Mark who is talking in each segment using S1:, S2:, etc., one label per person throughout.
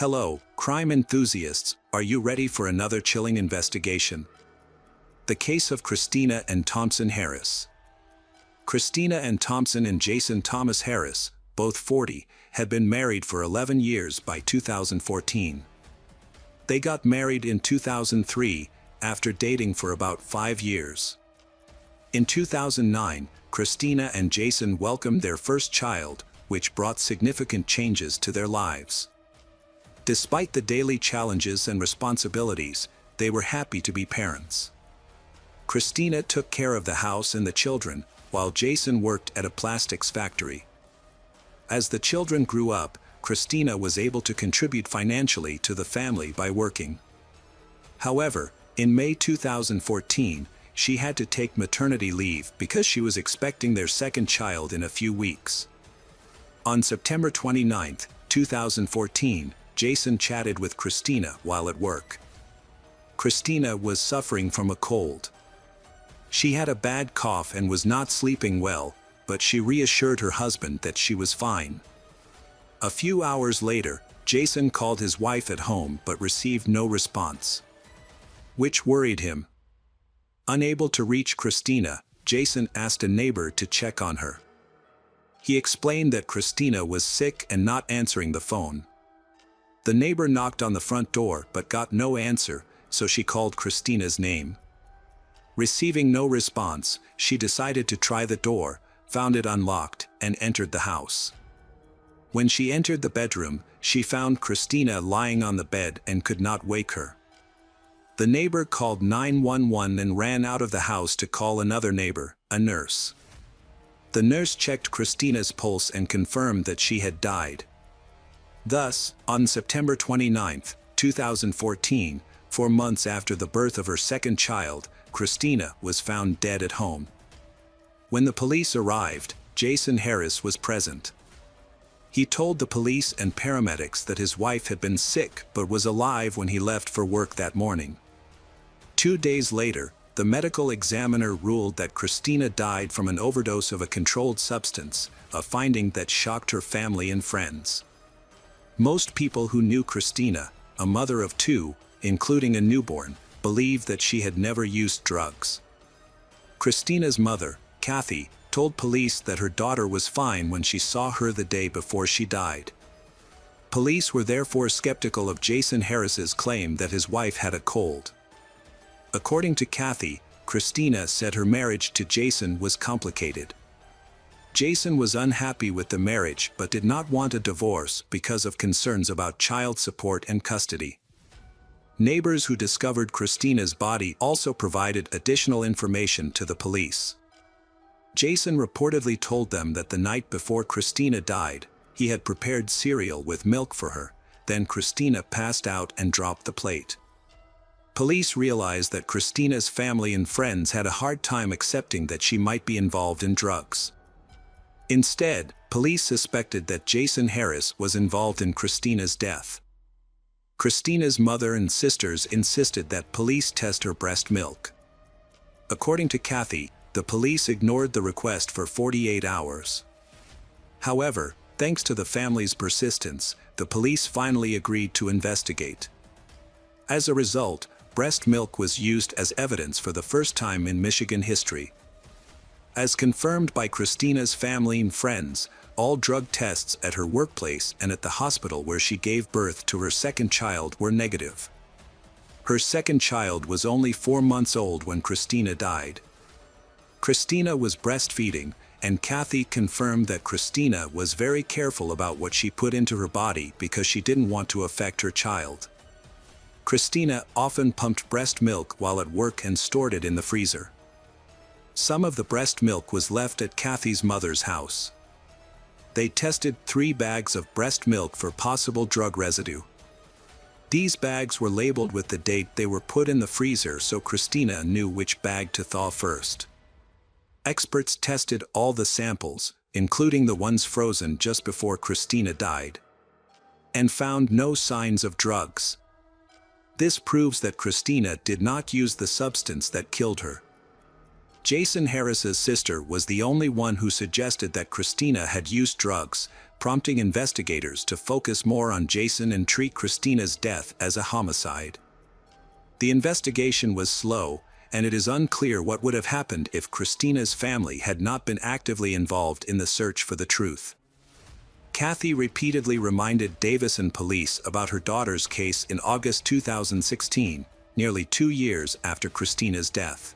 S1: Hello, crime enthusiasts, are you ready for another chilling investigation? The case of Christina and Thompson Harris. Christina and Thompson and Jason Thomas Harris, both 40, had been married for 11 years by 2014. They got married in 2003, after dating for about 5 years. In 2009, Christina and Jason welcomed their first child, which brought significant changes to their lives. Despite the daily challenges and responsibilities, they were happy to be parents. Christina took care of the house and the children, while Jason worked at a plastics factory. As the children grew up, Christina was able to contribute financially to the family by working. However, in May 2014, she had to take maternity leave because she was expecting their second child in a few weeks. On September 29, 2014, Jason chatted with Christina while at work. Christina was suffering from a cold. She had a bad cough and was not sleeping well, but she reassured her husband that she was fine. A few hours later, Jason called his wife at home but received no response, which worried him. Unable to reach Christina, Jason asked a neighbor to check on her. He explained that Christina was sick and not answering the phone. The neighbor knocked on the front door but got no answer, so she called Christina's name. Receiving no response, she decided to try the door, found it unlocked, and entered the house. When she entered the bedroom, she found Christina lying on the bed and could not wake her. The neighbor called 911 and ran out of the house to call another neighbor, a nurse. The nurse checked Christina's pulse and confirmed that she had died. Thus, on September 29, 2014, 4 months after the birth of her second child, Christina was found dead at home. When the police arrived, Jason Harris was present. He told the police and paramedics that his wife had been sick but was alive when he left for work that morning. 2 days later, the medical examiner ruled that Christina died from an overdose of a controlled substance, a finding that shocked her family and friends. Most people who knew Christina, a mother of 2, including a newborn, believed that she had never used drugs. Christina's mother, Kathy, told police that her daughter was fine when she saw her the day before she died. Police were therefore skeptical of Jason Harris's claim that his wife had a cold. According to Kathy, Christina said her marriage to Jason was complicated. Jason was unhappy with the marriage but did not want a divorce because of concerns about child support and custody. Neighbors who discovered Christina's body also provided additional information to the police. Jason reportedly told them that the night before Christina died, he had prepared cereal with milk for her, then Christina passed out and dropped the plate. Police realized that Christina's family and friends had a hard time accepting that she might be involved in drugs. Instead, police suspected that Jason Harris was involved in Christina's death. Christina's mother and sisters insisted that police test her breast milk. According to Kathy, the police ignored the request for 48 hours. However, thanks to the family's persistence, the police finally agreed to investigate. As a result, breast milk was used as evidence for the first time in Michigan history. As confirmed by Christina's family and friends, all drug tests at her workplace and at the hospital where she gave birth to her second child were negative. Her second child was only 4 months old when Christina died. Christina was breastfeeding, and Kathy confirmed that Christina was very careful about what she put into her body because she didn't want to affect her child. Christina often pumped breast milk while at work and stored it in the freezer. Some of the breast milk was left at Kathy's mother's house. They tested 3 bags of breast milk for possible drug residue. These bags were labeled with the date they were put in the freezer so Christina knew which bag to thaw first. Experts tested all the samples, including the ones frozen just before Christina died, and found no signs of drugs. This proves that Christina did not use the substance that killed her. Jason Harris's sister was the only one who suggested that Christina had used drugs, prompting investigators to focus more on Jason and treat Christina's death as a homicide. The investigation was slow, and it is unclear what would have happened if Christina's family had not been actively involved in the search for the truth. Kathy repeatedly reminded Davison police about her daughter's case in August 2016, nearly 2 years after Christina's death.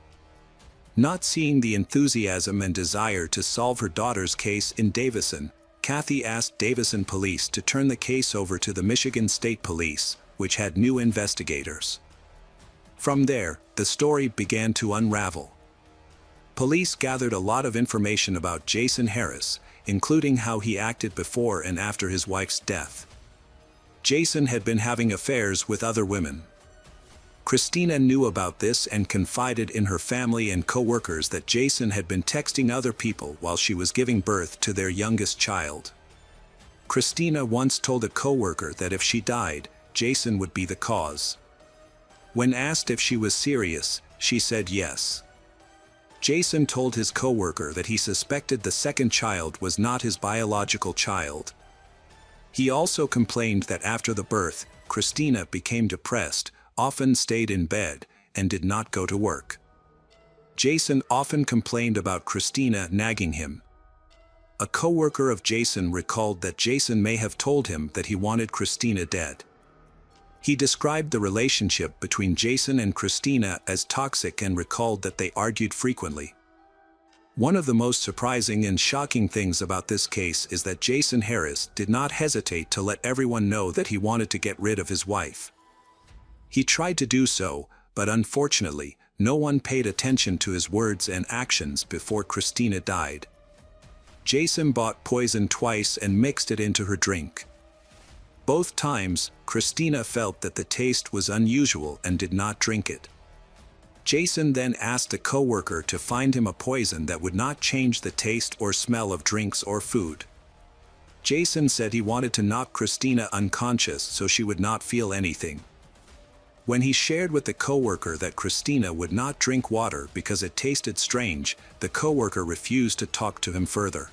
S1: Not seeing the enthusiasm and desire to solve her daughter's case in Davison, Kathy asked Davison police to turn the case over to the Michigan State Police, which had new investigators. From there, the story began to unravel. Police gathered a lot of information about Jason Harris, including how he acted before and after his wife's death. Jason had been having affairs with other women. Christina knew about this and confided in her family and co-workers that Jason had been texting other people while she was giving birth to their youngest child. Christina once told a co-worker that if she died, Jason would be the cause. When asked if she was serious, she said yes. Jason told his co-worker that he suspected the second child was not his biological child. He also complained that after the birth, Christina became depressed, often stayed in bed, and did not go to work. Jason often complained about Christina nagging him. A co-worker of Jason recalled that Jason may have told him that he wanted Christina dead. He described the relationship between Jason and Christina as toxic and recalled that they argued frequently. One of the most surprising and shocking things about this case is that Jason Harris did not hesitate to let everyone know that he wanted to get rid of his wife. He tried to do so, but unfortunately, no one paid attention to his words and actions before Christina died. Jason bought poison twice and mixed it into her drink. Both times, Christina felt that the taste was unusual and did not drink it. Jason then asked a co-worker to find him a poison that would not change the taste or smell of drinks or food. Jason said he wanted to knock Christina unconscious so she would not feel anything. When he shared with the co-worker that Christina would not drink water because it tasted strange, the co-worker refused to talk to him further.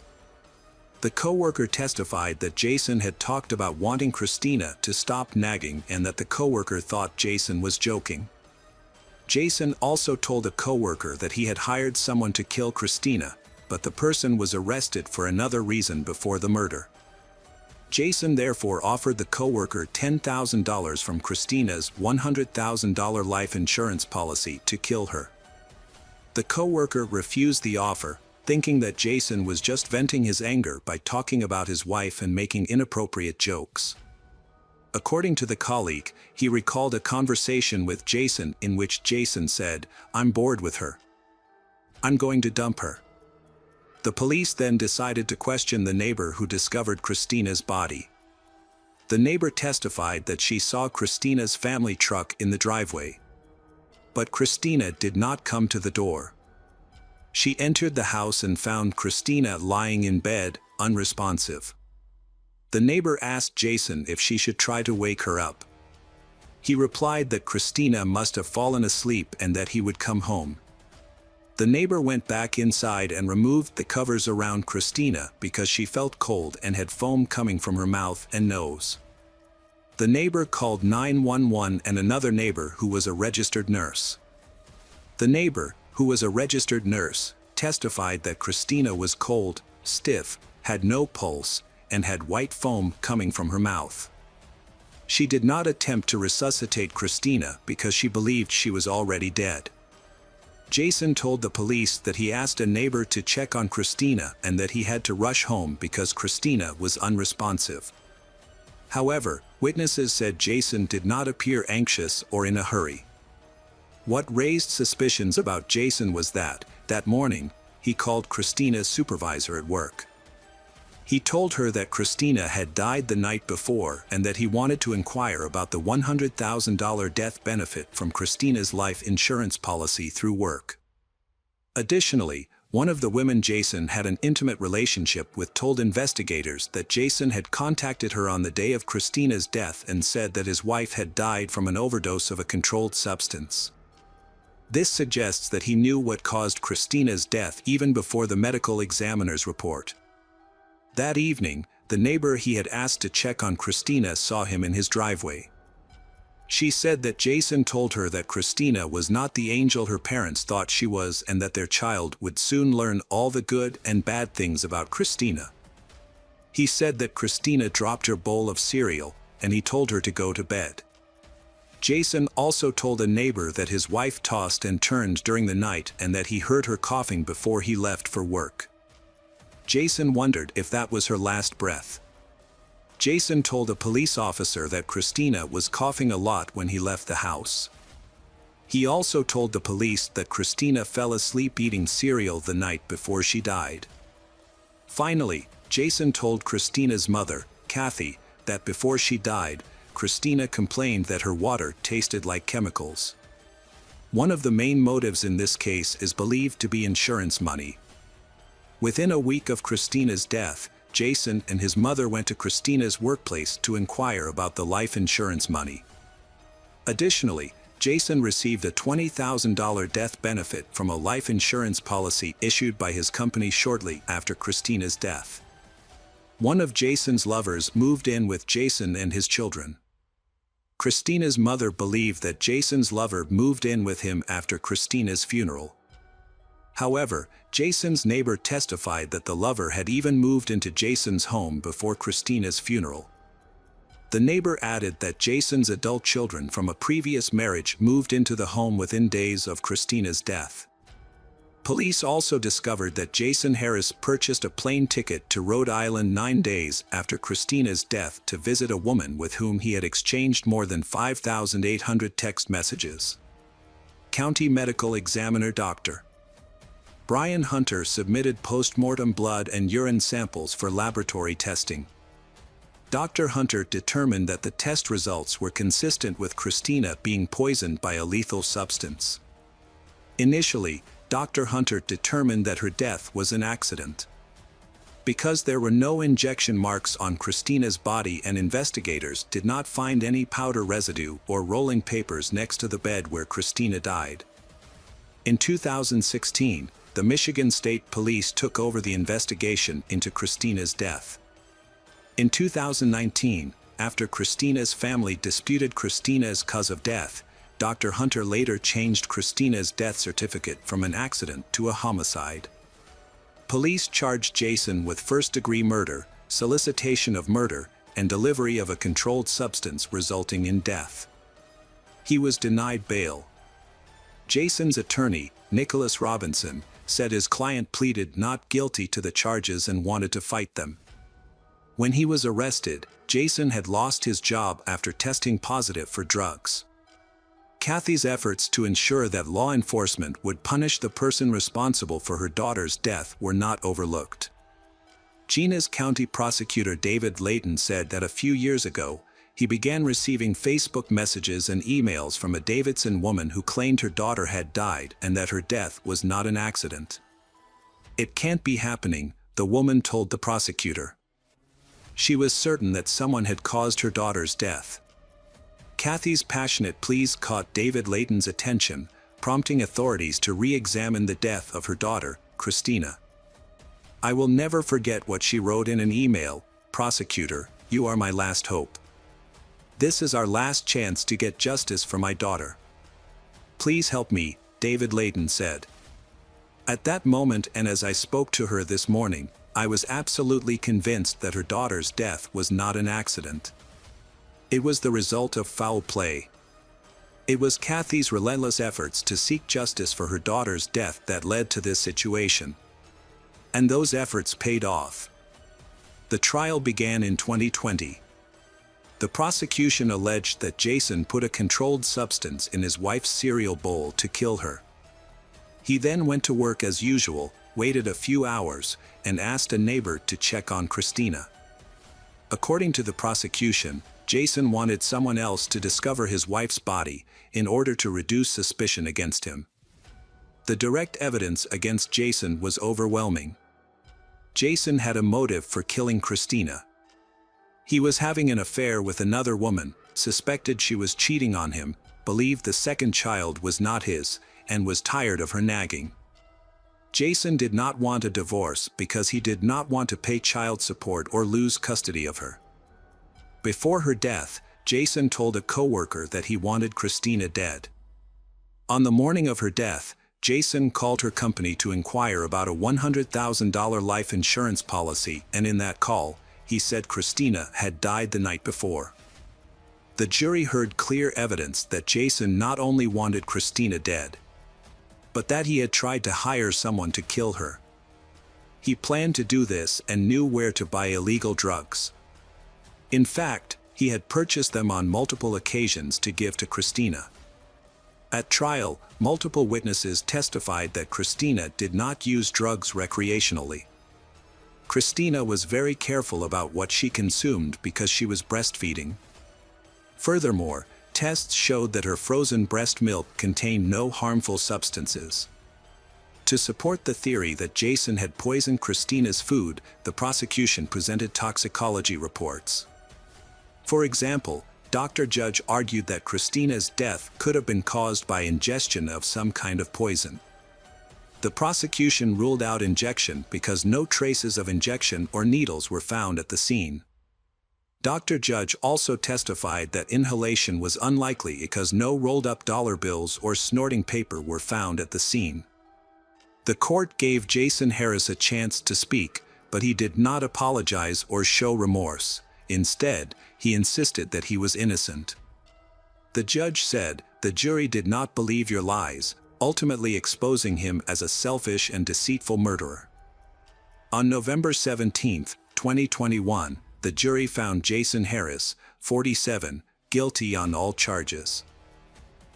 S1: The co-worker testified that Jason had talked about wanting Christina to stop nagging and that the co-worker thought Jason was joking. Jason also told a co-worker that he had hired someone to kill Christina, but the person was arrested for another reason before the murder. Jason therefore offered the co-worker $10,000 from Christina's $100,000 life insurance policy to kill her. The co-worker refused the offer, thinking that Jason was just venting his anger by talking about his wife and making inappropriate jokes. According to the colleague, he recalled a conversation with Jason in which Jason said, "I'm bored with her. I'm going to dump her." The police then decided to question the neighbor who discovered Christina's body. The neighbor testified that she saw Christina's family truck in the driveway. But Christina did not come to the door. She entered the house and found Christina lying in bed, unresponsive. The neighbor asked Jason if she should try to wake her up. He replied that Christina must have fallen asleep and that he would come home. The neighbor went back inside and removed the covers around Christina because she felt cold and had foam coming from her mouth and nose. The neighbor called 911 and another neighbor who was a registered nurse. The neighbor, who was a registered nurse, testified that Christina was cold, stiff, had no pulse, and had white foam coming from her mouth. She did not attempt to resuscitate Christina because she believed she was already dead. Jason told the police that he asked a neighbor to check on Christina and that he had to rush home because Christina was unresponsive. However, witnesses said Jason did not appear anxious or in a hurry. What raised suspicions about Jason was that morning, he called Christina's supervisor at work. He told her that Christina had died the night before and that he wanted to inquire about the $100,000 death benefit from Christina's life insurance policy through work. Additionally, one of the women Jason had an intimate relationship with told investigators that Jason had contacted her on the day of Christina's death and said that his wife had died from an overdose of a controlled substance. This suggests that he knew what caused Christina's death even before the medical examiner's report. That evening, the neighbor he had asked to check on Christina saw him in his driveway. She said that Jason told her that Christina was not the angel her parents thought she was and that their child would soon learn all the good and bad things about Christina. He said that Christina dropped her bowl of cereal, and he told her to go to bed. Jason also told a neighbor that his wife tossed and turned during the night and that he heard her coughing before he left for work. Jason wondered if that was her last breath. Jason told a police officer that Christina was coughing a lot when he left the house. He also told the police that Christina fell asleep eating cereal the night before she died. Finally, Jason told Christina's mother, Kathy, that before she died, Christina complained that her water tasted like chemicals. One of the main motives in this case is believed to be insurance money. Within a week of Christina's death, Jason and his mother went to Christina's workplace to inquire about the life insurance money. Additionally, Jason received a $20,000 death benefit from a life insurance policy issued by his company shortly after Christina's death. One of Jason's lovers moved in with Jason and his children. Christina's mother believed that Jason's lover moved in with him after Christina's funeral. However, Jason's neighbor testified that the lover had even moved into Jason's home before Christina's funeral. The neighbor added that Jason's adult children from a previous marriage moved into the home within days of Christina's death. Police also discovered that Jason Harris purchased a plane ticket to Rhode Island 9 days after Christina's death to visit a woman with whom he had exchanged more than 5,800 text messages. County Medical Examiner Dr. Brian Hunter submitted post-mortem blood and urine samples for laboratory testing. Dr. Hunter determined that the test results were consistent with Christina being poisoned by a lethal substance. Initially, Dr. Hunter determined that her death was an accident. Because there were no injection marks on Christina's body and investigators did not find any powder residue or rolling papers next to the bed where Christina died. In 2016, the Michigan State Police took over the investigation into Christina's death. In 2019, after Christina's family disputed Christina's cause of death, Dr. Hunter later changed Christina's death certificate from an accident to a homicide. Police charged Jason with first-degree murder, solicitation of murder, and delivery of a controlled substance resulting in death. He was denied bail. Jason's attorney, Nicholas Robinson, said his client pleaded not guilty to the charges and wanted to fight them. When he was arrested, Jason had lost his job after testing positive for drugs. Kathy's efforts to ensure that law enforcement would punish the person responsible for her daughter's death were not overlooked. Gena's County Prosecutor David Layton said that a few years ago, he began receiving Facebook messages and emails from a Davidson woman who claimed her daughter had died and that her death was not an accident. "It can't be happening," the woman told the prosecutor. She was certain that someone had caused her daughter's death. Kathy's passionate pleas caught David Layton's attention, prompting authorities to re-examine the death of her daughter, Christina. "I will never forget what she wrote in an email, 'Prosecutor, you are my last hope. This is our last chance to get justice for my daughter. Please help me,' David Layton said. At that moment and as I spoke to her this morning, I was absolutely convinced that her daughter's death was not an accident. It was the result of foul play. It was Kathy's relentless efforts to seek justice for her daughter's death that led to this situation. And those efforts paid off." The trial began in 2020. The prosecution alleged that Jason put a controlled substance in his wife's cereal bowl to kill her. He then went to work as usual, waited a few hours, and asked a neighbor to check on Christina. According to the prosecution, Jason wanted someone else to discover his wife's body in order to reduce suspicion against him. The direct evidence against Jason was overwhelming. Jason had a motive for killing Christina. He was having an affair with another woman, suspected she was cheating on him, believed the second child was not his, and was tired of her nagging. Jason did not want a divorce because he did not want to pay child support or lose custody of her. Before her death, Jason told a coworker that he wanted Christina dead. On the morning of her death, Jason called her company to inquire about a $100,000 life insurance policy, and in that call, he said Christina had died the night before. The jury heard clear evidence that Jason not only wanted Christina dead, but that he had tried to hire someone to kill her. He planned to do this and knew where to buy illegal drugs. In fact, he had purchased them on multiple occasions to give to Christina. At trial, multiple witnesses testified that Christina did not use drugs recreationally. Christina was very careful about what she consumed because she was breastfeeding. Furthermore, tests showed that her frozen breast milk contained no harmful substances. To support the theory that Jason had poisoned Christina's food, the prosecution presented toxicology reports. For example, Dr. Judge argued that Christina's death could have been caused by ingestion of some kind of poison. The prosecution ruled out injection because no traces of injection or needles were found at the scene. Dr. Judge also testified that inhalation was unlikely because no rolled-up dollar bills or snorting paper were found at the scene. The court gave Jason Harris a chance to speak, but he did not apologize or show remorse. Instead, he insisted that he was innocent. The judge said, "The jury did not believe your lies," ultimately exposing him as a selfish and deceitful murderer. On November 17, 2021, the jury found Jason Harris, 47, guilty on all charges.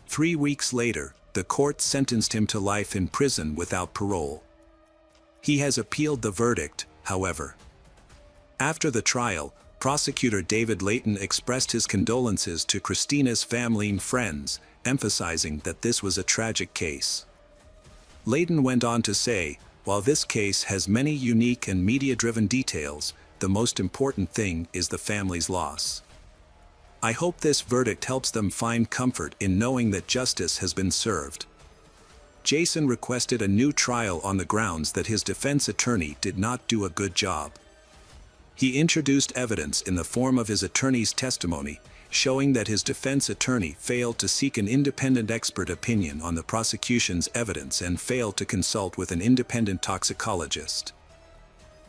S1: 3 weeks later, the court sentenced him to life in prison without parole. He has appealed the verdict, however. After the trial, Prosecutor David Layton expressed his condolences to Christina's family and friends, emphasizing that this was a tragic case. Layton went on to say, "While this case has many unique and media-driven details, the most important thing is the family's loss. I hope this verdict helps them find comfort in knowing that justice has been served." Jason requested a new trial on the grounds that his defense attorney did not do a good job. He introduced evidence in the form of his attorney's testimony, showing that his defense attorney failed to seek an independent expert opinion on the prosecution's evidence and failed to consult with an independent toxicologist.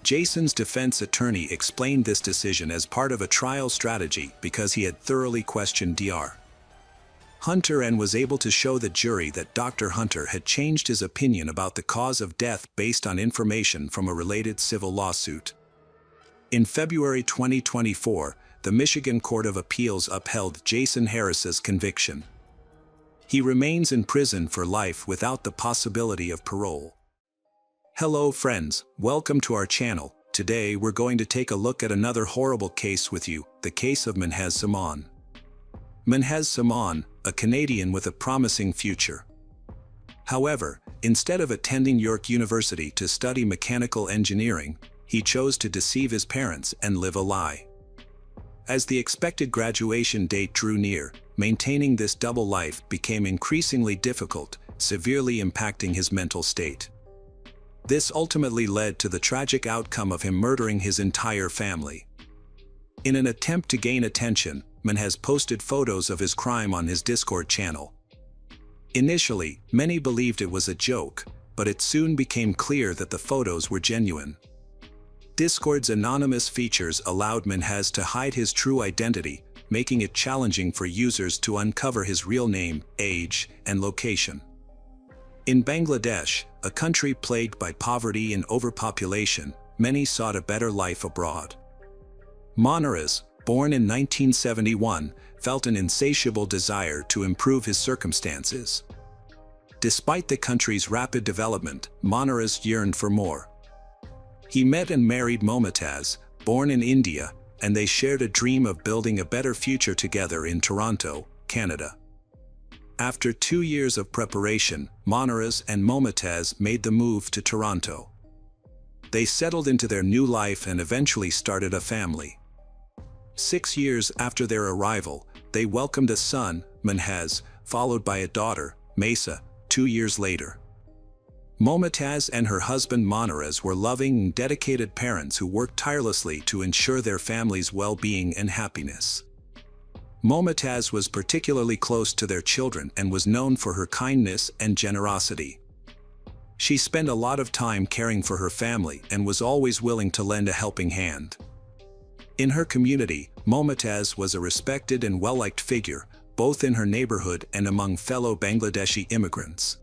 S1: Jason's defense attorney explained this decision as part of a trial strategy because he had thoroughly questioned Dr. Hunter and was able to show the jury that Dr. Hunter had changed his opinion about the cause of death based on information from a related civil lawsuit. In February 2024, the Michigan Court of Appeals upheld Jason Harris's conviction. He remains in prison for life without the possibility of parole. Hello friends, welcome to our channel. Today we're going to take a look at another horrible case with you, the case of Menhez Simon. Menhez Simon, a Canadian with a promising future. However, instead of attending York University to study mechanical engineering, he chose to deceive his parents and live a lie. As the expected graduation date drew near, maintaining this double life became increasingly difficult, severely impacting his mental state. This ultimately led to the tragic outcome of him murdering his entire family. In an attempt to gain attention, Menhez posted photos of his crime on his Discord channel. Initially, many believed it was a joke, but it soon became clear that the photos were genuine. Discord's anonymous features allowed Menhez to hide his true identity, making it challenging for users to uncover his real name, age, and location. In Bangladesh, a country plagued by poverty and overpopulation, many sought a better life abroad. Monarez, born in 1971, felt an insatiable desire to improve his circumstances. Despite the country's rapid development, Monarez yearned for more. He met and married Momtaz, born in India, and they shared a dream of building a better future together in Toronto, Canada. After 2 years of preparation, Monarez and Momtaz made the move to Toronto. They settled into their new life and eventually started a family. 6 years after their arrival, they welcomed a son, Menhez, followed by a daughter, Mesa, 2 years later. Momtaz and her husband Monarez were loving and dedicated parents who worked tirelessly to ensure their family's well-being and happiness. Momtaz was particularly close to their children and was known for her kindness and generosity. She spent a lot of time caring for her family and was always willing to lend a helping hand. In her community, Momtaz was a respected and well-liked figure, both in her neighborhood and among fellow Bangladeshi immigrants.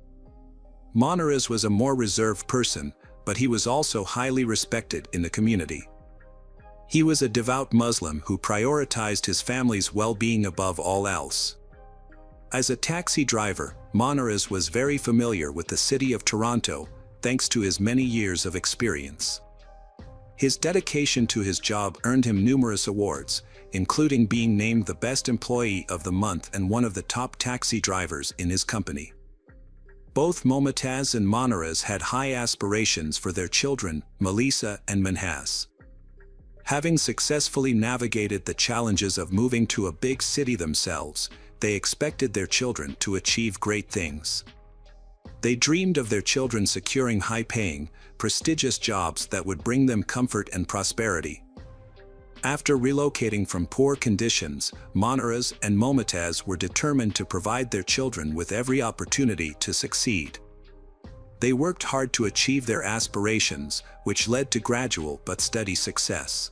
S1: Monarez was a more reserved person, but he was also highly respected in the community. He was a devout Muslim who prioritized his family's well-being above all else. As a taxi driver, Monarez was very familiar with the city of Toronto, thanks to his many years of experience. His dedication to his job earned him numerous awards, including being named the Best Employee of the Month and one of the top taxi drivers in his company. Both Momtaz and Monarez had high aspirations for their children, Melissa and Minhas. Having successfully navigated the challenges of moving to a big city themselves, they expected their children to achieve great things. They dreamed of their children securing high-paying, prestigious jobs that would bring them comfort and prosperity. After relocating from poor conditions, Monarez and Momtaz were determined to provide their children with every opportunity to succeed. They worked hard to achieve their aspirations, which led to gradual but steady success.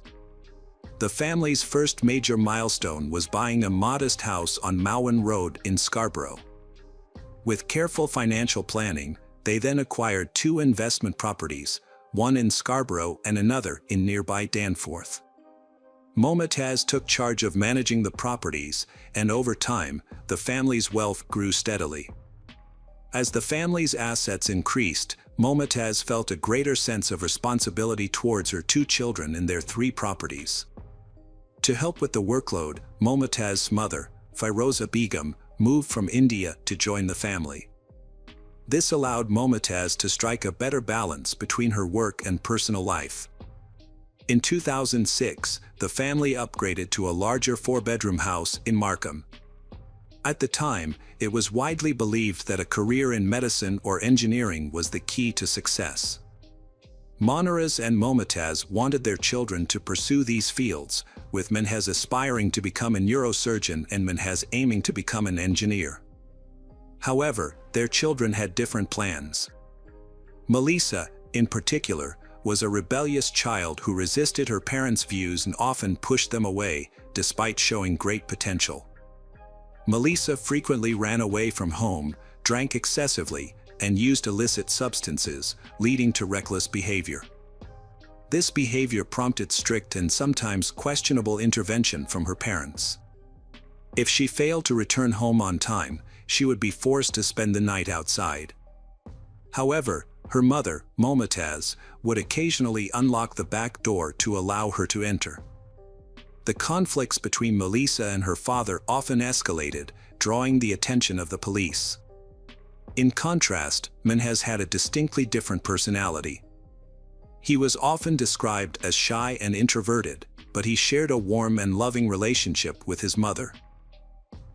S1: The family's first major milestone was buying a modest house on Mowan Road in Scarborough. With careful financial planning, they then acquired 2 investment properties, one in Scarborough and another in nearby Danforth. Momtaz took charge of managing the properties, and over time, the family's wealth grew steadily. As the family's assets increased, Momtaz felt a greater sense of responsibility towards her 2 children and their 3 properties. To help with the workload, Momtaz's mother, Firoza Begum, moved from India to join the family. This allowed Momtaz to strike a better balance between her work and personal life. In 2006, the family upgraded to a larger 4-bedroom house in Markham. At the time, it was widely believed that a career in medicine or engineering was the key to success. Monarez and Momtaz wanted their children to pursue these fields, with Minhas aspiring to become a neurosurgeon and Minhas aiming to become an engineer. However, their children had different plans. Melissa, in particular, was a rebellious child who resisted her parents' views and often pushed them away, despite showing great potential. Melissa frequently ran away from home, drank excessively, and used illicit substances, leading to reckless behavior. This behavior prompted strict and sometimes questionable intervention from her parents. If she failed to return home on time, she would be forced to spend the night outside. However, her mother, Momtaz, would occasionally unlock the back door to allow her to enter. The conflicts between Melissa and her father often escalated, drawing the attention of the police. In contrast, Minhas had a distinctly different personality. He was often described as shy and introverted, but he shared a warm and loving relationship with his mother.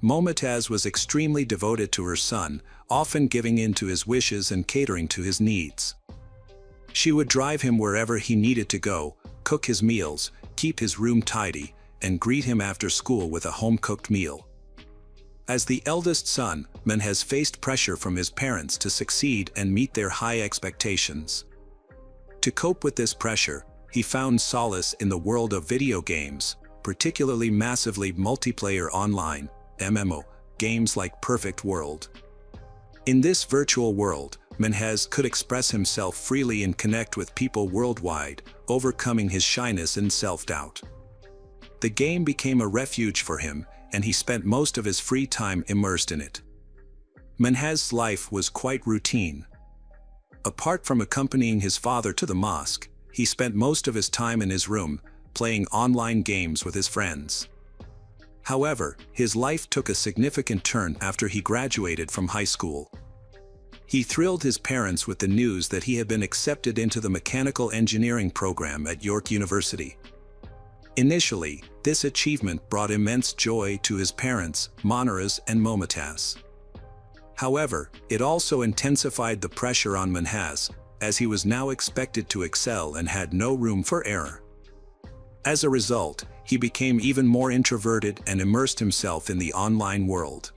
S1: Momtaz was extremely devoted to her son, often giving in to his wishes and catering to his needs. She would drive him wherever he needed to go, cook his meals, keep his room tidy, and greet him after school with a home-cooked meal. As the eldest son, Minhas faced pressure from his parents to succeed and meet their high expectations. To cope with this pressure, he found solace in the world of video games, particularly massively multiplayer online MMO games like Perfect World. In this virtual world, Minhas could express himself freely and connect with people worldwide, overcoming his shyness and self-doubt. The game became a refuge for him, and he spent most of his free time immersed in it. Minhas's life was quite routine. Apart from accompanying his father to the mosque, he spent most of his time in his room, playing online games with his friends. However, his life took a significant turn after he graduated from high school. He thrilled his parents with the news that he had been accepted into the mechanical engineering program at York University. Initially, this achievement brought immense joy to his parents, Monarez and Momtaz. However, it also intensified the pressure on Minhas, as he was now expected to excel and had no room for error. As a result, he became even more introverted and immersed himself in the online world.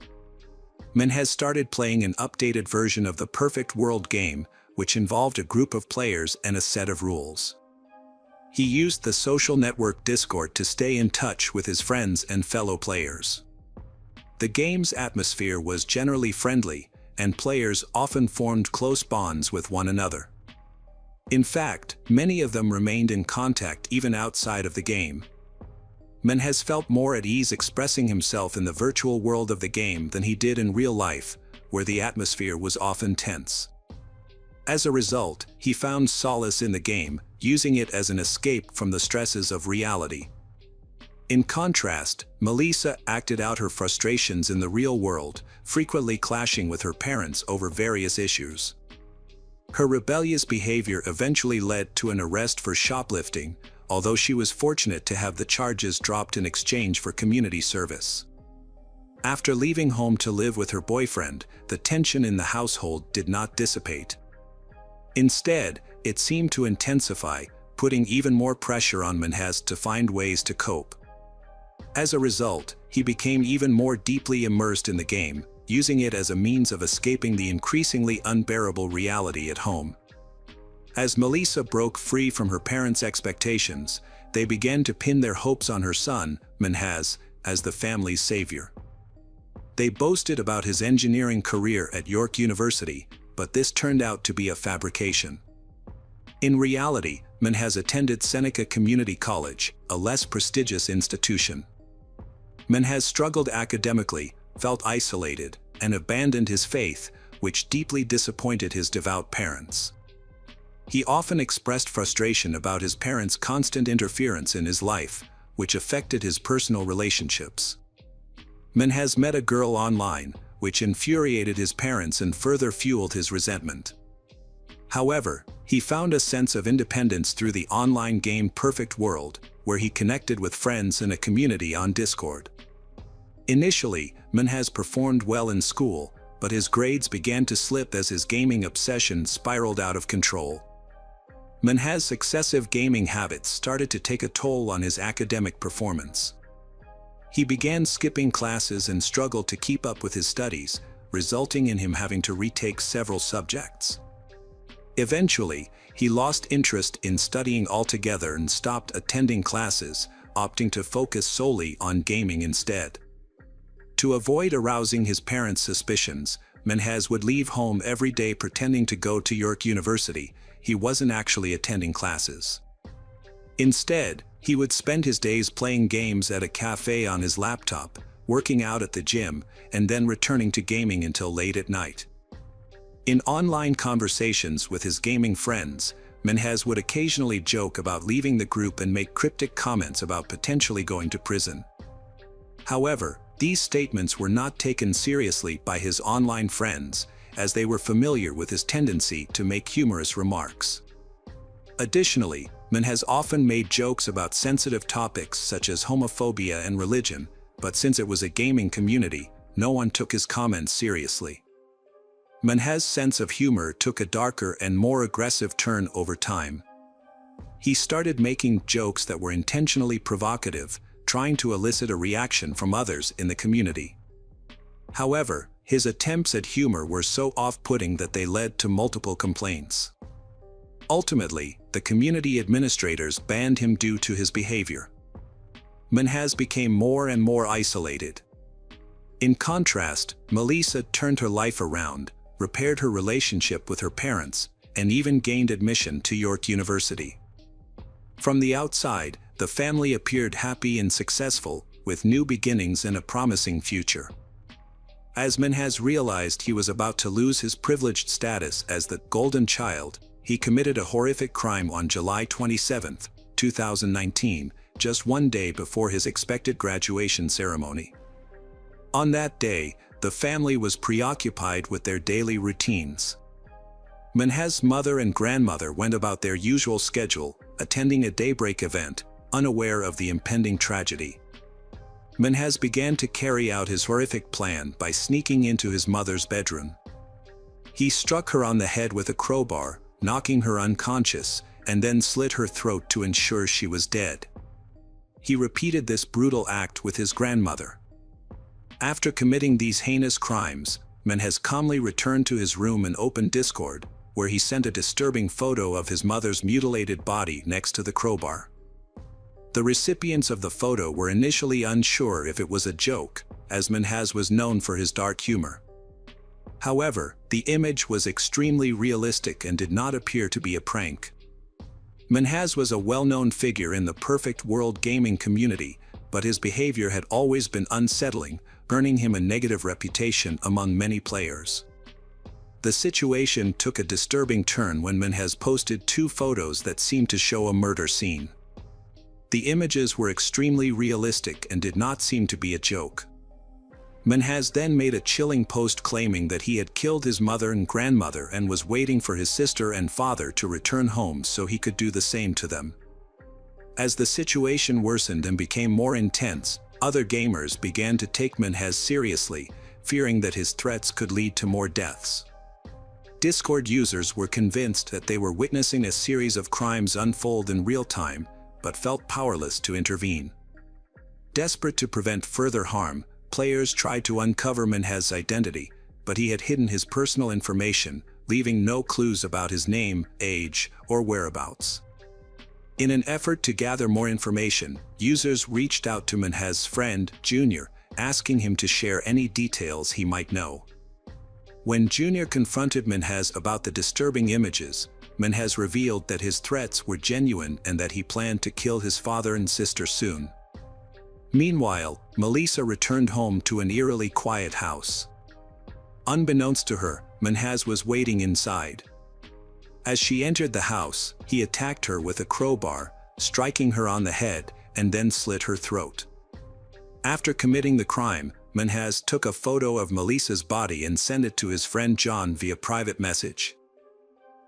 S1: Minhas started playing an updated version of the Perfect World game, which involved a group of players and a set of rules. He used the social network Discord to stay in touch with his friends and fellow players. The game's atmosphere was generally friendly, and players often formed close bonds with one another. In fact, many of them remained in contact even outside of the game. Minhas felt more at ease expressing himself in the virtual world of the game than he did in real life, where the atmosphere was often tense. As a result, he found solace in the game, using it as an escape from the stresses of reality. In contrast, Melissa acted out her frustrations in the real world, frequently clashing with her parents over various issues. Her rebellious behavior eventually led to an arrest for shoplifting, although she was fortunate to have the charges dropped in exchange for community service. After leaving home to live with her boyfriend, the tension in the household did not dissipate. Instead, it seemed to intensify, putting even more pressure on Minhas to find ways to cope. As a result, he became even more deeply immersed in the game, using it as a means of escaping the increasingly unbearable reality at home. As Melissa broke free from her parents' expectations, they began to pin their hopes on her son, Minhas, as the family's savior. They boasted about his engineering career at York University, but this turned out to be a fabrication. In reality, Minhas attended Seneca Community College, a less prestigious institution. Minhas struggled academically, felt isolated, and abandoned his faith, which deeply disappointed his devout parents. He often expressed frustration about his parents' constant interference in his life, which affected his personal relationships. Minhas met a girl online, which infuriated his parents and further fueled his resentment. However, he found a sense of independence through the online game Perfect World, where he connected with friends in a community on Discord. Initially, Minhas performed well in school, but his grades began to slip as his gaming obsession spiraled out of control. Minhas' excessive gaming habits started to take a toll on his academic performance. He began skipping classes and struggled to keep up with his studies, resulting in him having to retake several subjects. Eventually, he lost interest in studying altogether and stopped attending classes, opting to focus solely on gaming instead. To avoid arousing his parents' suspicions, Minhas would leave home every day pretending to go to York University. He wasn't actually attending classes. Instead, he would spend his days playing games at a cafe on his laptop, working out at the gym, and then returning to gaming until late at night. In online conversations with his gaming friends, Minhas would occasionally joke about leaving the group and make cryptic comments about potentially going to prison. However, these statements were not taken seriously by his online friends, as they were familiar with his tendency to make humorous remarks. Additionally, Minhas often made jokes about sensitive topics such as homophobia and religion, but since it was a gaming community, no one took his comments seriously. Minhas' sense of humor took a darker and more aggressive turn over time. He started making jokes that were intentionally provocative, trying to elicit a reaction from others in the community. However, his attempts at humor were so off-putting that they led to multiple complaints. Ultimately, the community administrators banned him due to his behavior. Minhas became more and more isolated. In contrast, Melissa turned her life around, repaired her relationship with her parents, and even gained admission to York University. From the outside, the family appeared happy and successful, with new beginnings and a promising future. As Minhas realized he was about to lose his privileged status as the golden child, he committed a horrific crime on July 27, 2019, just one day before his expected graduation ceremony. On that day, the family was preoccupied with their daily routines. Minhas' mother and grandmother went about their usual schedule, attending a daybreak event, unaware of the impending tragedy. Minhas began to carry out his horrific plan by sneaking into his mother's bedroom. He struck her on the head with a crowbar, knocking her unconscious, and then slit her throat to ensure she was dead. He repeated this brutal act with his grandmother. After committing these heinous crimes, Minhas calmly returned to his room and opened Discord, where he sent a disturbing photo of his mother's mutilated body next to the crowbar. The recipients of the photo were initially unsure if it was a joke, as Minhas was known for his dark humor. However, the image was extremely realistic and did not appear to be a prank. Minhas was a well-known figure in the perfect world gaming community, but his behavior had always been unsettling, earning him a negative reputation among many players. The situation took a disturbing turn when Minhas posted 2 photos that seemed to show a murder scene. The images were extremely realistic and did not seem to be a joke. Minhas then made a chilling post claiming that he had killed his mother and grandmother and was waiting for his sister and father to return home so he could do the same to them. As the situation worsened and became more intense, other gamers began to take Minhas seriously, fearing that his threats could lead to more deaths. Discord users were convinced that they were witnessing a series of crimes unfold in real time, but felt powerless to intervene. Desperate to prevent further harm, players tried to uncover Minhas' identity, but he had hidden his personal information, leaving no clues about his name, age, or whereabouts. In an effort to gather more information, users reached out to Minhas' friend, Junior, asking him to share any details he might know. When Junior confronted Minhas about the disturbing images, Minhas revealed that his threats were genuine and that he planned to kill his father and sister soon. Meanwhile, Melissa returned home to an eerily quiet house. Unbeknownst to her, Minhas was waiting inside. As she entered the house, he attacked her with a crowbar, striking her on the head, and then slit her throat. After committing the crime, Minhas took a photo of Melissa's body and sent it to his friend John via private message.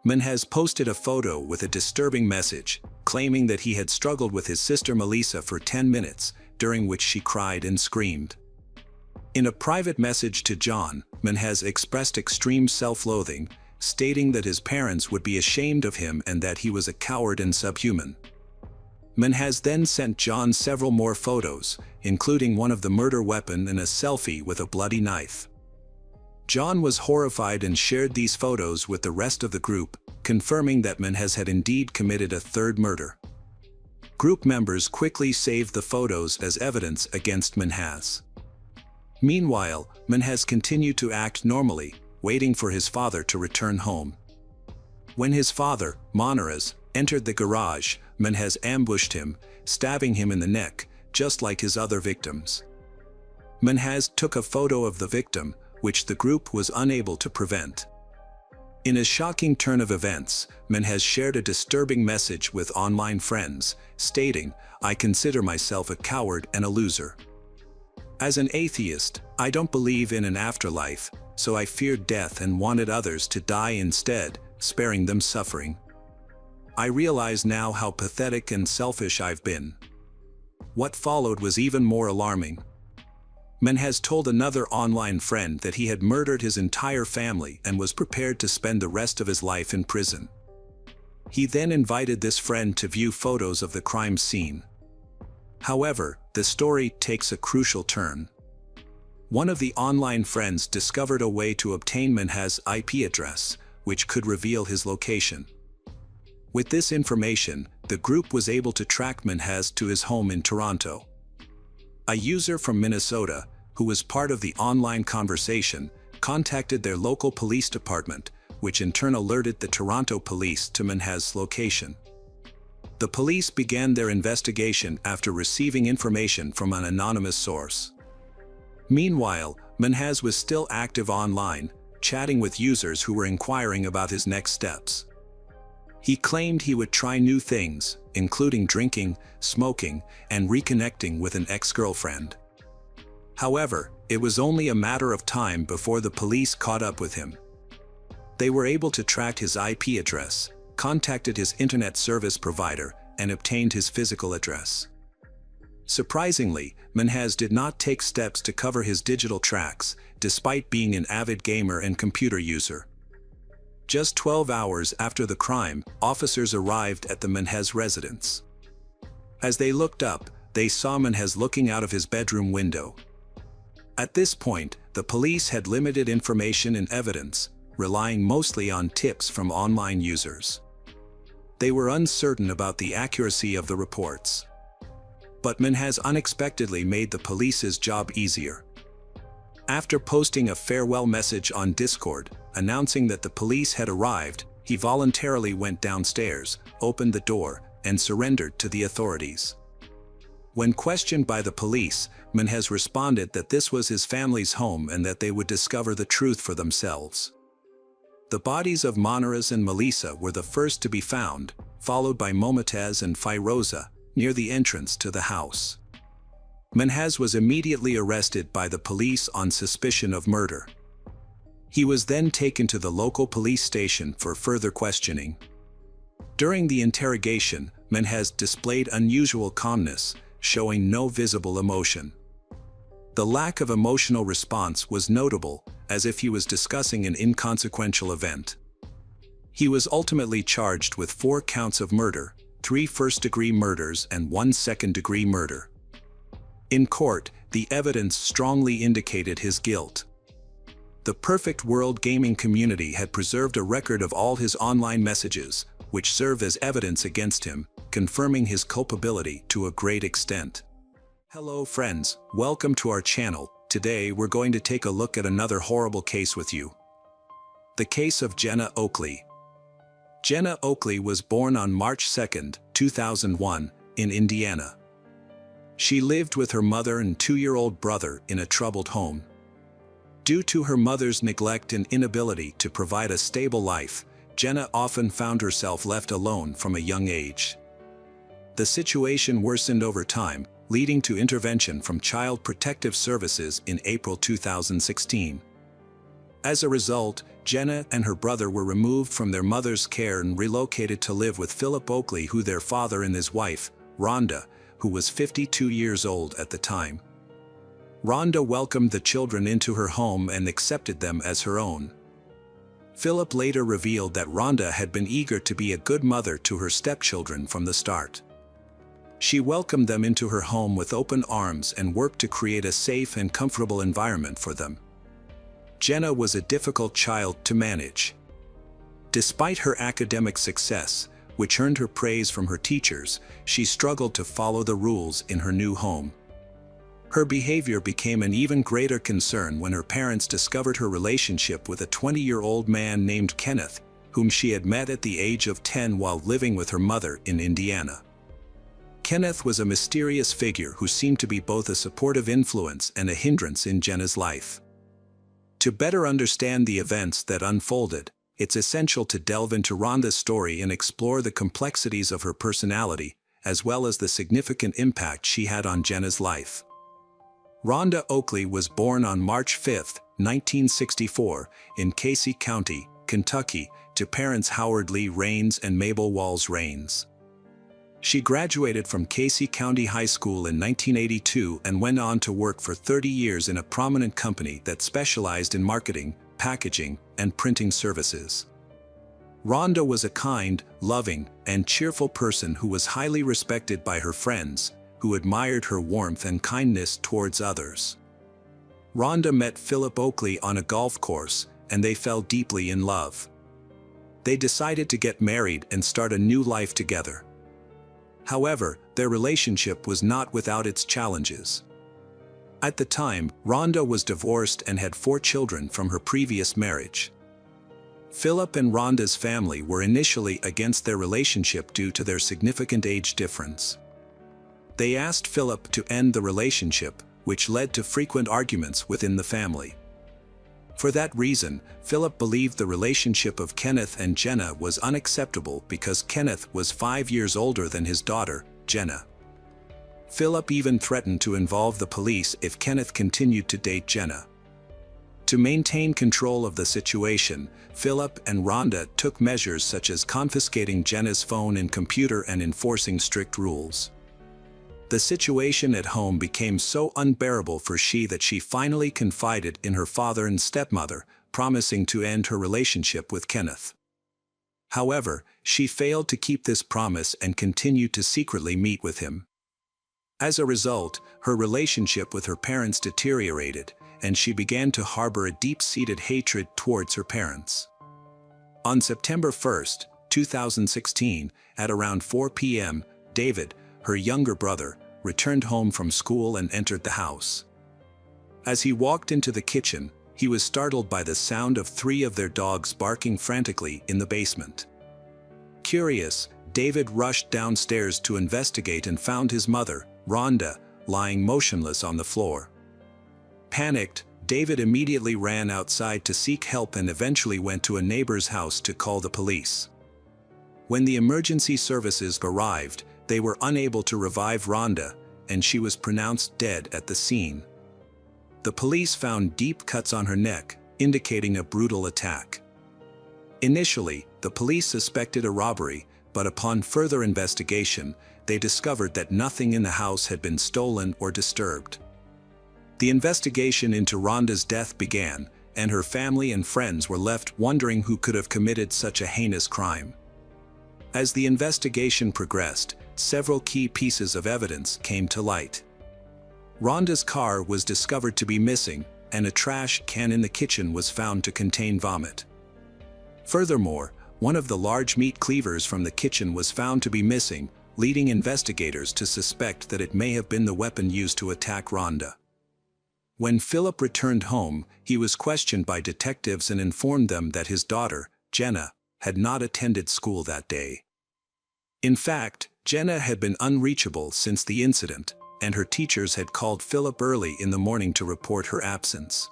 S1: Minhas posted a photo with a disturbing message, claiming that he had struggled with his sister Melissa for 10 minutes, during which she cried and screamed. In a private message to John, Minhas expressed extreme self-loathing, stating that his parents would be ashamed of him and that he was a coward and subhuman. Minhas then sent John several more photos, including one of the murder weapon and a selfie with a bloody knife. John was horrified and shared these photos with the rest of the group, confirming that Minhas had indeed committed a third murder. Group members quickly saved the photos as evidence against Minhas. Meanwhile, Minhas continued to act normally, waiting for his father to return home. When his father, Monaras, entered the garage, Minhas ambushed him, stabbing him in the neck, just like his other victims. Minhas took a photo of the victim, which the group was unable to prevent. In a shocking turn of events, Minhas shared a disturbing message with online friends, stating, "I consider myself a coward and a loser. As an atheist, I don't believe in an afterlife, so I feared death and wanted others to die instead, sparing them suffering. I realize now how pathetic and selfish I've been." What followed was even more alarming. Minhas told another online friend that he had murdered his entire family and was prepared to spend the rest of his life in prison. He then invited this friend to view photos of the crime scene. However, the story takes a crucial turn. One of the online friends discovered a way to obtain Minhas' IP address, which could reveal his location. With this information, the group was able to track Minhas to his home in Toronto. A user from Minnesota, who was part of the online conversation, contacted their local police department, which in turn alerted the Toronto police to Minhas' location. The police began their investigation after receiving information from an anonymous source. Meanwhile, Minhas was still active online, chatting with users who were inquiring about his next steps. He claimed he would try new things, including drinking, smoking, and reconnecting with an ex-girlfriend. However, it was only a matter of time before the police caught up with him. They were able to track his IP address, contacted his internet service provider, and obtained his physical address. Surprisingly, Menhez did not take steps to cover his digital tracks, despite being an avid gamer and computer user. Just 12 hours after the crime, officers arrived at the Menhez residence. As they looked up, they saw Menhez looking out of his bedroom window. At this point, the police had limited information and evidence, relying mostly on tips from online users. They were uncertain about the accuracy of the reports. But Menhez unexpectedly made the police's job easier. After posting a farewell message on Discord, announcing that the police had arrived, he voluntarily went downstairs, opened the door, and surrendered to the authorities. When questioned by the police, Menhez responded that this was his family's home and that they would discover the truth for themselves. The bodies of Manaras and Melissa were the first to be found, followed by Momotaz and Firoza, near the entrance to the house. Menhez was immediately arrested by the police on suspicion of murder. He was then taken to the local police station for further questioning. During the interrogation, Menhez displayed unusual calmness, showing no visible emotion. The lack of emotional response was notable, as if he was discussing an inconsequential event. He was ultimately charged with 4 counts of murder, 3 first-degree murders and 1 second-degree murder. In court, the evidence strongly indicated his guilt. The Perfect World gaming community had preserved a record of all his online messages, which served as evidence against him, confirming his culpability to a great extent. Hello friends, welcome to our channel. Today we're going to take a look at another horrible case with you. The case of Jenna Oakley. Jenna Oakley was born on March 2, 2001, in Indiana. She lived with her mother and 2-year-old brother in a troubled home. Due to her mother's neglect and inability to provide a stable life, Jenna often found herself left alone from a young age. The situation worsened over time, leading to intervention from Child Protective Services in April 2016. As a result, Jenna and her brother were removed from their mother's care and relocated to live with Philip Oakley, who their father and his wife, Rhonda, who was 52 years old at the time. Rhonda welcomed the children into her home and accepted them as her own. Philip later revealed that Rhonda had been eager to be a good mother to her stepchildren from the start. She welcomed them into her home with open arms and worked to create a safe and comfortable environment for them. Jenna was a difficult child to manage. Despite her academic success, which earned her praise from her teachers, she struggled to follow the rules in her new home. Her behavior became an even greater concern when her parents discovered her relationship with a 20-year-old man named Kenneth, whom she had met at the age of 10 while living with her mother in Indiana. Kenneth was a mysterious figure who seemed to be both a supportive influence and a hindrance in Jenna's life. To better understand the events that unfolded, it's essential to delve into Rhonda's story and explore the complexities of her personality, as well as the significant impact she had on Jenna's life. Rhonda Oakley was born on March 5, 1964, in Casey County, Kentucky, to parents Howard Lee Raines and Mabel Walls Raines. She graduated from Casey County High School in 1982 and went on to work for 30 years in a prominent company that specialized in marketing, packaging, and printing services. Rhonda was a kind, loving, and cheerful person who was highly respected by her friends, who admired her warmth and kindness towards others. Rhonda met Philip Oakley on a golf course, and they fell deeply in love. They decided to get married and start a new life together. However, their relationship was not without its challenges. At the time, Rhonda was divorced and had 4 children from her previous marriage. Philip and Rhonda's family were initially against their relationship due to their significant age difference. They asked Philip to end the relationship, which led to frequent arguments within the family. For that reason, Philip believed the relationship of Kenneth and Jenna was unacceptable because Kenneth was 5 years older than his daughter, Jenna. Philip even threatened to involve the police if Kenneth continued to date Jenna. To maintain control of the situation, Philip and Rhonda took measures such as confiscating Jenna's phone and computer and enforcing strict rules. The situation at home became so unbearable for she that she finally confided in her father and stepmother, promising to end her relationship with Kenneth. However, she failed to keep this promise and continued to secretly meet with him. As a result, her relationship with her parents deteriorated, and she began to harbor a deep-seated hatred towards her parents. On September 1, 2016, at around 4 p.m., David, her younger brother, returned home from school and entered the house. As he walked into the kitchen, he was startled by the sound of 3 of their dogs barking frantically in the basement. Curious, David rushed downstairs to investigate and found his mother, Rhonda, lying motionless on the floor. Panicked, David immediately ran outside to seek help and eventually went to a neighbor's house to call the police. When the emergency services arrived, they were unable to revive Rhonda, and she was pronounced dead at the scene. The police found deep cuts on her neck, indicating a brutal attack. Initially, the police suspected a robbery, but upon further investigation, they discovered that nothing in the house had been stolen or disturbed. The investigation into Rhonda's death began, and her family and friends were left wondering who could have committed such a heinous crime. As the investigation progressed, several key pieces of evidence came to light. Rhonda's car was discovered to be missing, and a trash can in the kitchen was found to contain vomit. Furthermore, one of the large meat cleavers from the kitchen was found to be missing, leading investigators to suspect that it may have been the weapon used to attack Rhonda. When Philip returned home, he was questioned by detectives and informed them that his daughter, Jenna, had not attended school that day. In fact, Jenna had been unreachable since the incident, and her teachers had called Philip early in the morning to report her absence.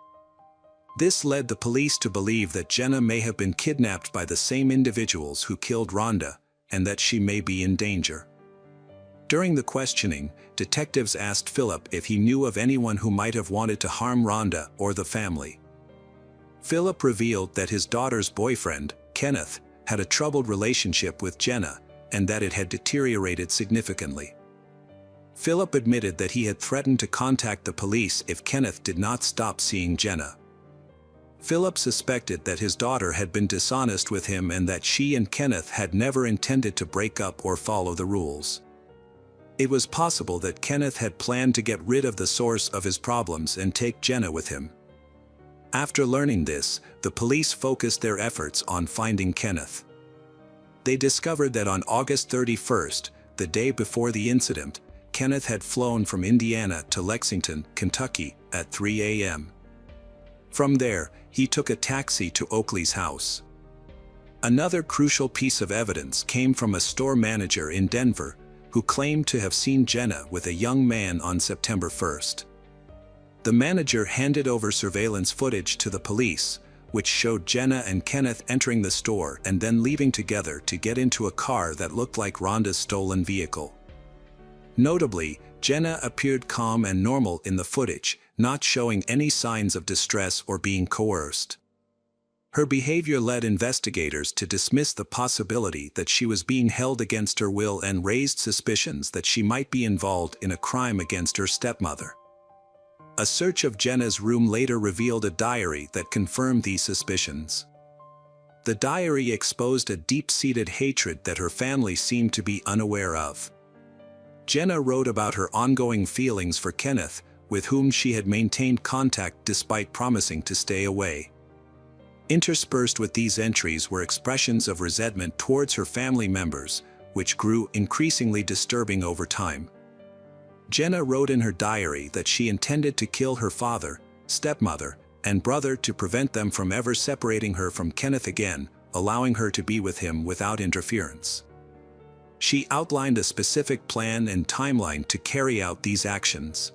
S1: This led the police to believe that Jenna may have been kidnapped by the same individuals who killed Rhonda, and that she may be in danger. During the questioning, detectives asked Philip if he knew of anyone who might have wanted to harm Rhonda or the family. Philip revealed that his daughter's boyfriend, Kenneth, had a troubled relationship with Jenna, and that it had deteriorated significantly. Philip admitted that he had threatened to contact the police if Kenneth did not stop seeing Jenna. Philip suspected that his daughter had been dishonest with him and that she and Kenneth had never intended to break up or follow the rules. It was possible that Kenneth had planned to get rid of the source of his problems and take Jenna with him. After learning this, the police focused their efforts on finding Kenneth. They discovered that on August 31st, the day before the incident, Kenneth had flown from Indiana to Lexington, Kentucky, at 3 a.m. From there, he took a taxi to Oakley's house. Another crucial piece of evidence came from a store manager in Denver, who claimed to have seen Jenna with a young man on September 1st. The manager handed over surveillance footage to the police, which showed Jenna and Kenneth entering the store and then leaving together to get into a car that looked like Rhonda's stolen vehicle. Notably, Jenna appeared calm and normal in the footage, not showing any signs of distress or being coerced. Her behavior led investigators to dismiss the possibility that she was being held against her will and raised suspicions that she might be involved in a crime against her stepmother. A search of Jenna's room later revealed a diary that confirmed these suspicions. The diary exposed a deep-seated hatred that her family seemed to be unaware of. Jenna wrote about her ongoing feelings for Kenneth, with whom she had maintained contact despite promising to stay away. Interspersed with these entries were expressions of resentment towards her family members, which grew increasingly disturbing over time. Jenna wrote in her diary that she intended to kill her father, stepmother, and brother to prevent them from ever separating her from Kenneth again, allowing her to be with him without interference. She outlined a specific plan and timeline to carry out these actions.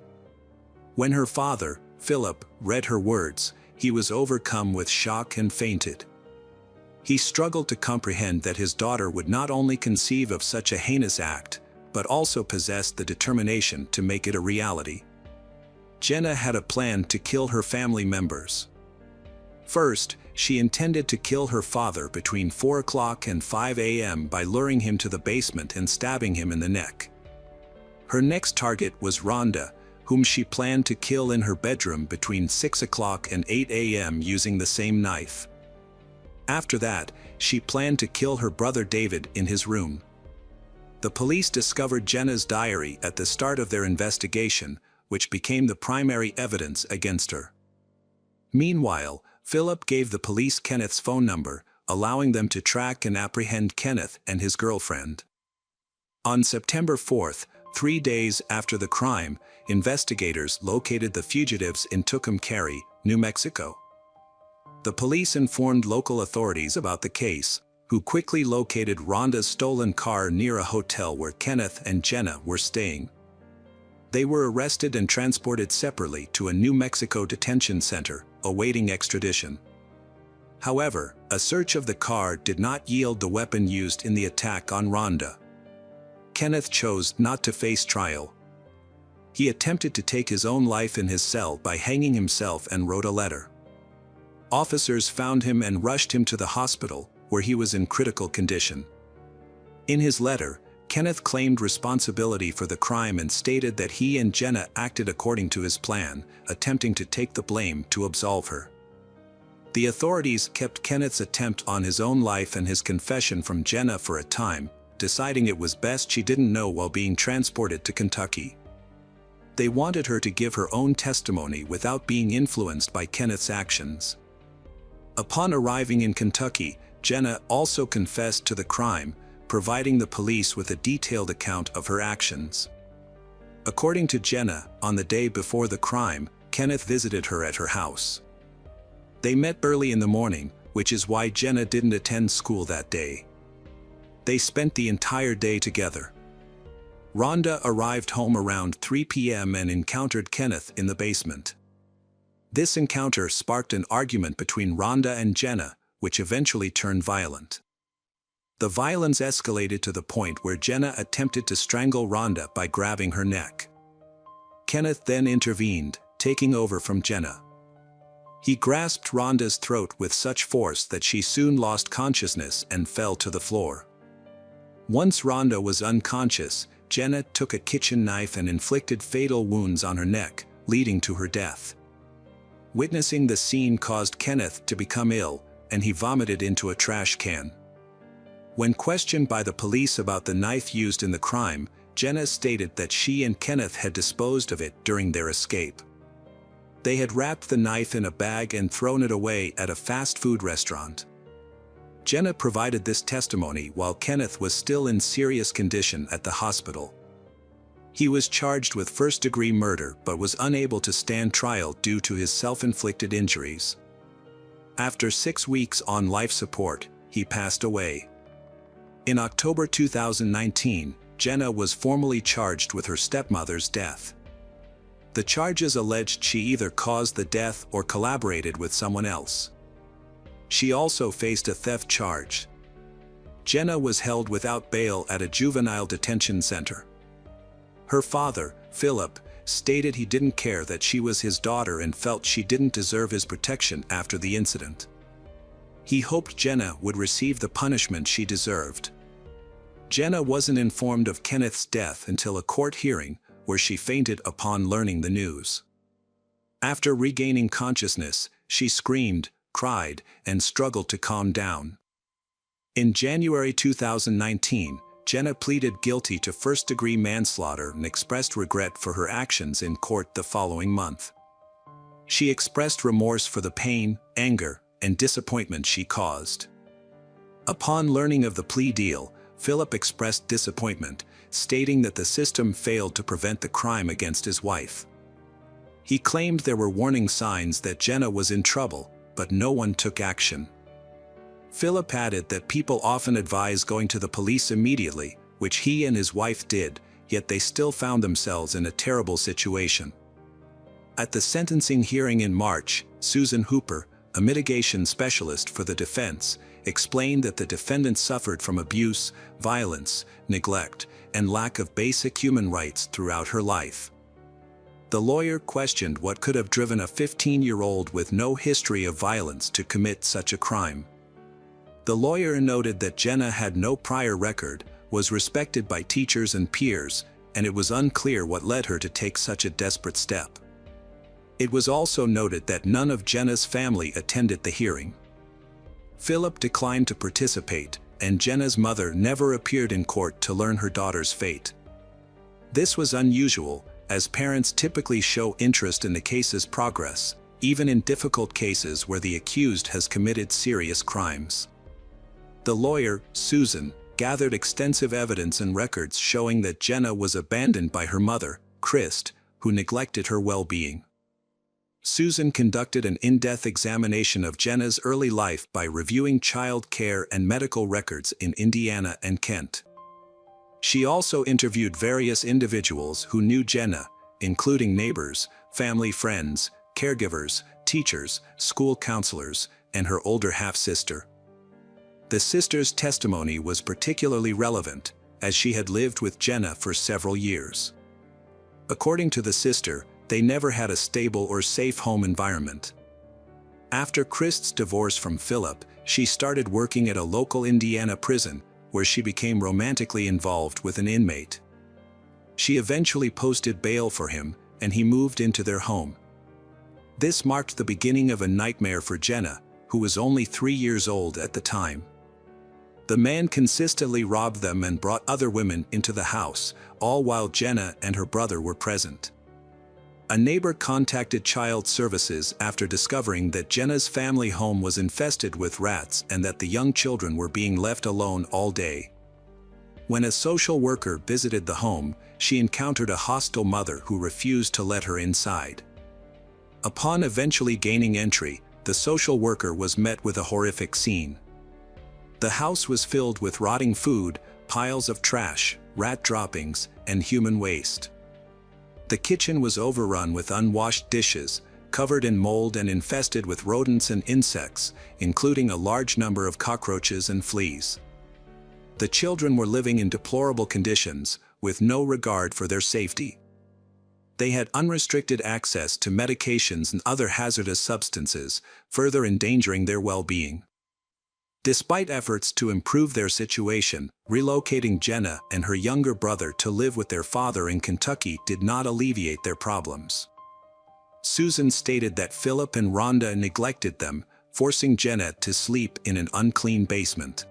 S1: When her father, Philip, read her words, he was overcome with shock and fainted. He struggled to comprehend that his daughter would not only conceive of such a heinous act, but also possessed the determination to make it a reality. Jenna had a plan to kill her family members. First, she intended to kill her father between 4 o'clock and 5 a.m. by luring him to the basement and stabbing him in the neck. Her next target was Rhonda, whom she planned to kill in her bedroom between 6 o'clock and 8 a.m. using the same knife. After that, she planned to kill her brother David in his room. The police discovered Jenna's diary at the start of their investigation, which became the primary evidence against her. Meanwhile, Philip gave the police Kenneth's phone number, allowing them to track and apprehend Kenneth and his girlfriend. On September 4th, 3 days after the crime, investigators located the fugitives in Tucumcari, New Mexico. The police informed local authorities about the case, who quickly located Rhonda's stolen car near a hotel where Kenneth and Jenna were staying. They were arrested and transported separately to a New Mexico detention center, awaiting extradition. However, a search of the car did not yield the weapon used in the attack on Rhonda. Kenneth chose not to face trial. He attempted to take his own life in his cell by hanging himself and wrote a letter. Officers found him and rushed him to the hospital, where he was in critical condition. In his letter, Kenneth claimed responsibility for the crime and stated that he and Jenna acted according to his plan, attempting to take the blame to absolve her. The authorities kept Kenneth's attempt on his own life and his confession from Jenna for a time, deciding it was best she didn't know while being transported to Kentucky. They wanted her to give her own testimony without being influenced by Kenneth's actions. Upon arriving in Kentucky, Jenna also confessed to the crime, providing the police with a detailed account of her actions. According to Jenna, on the day before the crime, Kenneth visited her at her house. They met early in the morning, which is why Jenna didn't attend school that day. They spent the entire day together. Rhonda arrived home around 3 p.m. and encountered Kenneth in the basement. This encounter sparked an argument between Rhonda and Jenna, which eventually turned violent. The violence escalated to the point where Jenna attempted to strangle Rhonda by grabbing her neck. Kenneth then intervened, taking over from Jenna. He grasped Rhonda's throat with such force that she soon lost consciousness and fell to the floor. Once Rhonda was unconscious, Jenna took a kitchen knife and inflicted fatal wounds on her neck, leading to her death. Witnessing the scene caused Kenneth to become ill, and he vomited into a trash can. When questioned by the police about the knife used in the crime, Jenna stated that she and Kenneth had disposed of it during their escape. They had wrapped the knife in a bag and thrown it away at a fast food restaurant. Jenna provided this testimony while Kenneth was still in serious condition at the hospital. He was charged with first-degree murder but was unable to stand trial due to his self-inflicted injuries. After 6 weeks on life support, he passed away. In October 2019, Jenna was formally charged with her stepmother's death. The charges alleged she either caused the death or collaborated with someone else. She also faced a theft charge. Jenna was held without bail at a juvenile detention center. Her father, Philip, stated he didn't care that she was his daughter and felt she didn't deserve his protection after the incident. He hoped Jenna would receive the punishment she deserved. Jenna wasn't informed of Kenneth's death until a court hearing, where she fainted upon learning the news. After regaining consciousness, she screamed, cried, and struggled to calm down. In January 2019, Jenna pleaded guilty to first-degree manslaughter and expressed regret for her actions in court the following month. She expressed remorse for the pain, anger, and disappointment she caused. Upon learning of the plea deal, Philip expressed disappointment, stating that the system failed to prevent the crime against his wife. He claimed there were warning signs that Jenna was in trouble, but no one took action. Philip added that people often advise going to the police immediately, which he and his wife did, yet they still found themselves in a terrible situation. At the sentencing hearing in March, Susan Hooper, a mitigation specialist for the defense, explained that the defendant suffered from abuse, violence, neglect, and lack of basic human rights throughout her life. The lawyer questioned what could have driven a 15-year-old with no history of violence to commit such a crime. The lawyer noted that Jenna had no prior record, was respected by teachers and peers, and it was unclear what led her to take such a desperate step. It was also noted that none of Jenna's family attended the hearing. Philip declined to participate, and Jenna's mother never appeared in court to learn her daughter's fate. This was unusual, as parents typically show interest in the case's progress, even in difficult cases where the accused has committed serious crimes. The lawyer, Susan, gathered extensive evidence and records showing that Jenna was abandoned by her mother, Christ, who neglected her well-being. Susan conducted an in-depth examination of Jenna's early life by reviewing child care and medical records in Indiana and Kent. She also interviewed various individuals who knew Jenna, including neighbors, family friends, caregivers, teachers, school counselors, and her older half-sister. The sister's testimony was particularly relevant, as she had lived with Jenna for several years. According to the sister, they never had a stable or safe home environment. After Christ's divorce from Philip, she started working at a local Indiana prison, where she became romantically involved with an inmate. She eventually posted bail for him, and he moved into their home. This marked the beginning of a nightmare for Jenna, who was only 3 years old at the time. The man consistently robbed them and brought other women into the house, all while Jenna and her brother were present. A neighbor contacted Child Services after discovering that Jenna's family home was infested with rats and that the young children were being left alone all day. When a social worker visited the home, she encountered a hostile mother who refused to let her inside. Upon eventually gaining entry, the social worker was met with a horrific scene. The house was filled with rotting food, piles of trash, rat droppings, and human waste. The kitchen was overrun with unwashed dishes, covered in mold and infested with rodents and insects, including a large number of cockroaches and fleas. The children were living in deplorable conditions, with no regard for their safety. They had unrestricted access to medications and other hazardous substances, further endangering their well-being. Despite efforts to improve their situation, relocating Jenna and her younger brother to live with their father in Kentucky did not alleviate their problems. Susan stated that Philip and Rhonda neglected them, forcing Jenna to sleep in an unclean basement.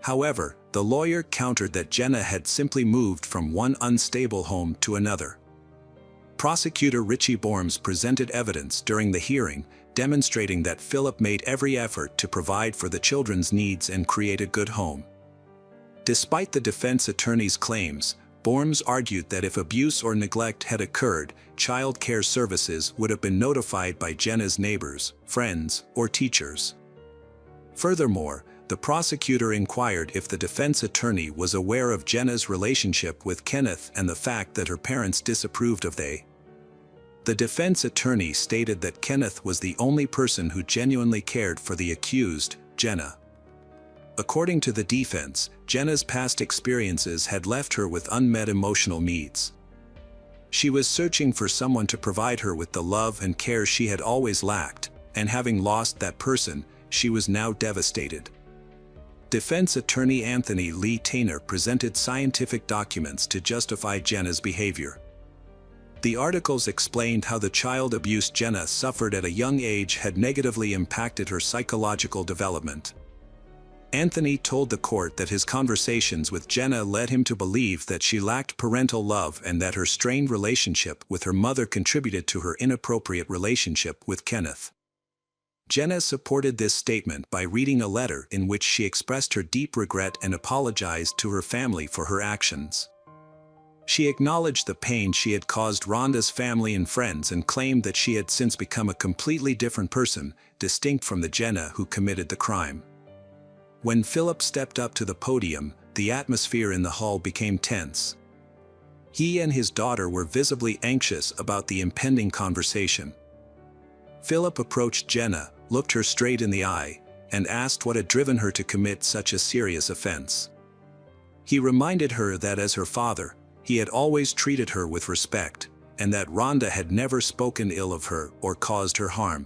S1: However, the lawyer countered that Jenna had simply moved from one unstable home to another. Prosecutor Richie Borms presented evidence during the hearing, demonstrating that Philip made every effort to provide for the children's needs and create a good home. Despite the defense attorney's claims, Borms argued that if abuse or neglect had occurred, child care services would have been notified by Jenna's neighbors, friends, or teachers. Furthermore, the prosecutor inquired if the defense attorney was aware of Jenna's relationship with Kenneth and the fact that her parents disapproved of they. The defense attorney stated that Kenneth was the only person who genuinely cared for the accused, Jenna. According to the defense, Jenna's past experiences had left her with unmet emotional needs. She was searching for someone to provide her with the love and care she had always lacked, and having lost that person, she was now devastated. Defense attorney Anthony Lee Tainer presented scientific documents to justify Jenna's behavior. The articles explained how the child abuse Jenna suffered at a young age had negatively impacted her psychological development. Anthony told the court that his conversations with Jenna led him to believe that she lacked parental love and that her strained relationship with her mother contributed to her inappropriate relationship with Kenneth. Jenna supported this statement by reading a letter in which she expressed her deep regret and apologized to her family for her actions. She acknowledged the pain she had caused Rhonda's family and friends and claimed that she had since become a completely different person, distinct from the Jenna who committed the crime. When Philip stepped up to the podium, the atmosphere in the hall became tense. He and his daughter were visibly anxious about the impending conversation. Philip approached Jenna, looked her straight in the eye, and asked what had driven her to commit such a serious offense. He reminded her that as her father, he had always treated her with respect, and that Rhonda had never spoken ill of her or caused her harm.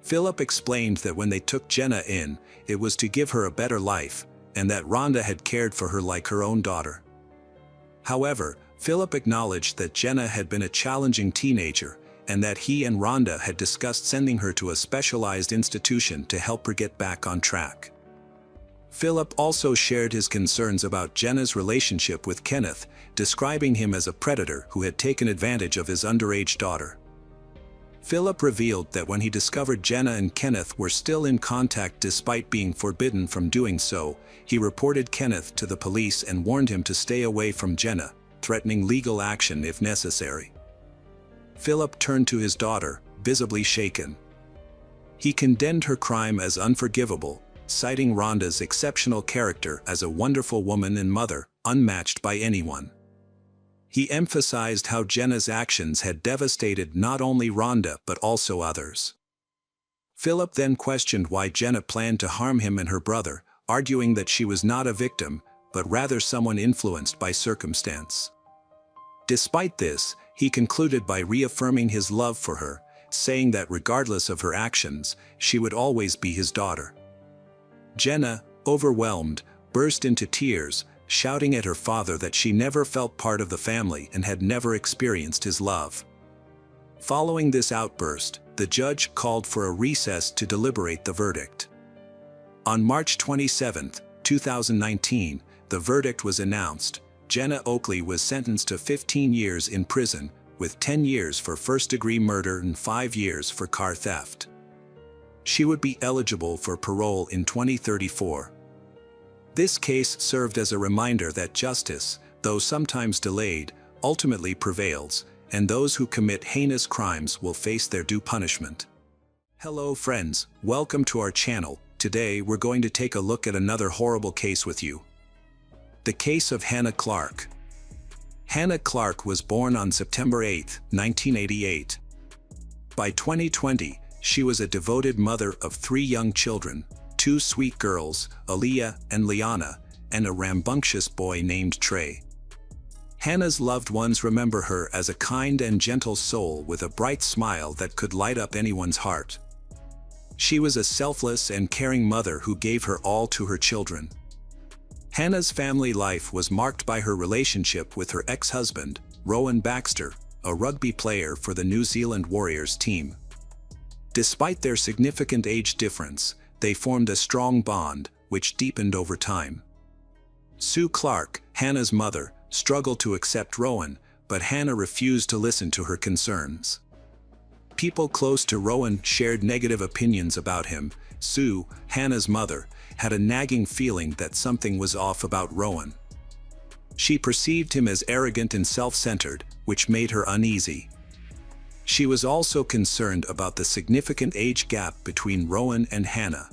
S1: Philip explained that when they took Jenna in, it was to give her a better life, and that Rhonda had cared for her like her own daughter. However, Philip acknowledged that Jenna had been a challenging teenager, and that he and Rhonda had discussed sending her to a specialized institution to help her get back on track. Philip also shared his concerns about Jenna's relationship with Kenneth, describing him as a predator who had taken advantage of his underage daughter. Philip revealed that when he discovered Jenna and Kenneth were still in contact despite being forbidden from doing so, he reported Kenneth to the police and warned him to stay away from Jenna, threatening legal action if necessary. Philip turned to his daughter, visibly shaken. He condemned her crime as unforgivable, citing Rhonda's exceptional character as a wonderful woman and mother, unmatched by anyone. He emphasized how Jenna's actions had devastated not only Rhonda but also others. Philip then questioned why Jenna planned to harm him and her brother, arguing that she was not a victim, but rather someone influenced by circumstance. Despite this, he concluded by reaffirming his love for her, saying that regardless of her actions, she would always be his daughter. Jenna, overwhelmed, burst into tears, shouting at her father that she never felt part of the family and had never experienced his love. Following this outburst, the judge called for a recess to deliberate the verdict. On March 27, 2019, the verdict was announced. Jenna Oakley was sentenced to 15 years in prison, with 10 years for first-degree murder and 5 years for car theft. She would be eligible for parole in 2034. This case served as a reminder that justice, though sometimes delayed, ultimately prevails, and those who commit heinous crimes will face their due punishment. Hello friends, welcome to our channel. Today we're going to take a look at another horrible case with you. The case of Hannah Clark. Hannah Clark was born on September 8, 1988. By 2020, she was a devoted mother of 3 young children, 2 sweet girls, Aaliyah and Liana, and a rambunctious boy named Trey. Hannah's loved ones remember her as a kind and gentle soul with a bright smile that could light up anyone's heart. She was a selfless and caring mother who gave her all to her children. Hannah's family life was marked by her relationship with her ex-husband, Rowan Baxter, a rugby player for the New Zealand Warriors team. Despite their significant age difference, they formed a strong bond, which deepened over time. Sue Clark, Hannah's mother, struggled to accept Rowan, but Hannah refused to listen to her concerns. People close to Rowan shared negative opinions about him. Sue, Hannah's mother, had a nagging feeling that something was off about Rowan. She perceived him as arrogant and self-centered, which made her uneasy. She was also concerned about the significant age gap between Rowan and Hannah.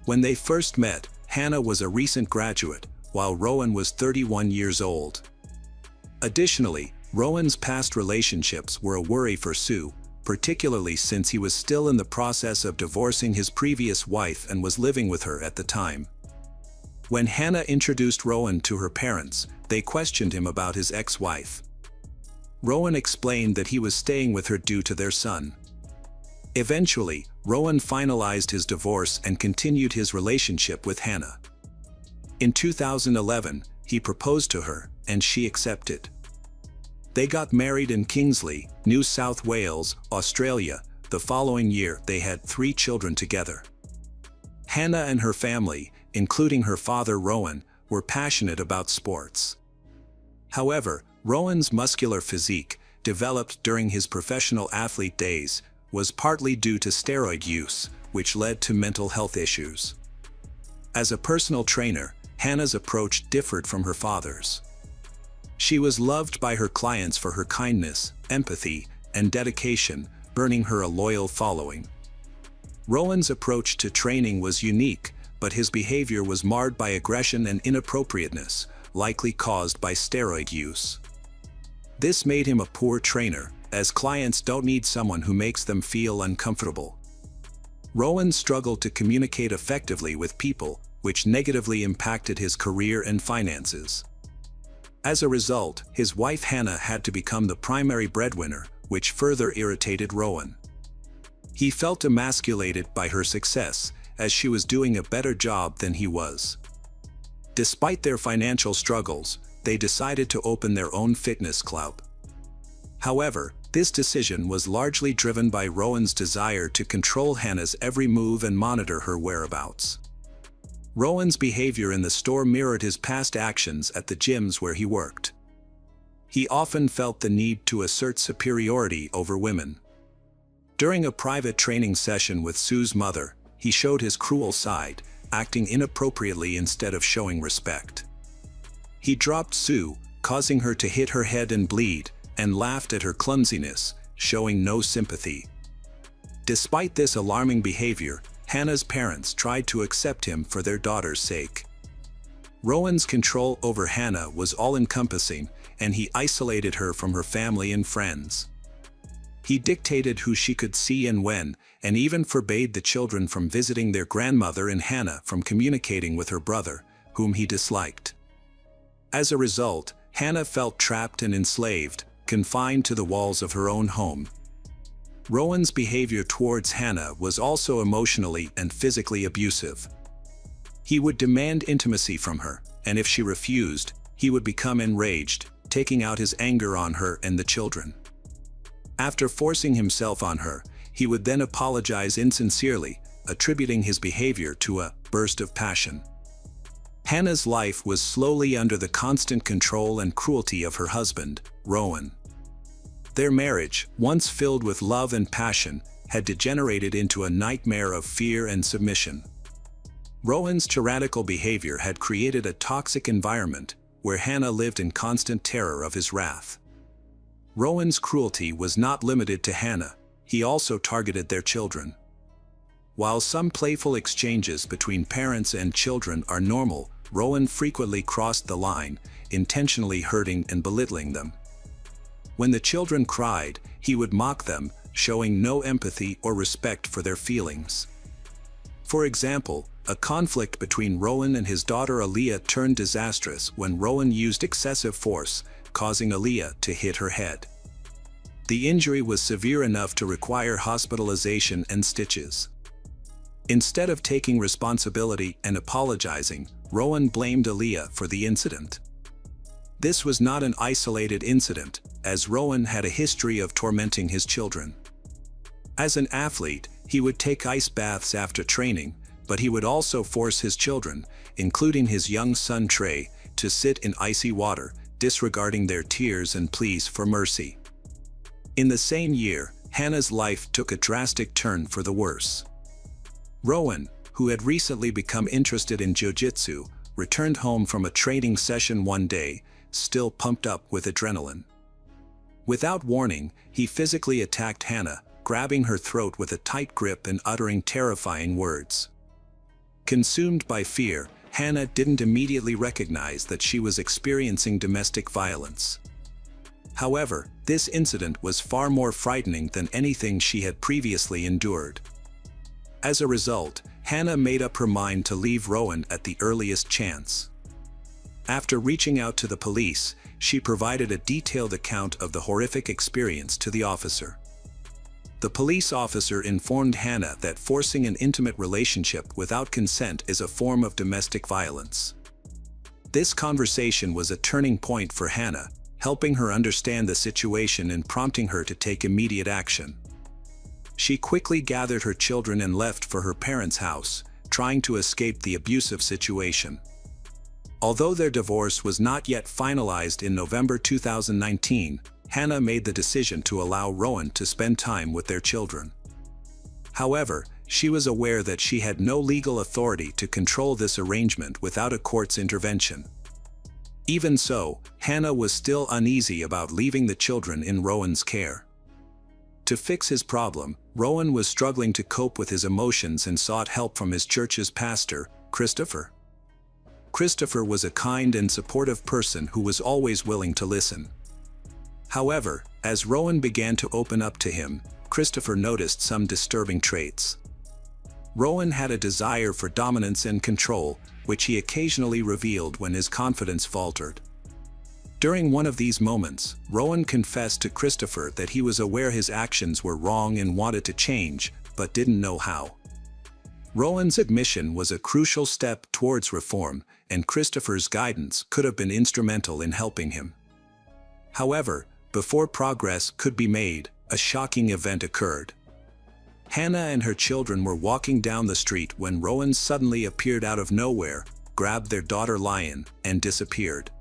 S1: When they first met, Hannah was a recent graduate, while Rowan was 31 years old. Additionally, Rowan's past relationships were a worry for Sue, particularly since he was still in the process of divorcing his previous wife and was living with her at the time. When Hannah introduced Rowan to her parents, they questioned him about his ex-wife. Rowan explained that he was staying with her due to their son. Eventually, Rowan finalized his divorce and continued his relationship with Hannah. In 2011, he proposed to her, and she accepted. They got married in Kingsley, New South Wales, Australia. The following year, they had 3 children together. Hannah and her family, including her father Rowan, were passionate about sports. However, Rowan's muscular physique, developed during his professional athlete days, was partly due to steroid use, which led to mental health issues. As a personal trainer, Hannah's approach differed from her father's. She was loved by her clients for her kindness, empathy, and dedication, earning her a loyal following. Rowan's approach to training was unique, but his behavior was marred by aggression and inappropriateness, likely caused by steroid use. This made him a poor trainer, as clients don't need someone who makes them feel uncomfortable. Rowan struggled to communicate effectively with people, which negatively impacted his career and finances. As a result, his wife Hannah had to become the primary breadwinner, which further irritated Rowan. He felt emasculated by her success, as she was doing a better job than he was. Despite their financial struggles, they decided to open their own fitness club. However, this decision was largely driven by Rowan's desire to control Hannah's every move and monitor her whereabouts. Rowan's behavior in the store mirrored his past actions at the gyms where he worked. He often felt the need to assert superiority over women. During a private training session with Sue's mother, he showed his cruel side, acting inappropriately instead of showing respect. He dropped Sue, causing her to hit her head and bleed, and laughed at her clumsiness, showing no sympathy. Despite this alarming behavior, Hannah's parents tried to accept him for their daughter's sake. Rowan's control over Hannah was all-encompassing, and he isolated her from her family and friends. He dictated who she could see and when, and even forbade the children from visiting their grandmother and Hannah from communicating with her brother, whom he disliked. As a result, Hannah felt trapped and enslaved, confined to the walls of her own home. Rowan's behavior towards Hannah was also emotionally and physically abusive. He would demand intimacy from her, and if she refused, he would become enraged, taking out his anger on her and the children. After forcing himself on her, he would then apologize insincerely, attributing his behavior to a burst of passion. Hannah's life was slowly under the constant control and cruelty of her husband, Rowan. Their marriage, once filled with love and passion, had degenerated into a nightmare of fear and submission. Rowan's tyrannical behavior had created a toxic environment where Hannah lived in constant terror of his wrath. Rowan's cruelty was not limited to Hannah, he also targeted their children. While some playful exchanges between parents and children are normal, Rowan frequently crossed the line, intentionally hurting and belittling them. When the children cried, he would mock them, showing no empathy or respect for their feelings. For example, a conflict between Rowan and his daughter Aaliyah turned disastrous when Rowan used excessive force, causing Aaliyah to hit her head. The injury was severe enough to require hospitalization and stitches. Instead of taking responsibility and apologizing, Rowan blamed Aaliyah for the incident. This was not an isolated incident, as Rowan had a history of tormenting his children. As an athlete, he would take ice baths after training, but he would also force his children, including his young son Trey, to sit in icy water, disregarding their tears and pleas for mercy. In the same year, Hannah's life took a drastic turn for the worse. Rowan, who had recently become interested in jiu-jitsu, returned home from a training session one day, still pumped up with adrenaline. Without warning, he physically attacked Hannah, grabbing her throat with a tight grip and uttering terrifying words. Consumed by fear, Hannah didn't immediately recognize that she was experiencing domestic violence. However, this incident was far more frightening than anything she had previously endured. As a result, Hannah made up her mind to leave Rowan at the earliest chance. After reaching out to the police, she provided a detailed account of the horrific experience to the officer. The police officer informed Hannah that forcing an intimate relationship without consent is a form of domestic violence. This conversation was a turning point for Hannah, helping her understand the situation and prompting her to take immediate action. She quickly gathered her children and left for her parents' house, trying to escape the abusive situation. Although their divorce was not yet finalized in November 2019, Hannah made the decision to allow Rowan to spend time with their children. However, she was aware that she had no legal authority to control this arrangement without a court's intervention. Even so, Hannah was still uneasy about leaving the children in Rowan's care. To fix his problem, Rowan was struggling to cope with his emotions and sought help from his church's pastor, Christopher. Christopher was a kind and supportive person who was always willing to listen. However, as Rowan began to open up to him, Christopher noticed some disturbing traits. Rowan had a desire for dominance and control, which he occasionally revealed when his confidence faltered. During one of these moments, Rowan confessed to Christopher that he was aware his actions were wrong and wanted to change, but didn't know how. Rowan's admission was a crucial step towards reform, and Christopher's guidance could have been instrumental in helping him. However, before progress could be made, a shocking event occurred. Hannah and her children were walking down the street when Rowan suddenly appeared out of nowhere, grabbed their daughter Lion, and disappeared.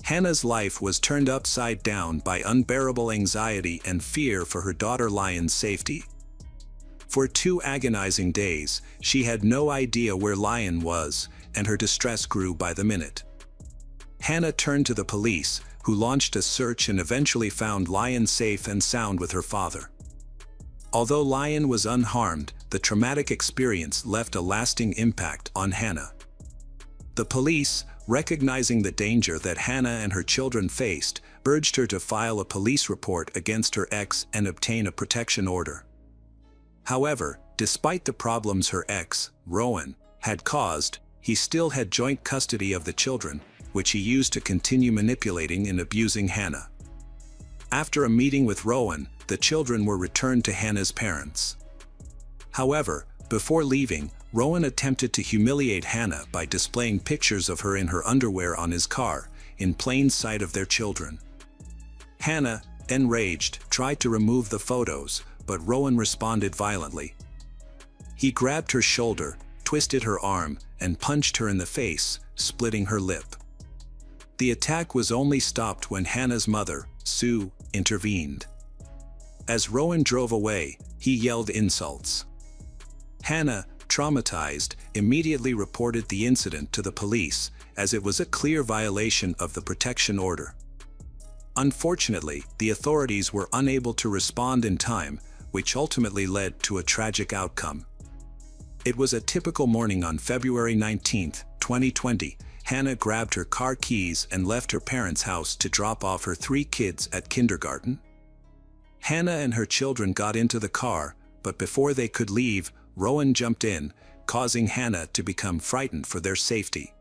S1: Hannah's life was turned upside down by unbearable anxiety and fear for her daughter Lion's safety. For 2 agonizing days, she had no idea where Lion was, and her distress grew by the minute. Hannah turned to the police, who launched a search and eventually found Lion safe and sound with her father. Although Lion was unharmed, the traumatic experience left a lasting impact on Hannah. The police, recognizing the danger that Hannah and her children faced, urged her to file a police report against her ex and obtain a protection order. However, despite the problems her ex, Rowan, had caused, he still had joint custody of the children, which he used to continue manipulating and abusing Hannah. After a meeting with Rowan, the children were returned to Hannah's parents. However, before leaving, Rowan attempted to humiliate Hannah by displaying pictures of her in her underwear on his car, in plain sight of their children. Hannah, enraged, tried to remove the photos, but Rowan responded violently. He grabbed her shoulder, twisted her arm, and punched her in the face, splitting her lip. The attack was only stopped when Hannah's mother, Sue, intervened. As Rowan drove away, he yelled insults. Hannah, traumatized, immediately reported the incident to the police, as it was a clear violation of the protection order. Unfortunately, the authorities were unable to respond in time, which ultimately led to a tragic outcome. It was a typical morning on February 19, 2020. Hannah grabbed her car keys and left her parents' house to drop off her 3 kids at kindergarten. Hannah and her children got into the car, but before they could leave, Rowan jumped in, causing Hannah to become frightened for their safety.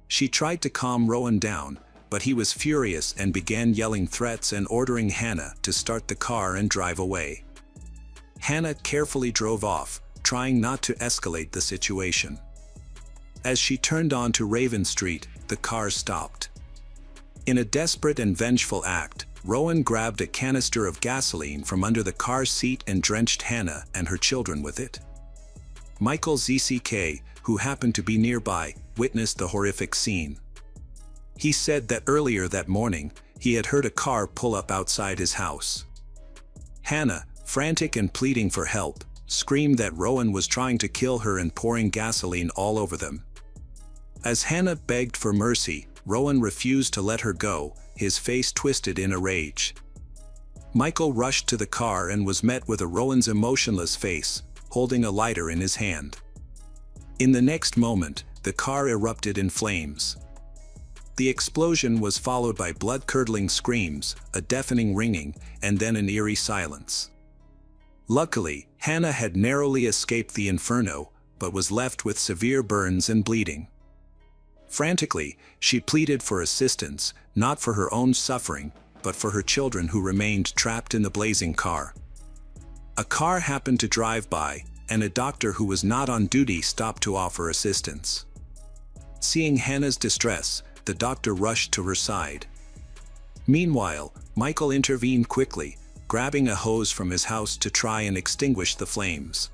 S1: She tried to calm Rowan down, but he was furious and began yelling threats and ordering Hannah to start the car and drive away. Hannah carefully drove off, trying not to escalate the situation. As she turned onto Raven Street, the car stopped. In a desperate and vengeful act, Rowan grabbed a canister of gasoline from under the car seat and drenched Hannah and her children with it. Michael ZCK, who happened to be nearby, witnessed the horrific scene. He said that earlier that morning, he had heard a car pull up outside his house. Hannah, frantic and pleading for help, screamed that Rowan was trying to kill her and pouring gasoline all over them. As Hannah begged for mercy, Rowan refused to let her go, his face twisted in a rage. Michael rushed to the car and was met with Rowan's emotionless face, holding a lighter in his hand. In the next moment, the car erupted in flames. The explosion was followed by blood-curdling screams, a deafening ringing, and then an eerie silence. Luckily, Hannah had narrowly escaped the inferno, but was left with severe burns and bleeding. Frantically, she pleaded for assistance, not for her own suffering, but for her children who remained trapped in the blazing car. A car happened to drive by, and a doctor who was not on duty stopped to offer assistance. Seeing Hannah's distress, the doctor rushed to her side. Meanwhile, Michael intervened quickly, grabbing a hose from his house to try and extinguish the flames.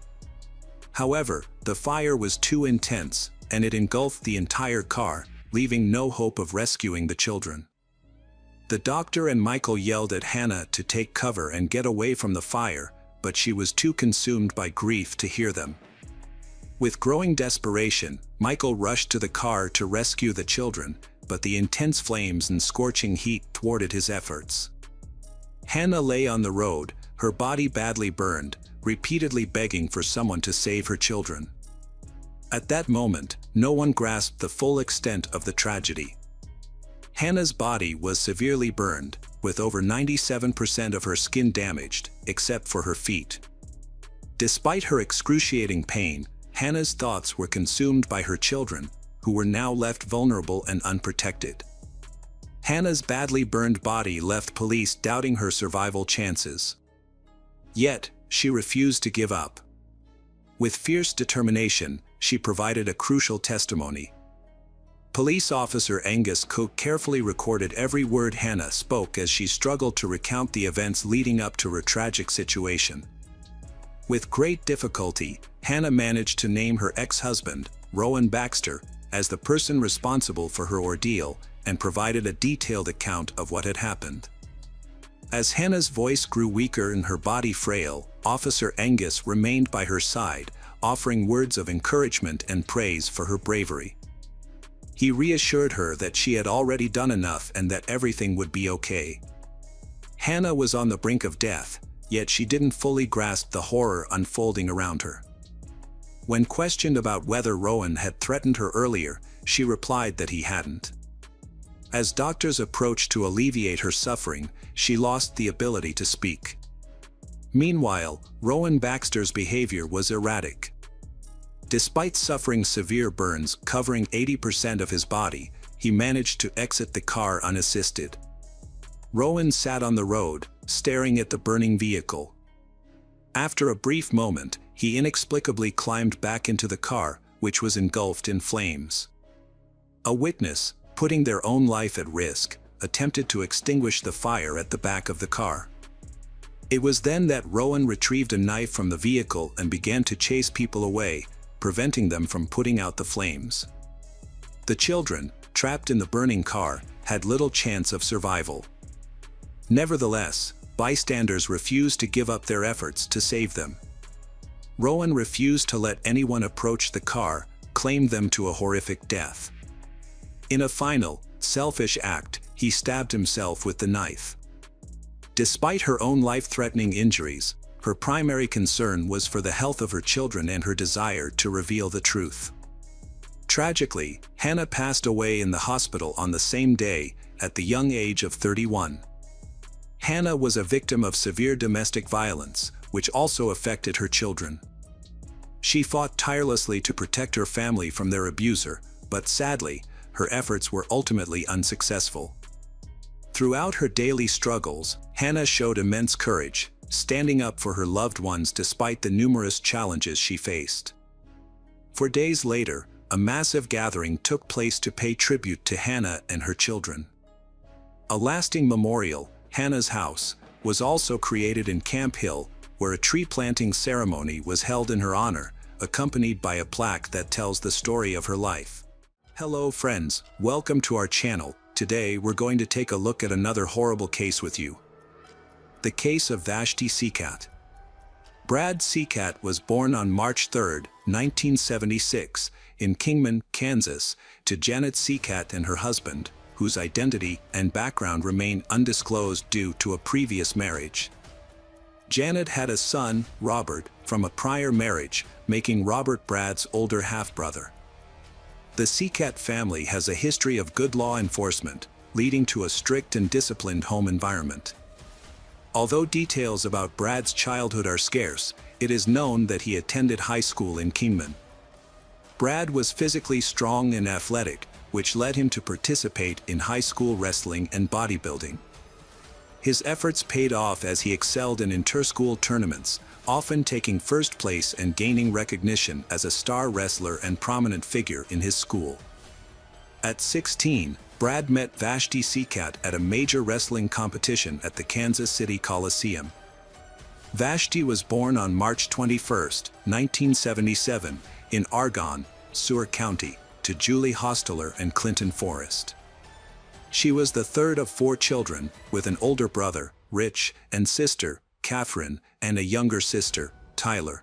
S1: However, the fire was too intense, and it engulfed the entire car, leaving no hope of rescuing the children. The doctor and Michael yelled at Hannah to take cover and get away from the fire, but she was too consumed by grief to hear them. With growing desperation, Michael rushed to the car to rescue the children, but the intense flames and scorching heat thwarted his efforts. Hannah lay on the road, her body badly burned, repeatedly begging for someone to save her children. At that moment, no one grasped the full extent of the tragedy. Hannah's body was severely burned, with over 97% of her skin damaged, except for her feet. Despite her excruciating pain, Hannah's thoughts were consumed by her children, who were now left vulnerable and unprotected. Hannah's badly burned body left police doubting her survival chances. Yet, she refused to give up. With fierce determination, she provided a crucial testimony. Police officer Angus Cook carefully recorded every word Hannah spoke as she struggled to recount the events leading up to her tragic situation. With great difficulty, Hannah managed to name her ex-husband, Rowan Baxter, as the person responsible for her ordeal, and provided a detailed account of what had happened. As Hannah's voice grew weaker and her body frail, Officer Angus remained by her side, offering words of encouragement and praise for her bravery. He reassured her that she had already done enough and that everything would be okay. Hannah was on the brink of death, yet she didn't fully grasp the horror unfolding around her. When questioned about whether Rowan had threatened her earlier, she replied that he hadn't. As doctors approached to alleviate her suffering, she lost the ability to speak. Meanwhile, Rowan Baxter's behavior was erratic. Despite suffering severe burns covering 80% of his body, he managed to exit the car unassisted. Rowan sat on the road, staring at the burning vehicle. After a brief moment, he inexplicably climbed back into the car, which was engulfed in flames. A witness, putting their own life at risk, attempted to extinguish the fire at the back of the car. It was then that Rowan retrieved a knife from the vehicle and began to chase people away, preventing them from putting out the flames. The children, trapped in the burning car, had little chance of survival. Nevertheless, bystanders refused to give up their efforts to save them. Rowan refused to let anyone approach the car, claimed them to a horrific death. In a final, selfish act, he stabbed himself with the knife. Despite her own life-threatening injuries, her primary concern was for the health of her children and her desire to reveal the truth. Tragically, Hannah passed away in the hospital on the same day, at the young age of 31. Hannah was a victim of severe domestic violence, which also affected her children. She fought tirelessly to protect her family from their abuser, but sadly, her efforts were ultimately unsuccessful. Throughout her daily struggles, Hannah showed immense courage, standing up for her loved ones despite the numerous challenges she faced. For days later, a massive gathering took place to pay tribute to Hannah and her children. A lasting memorial, Hannah's House, was also created in Camp Hill, where a tree planting ceremony was held in her honor, accompanied by a plaque that tells the story of her life. Hello friends, welcome to our channel. Today we're going to take a look at another horrible case with you. The case of Vashti Seacat. Brad Seacat was born on March 3, 1976, in Kingman, Kansas, to Janet Seacat and her husband, whose identity and background remain undisclosed due to a previous marriage. Janet had a son, Robert, from a prior marriage, making Robert Brad's older half-brother. The Seacat family has a history of good law enforcement, leading to a strict and disciplined home environment. Although details about Brad's childhood are scarce, it is known that he attended high school in Kingman. Brad was physically strong and athletic, which led him to participate in high school wrestling and bodybuilding. His efforts paid off as he excelled in inter-school tournaments, often taking first place and gaining recognition as a star wrestler and prominent figure in his school. At 16, Brad met Vashti Seacat at a major wrestling competition at the Kansas City Coliseum. Vashti was born on March 21, 1977, in Argonne, Seward County, to Julie Hosteler and Clinton Forrest. She was the third of 4 children, with an older brother, Rich, and sister, Catherine, and a younger sister, Tyler.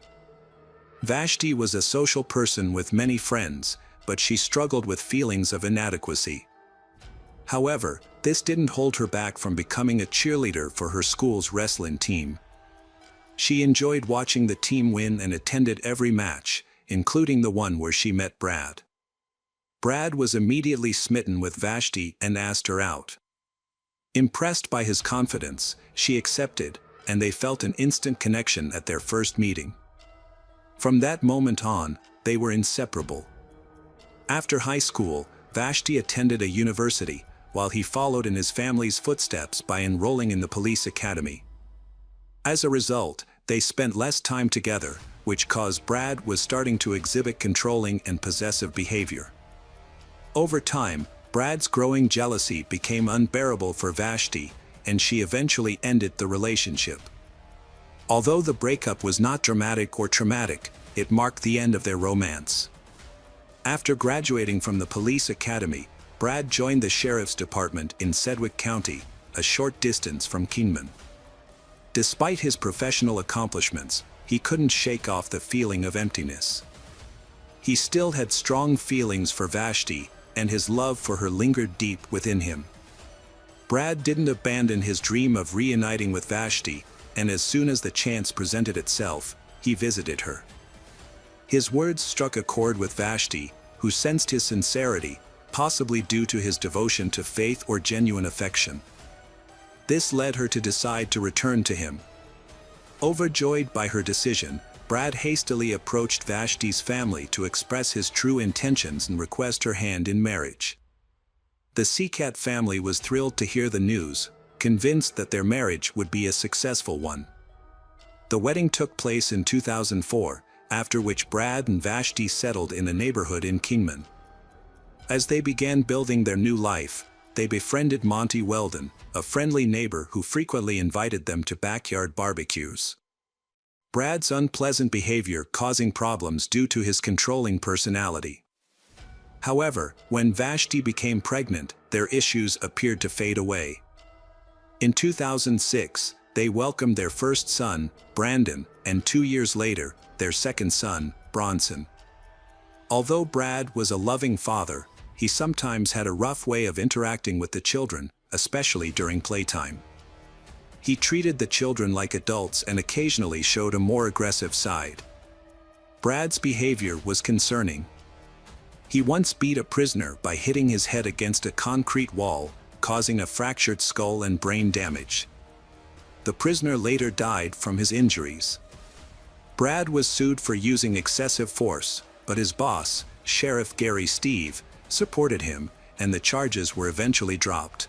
S1: Vashti was a social person with many friends, but she struggled with feelings of inadequacy. However, this didn't hold her back from becoming a cheerleader for her school's wrestling team. She enjoyed watching the team win and attended every match, including the one where she met Brad. Brad was immediately smitten with Vashti and asked her out. Impressed by his confidence, she accepted, and they felt an instant connection at their first meeting. From that moment on, they were inseparable. After high school, Vashti attended a university, while he followed in his family's footsteps by enrolling in the police academy. As a result, they spent less time together, which caused Brad was starting to exhibit controlling and possessive behavior. Over time, Brad's growing jealousy became unbearable for Vashti, and she eventually ended the relationship. Although the breakup was not dramatic or traumatic, it marked the end of their romance. After graduating from the police academy, Brad joined the sheriff's department in Sedgwick County, a short distance from Kingman. Despite his professional accomplishments, he couldn't shake off the feeling of emptiness. He still had strong feelings for Vashti, and his love for her lingered deep within him. Brad didn't abandon his dream of reuniting with Vashti, and as soon as the chance presented itself, he visited her. His words struck a chord with Vashti, who sensed his sincerity, possibly due to his devotion to faith or genuine affection. This led her to decide to return to him. Overjoyed by her decision, Brad hastily approached Vashti's family to express his true intentions and request her hand in marriage. The Seacat family was thrilled to hear the news, convinced that their marriage would be a successful one. The wedding took place in 2004, after which Brad and Vashti settled in a neighborhood in Kingman. As they began building their new life, they befriended Monty Weldon, a friendly neighbor who frequently invited them to backyard barbecues. Brad's unpleasant behavior causing problems due to his controlling personality. However, when Vashti became pregnant, their issues appeared to fade away. In 2006, they welcomed their first son, Brandon, and 2 years later, their second son, Bronson. Although Brad was a loving father, he sometimes had a rough way of interacting with the children, especially during playtime. He treated the children like adults and occasionally showed a more aggressive side. Brad's behavior was concerning. He once beat a prisoner by hitting his head against a concrete wall, causing a fractured skull and brain damage. The prisoner later died from his injuries. Brad was sued for using excessive force, but his boss, Sheriff Gary Steve, supported him, and the charges were eventually dropped.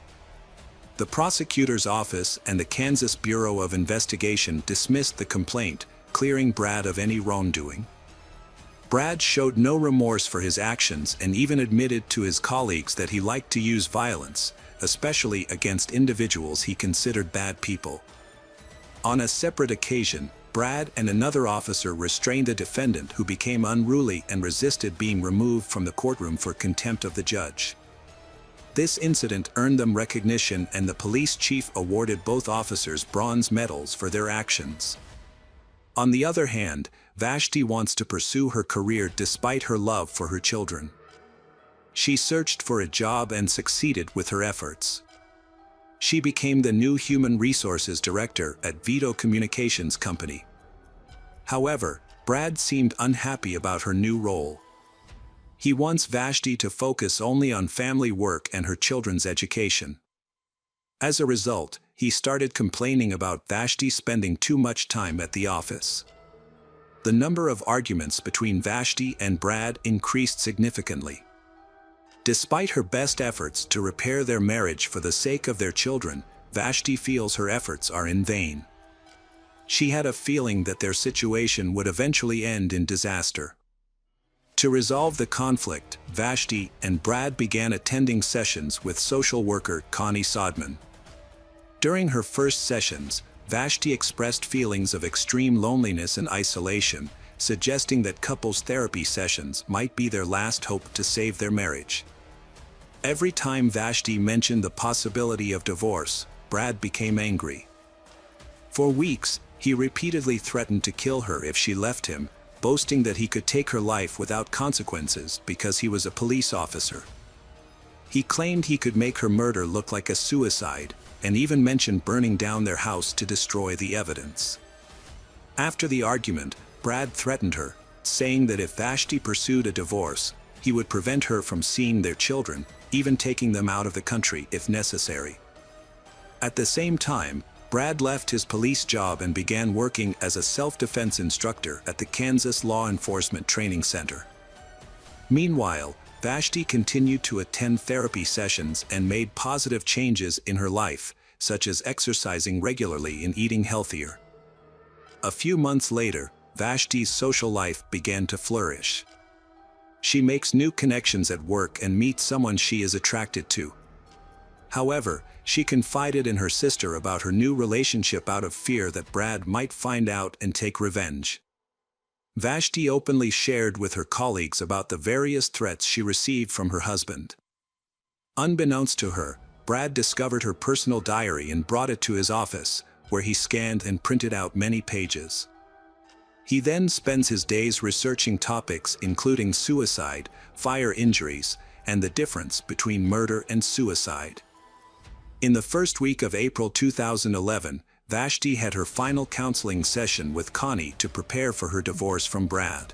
S1: The prosecutor's office and the Kansas Bureau of Investigation dismissed the complaint, clearing Brad of any wrongdoing. Brad showed no remorse for his actions and even admitted to his colleagues that he liked to use violence, especially against individuals he considered bad people. On a separate occasion, Brad and another officer restrained a defendant who became unruly and resisted being removed from the courtroom for contempt of the judge. This incident earned them recognition, and the police chief awarded both officers bronze medals for their actions. On the other hand, Vashti wants to pursue her career despite her love for her children. She searched for a job and succeeded with her efforts. She became the new human resources director at Vito Communications Company. However, Brad seemed unhappy about her new role. He wants Vashti to focus only on family work and her children's education. As a result, he started complaining about Vashti spending too much time at the office. The number of arguments between Vashti and Brad increased significantly. Despite her best efforts to repair their marriage for the sake of their children, Vashti feels her efforts are in vain. She had a feeling that their situation would eventually end in disaster. To resolve the conflict, Vashti and Brad began attending sessions with social worker Connie Sodman. During her first sessions, Vashti expressed feelings of extreme loneliness and isolation, suggesting that couples therapy sessions might be their last hope to save their marriage. Every time Vashti mentioned the possibility of divorce, Brad became angry. For weeks, he repeatedly threatened to kill her if she left him, boasting that he could take her life without consequences because he was a police officer. He claimed he could make her murder look like a suicide, and even mentioned burning down their house to destroy the evidence. After the argument, Brad threatened her, saying that if Vashti pursued a divorce, he would prevent her from seeing their children, even taking them out of the country if necessary. At the same time, Brad left his police job and began working as a self-defense instructor at the Kansas Law Enforcement Training Center. Meanwhile, Vashti continued to attend therapy sessions and made positive changes in her life, such as exercising regularly and eating healthier. A few months later, Vashti's social life began to flourish. She makes new connections at work and meets someone she is attracted to. However, she confided in her sister about her new relationship out of fear that Brad might find out and take revenge. Vashti openly shared with her colleagues about the various threats she received from her husband. Unbeknownst to her, Brad discovered her personal diary and brought it to his office, where he scanned and printed out many pages. He then spends his days researching topics including suicide, fire injuries, and the difference between murder and suicide. In the first week of April 2011, Vashti had her final counseling session with Connie to prepare for her divorce from Brad.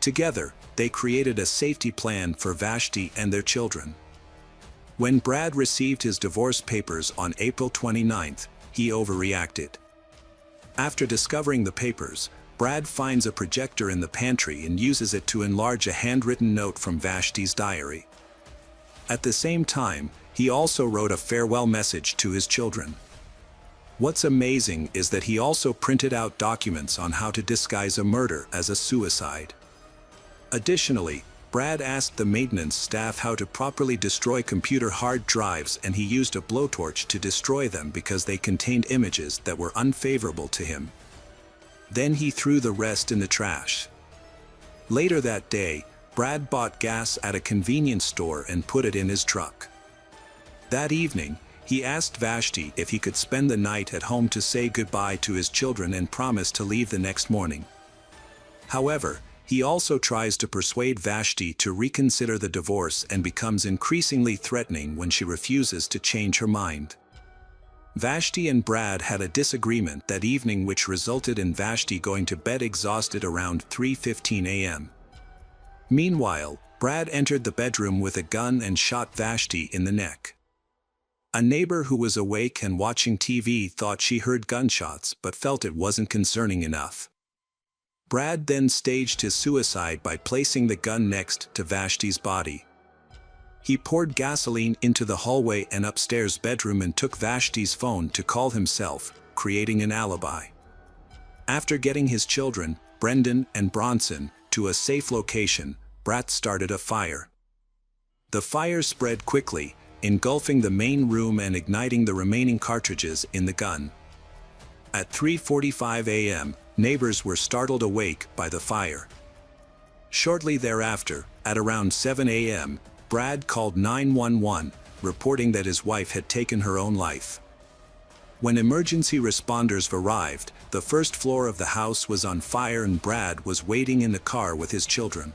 S1: Together, they created a safety plan for Vashti and their children. When Brad received his divorce papers on April 29th, he overreacted. After discovering the papers, Brad finds a projector in the pantry and uses it to enlarge a handwritten note from Vashti's diary. At the same time, he also wrote a farewell message to his children. What's amazing is that he also printed out documents on how to disguise a murder as a suicide. Additionally, Brad asked the maintenance staff how to properly destroy computer hard drives, and he used a blowtorch to destroy them because they contained images that were unfavorable to him. Then he threw the rest in the trash. Later that day, Brad bought gas at a convenience store and put it in his truck. That evening, he asked Vashti if he could spend the night at home to say goodbye to his children and promised to leave the next morning. However, he also tries to persuade Vashti to reconsider the divorce and becomes increasingly threatening when she refuses to change her mind. Vashti and Brad had a disagreement that evening, which resulted in Vashti going to bed exhausted around 3:15 a.m. Meanwhile, Brad entered the bedroom with a gun and shot Vashti in the neck. A neighbor who was awake and watching TV thought she heard gunshots but felt it wasn't concerning enough. Brad then staged his suicide by placing the gun next to Vashti's body. He poured gasoline into the hallway and upstairs bedroom and took Vashti's phone to call himself, creating an alibi. After getting his children, Brendan and Bronson, to a safe location, Brad started a fire. The fire spread quickly, engulfing the main room and igniting the remaining cartridges in the gun. At 3:45 a.m., neighbors were startled awake by the fire. Shortly thereafter, at around 7 a.m., Brad called 911, reporting that his wife had taken her own life. When emergency responders arrived, the first floor of the house was on fire and Brad was waiting in the car with his children.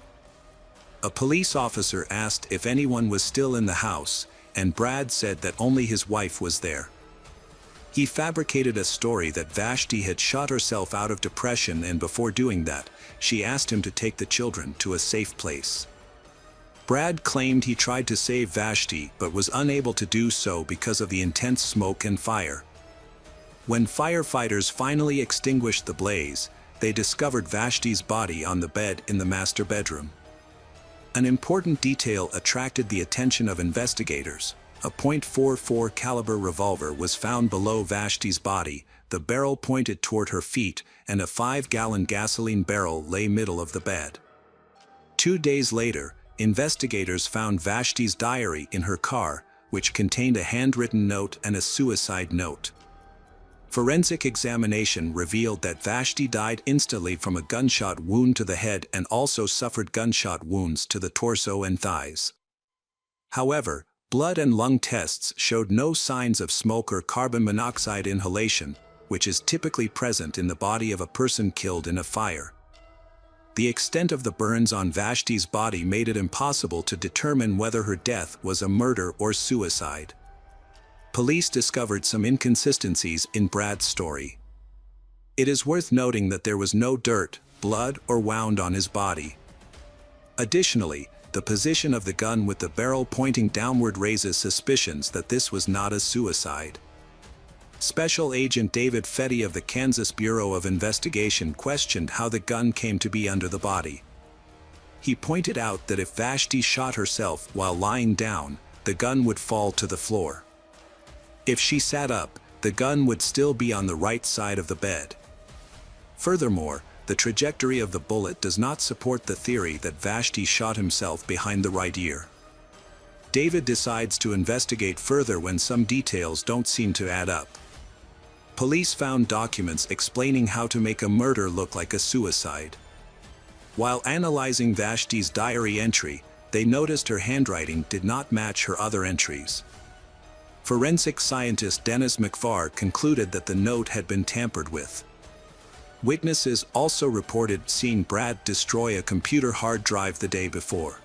S1: A police officer asked if anyone was still in the house, and Brad said that only his wife was there. He fabricated a story that Vashti had shot herself out of depression, and before doing that, she asked him to take the children to a safe place. Brad claimed he tried to save Vashti but was unable to do so because of the intense smoke and fire. When firefighters finally extinguished the blaze, they discovered Vashti's body on the bed in the master bedroom. An important detail attracted the attention of investigators. A .44 caliber revolver was found below Vashti's body, the barrel pointed toward her feet, and a 5-gallon gasoline barrel lay middle of the bed. 2 days later, investigators found Vashti's diary in her car, which contained a handwritten note and a suicide note. Forensic examination revealed that Vashti died instantly from a gunshot wound to the head and also suffered gunshot wounds to the torso and thighs. However, blood and lung tests showed no signs of smoke or carbon monoxide inhalation, which is typically present in the body of a person killed in a fire. The extent of the burns on Vashti's body made it impossible to determine whether her death was a murder or suicide. Police discovered some inconsistencies in Brad's story. It is worth noting that there was no dirt, blood, or wound on his body. Additionally, the position of the gun with the barrel pointing downward raises suspicions that this was not a suicide. Special Agent David Fetty of the Kansas Bureau of Investigation questioned how the gun came to be under the body. He pointed out that if Vashti shot herself while lying down, the gun would fall to the floor. If she sat up, the gun would still be on the right side of the bed. Furthermore, the trajectory of the bullet does not support the theory that Vashti shot himself behind the right ear. David decides to investigate further when some details don't seem to add up. Police found documents explaining how to make a murder look like a suicide. While analyzing Vashti's diary entry, they noticed her handwriting did not match her other entries. Forensic scientist Dennis McFarr concluded that the note had been tampered with. Witnesses also reported seeing Brad destroy a computer hard drive the day before.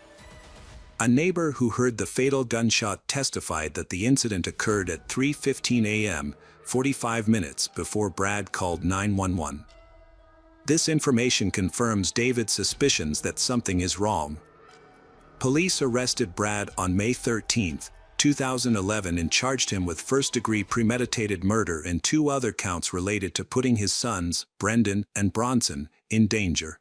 S1: A neighbor who heard the fatal gunshot testified that the incident occurred at 3:15 a.m., 45 minutes before Brad called 911. This information confirms David's suspicions that something is wrong. Police arrested Brad on May 13, 2011 and charged him with first-degree premeditated murder and 2 other counts related to putting his sons, Brendan and Bronson, in danger.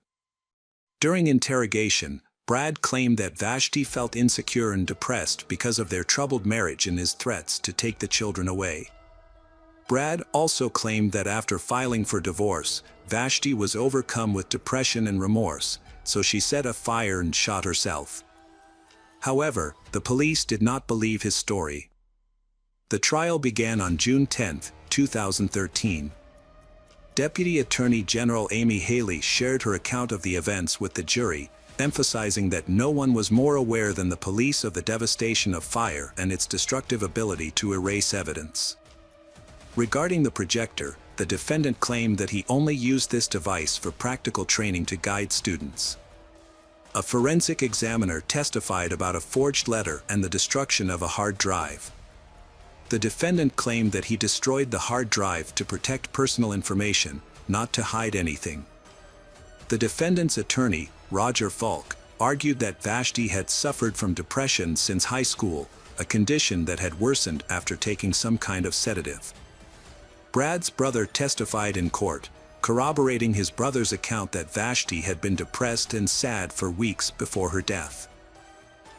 S1: During interrogation, Brad claimed that Vashti felt insecure and depressed because of their troubled marriage and his threats to take the children away. Brad also claimed that after filing for divorce, Vashti was overcome with depression and remorse, so she set a fire and shot herself. However, the police did not believe his story. The trial began on June 10, 2013. Deputy Attorney General Amy Haley shared her account of the events with the jury, emphasizing that no one was more aware than the police of the devastation of fire and its destructive ability to erase evidence. Regarding the projector, the defendant claimed that he only used this device for practical training to guide students. A forensic examiner testified about a forged letter and the destruction of a hard drive. The defendant claimed that he destroyed the hard drive to protect personal information, not to hide anything. The defendant's attorney, Roger Falk, argued that Vashti had suffered from depression since high school, a condition that had worsened after taking some kind of sedative. Brad's brother testified in court, corroborating his brother's account that Vashti had been depressed and sad for weeks before her death.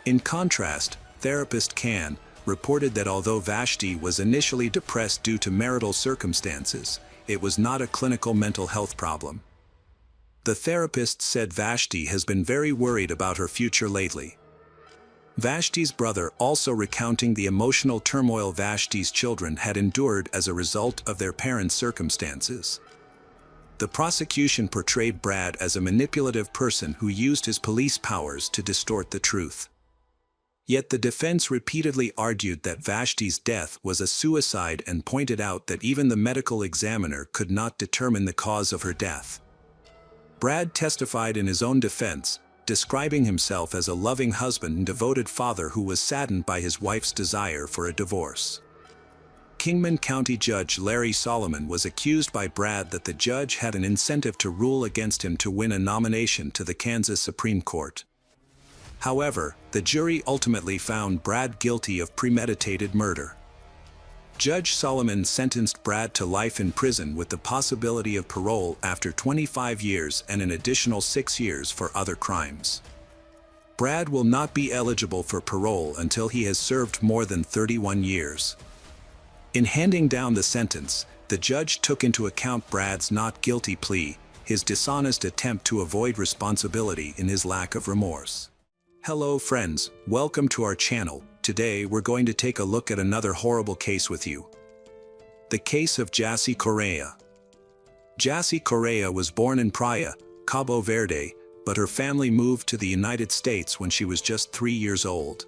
S1: In contrast, therapist Can reported that although Vashti was initially depressed due to marital circumstances, it was not a clinical mental health problem. The therapist said Vashti has been very worried about her future lately. Vashti's brother also recounting the emotional turmoil Vashti's children had endured as a result of their parents' circumstances. The prosecution portrayed Brad as a manipulative person who used his police powers to distort the truth. Yet the defense repeatedly argued that Vashti's death was a suicide and pointed out that even the medical examiner could not determine the cause of her death. Brad testified in his own defense, describing himself as a loving husband and devoted father who was saddened by his wife's desire for a divorce. Kingman County Judge Larry Solomon was accused by Brad that the judge had an incentive to rule against him to win a nomination to the Kansas Supreme Court. However, the jury ultimately found Brad guilty of premeditated murder. Judge Solomon sentenced Brad to life in prison with the possibility of parole after 25 years and an additional 6 years for other crimes. Brad will not be eligible for parole until he has served more than 31 years. In handing down the sentence, the judge took into account Brad's not guilty plea, his dishonest attempt to avoid responsibility, and his lack of remorse. Hello friends, welcome to our channel. Today we're going to take a look at another horrible case with you. The case of Jassy Correa. Jassy Correa was born in Praia, Cabo Verde, but her family moved to the United States when she was just 3 years old.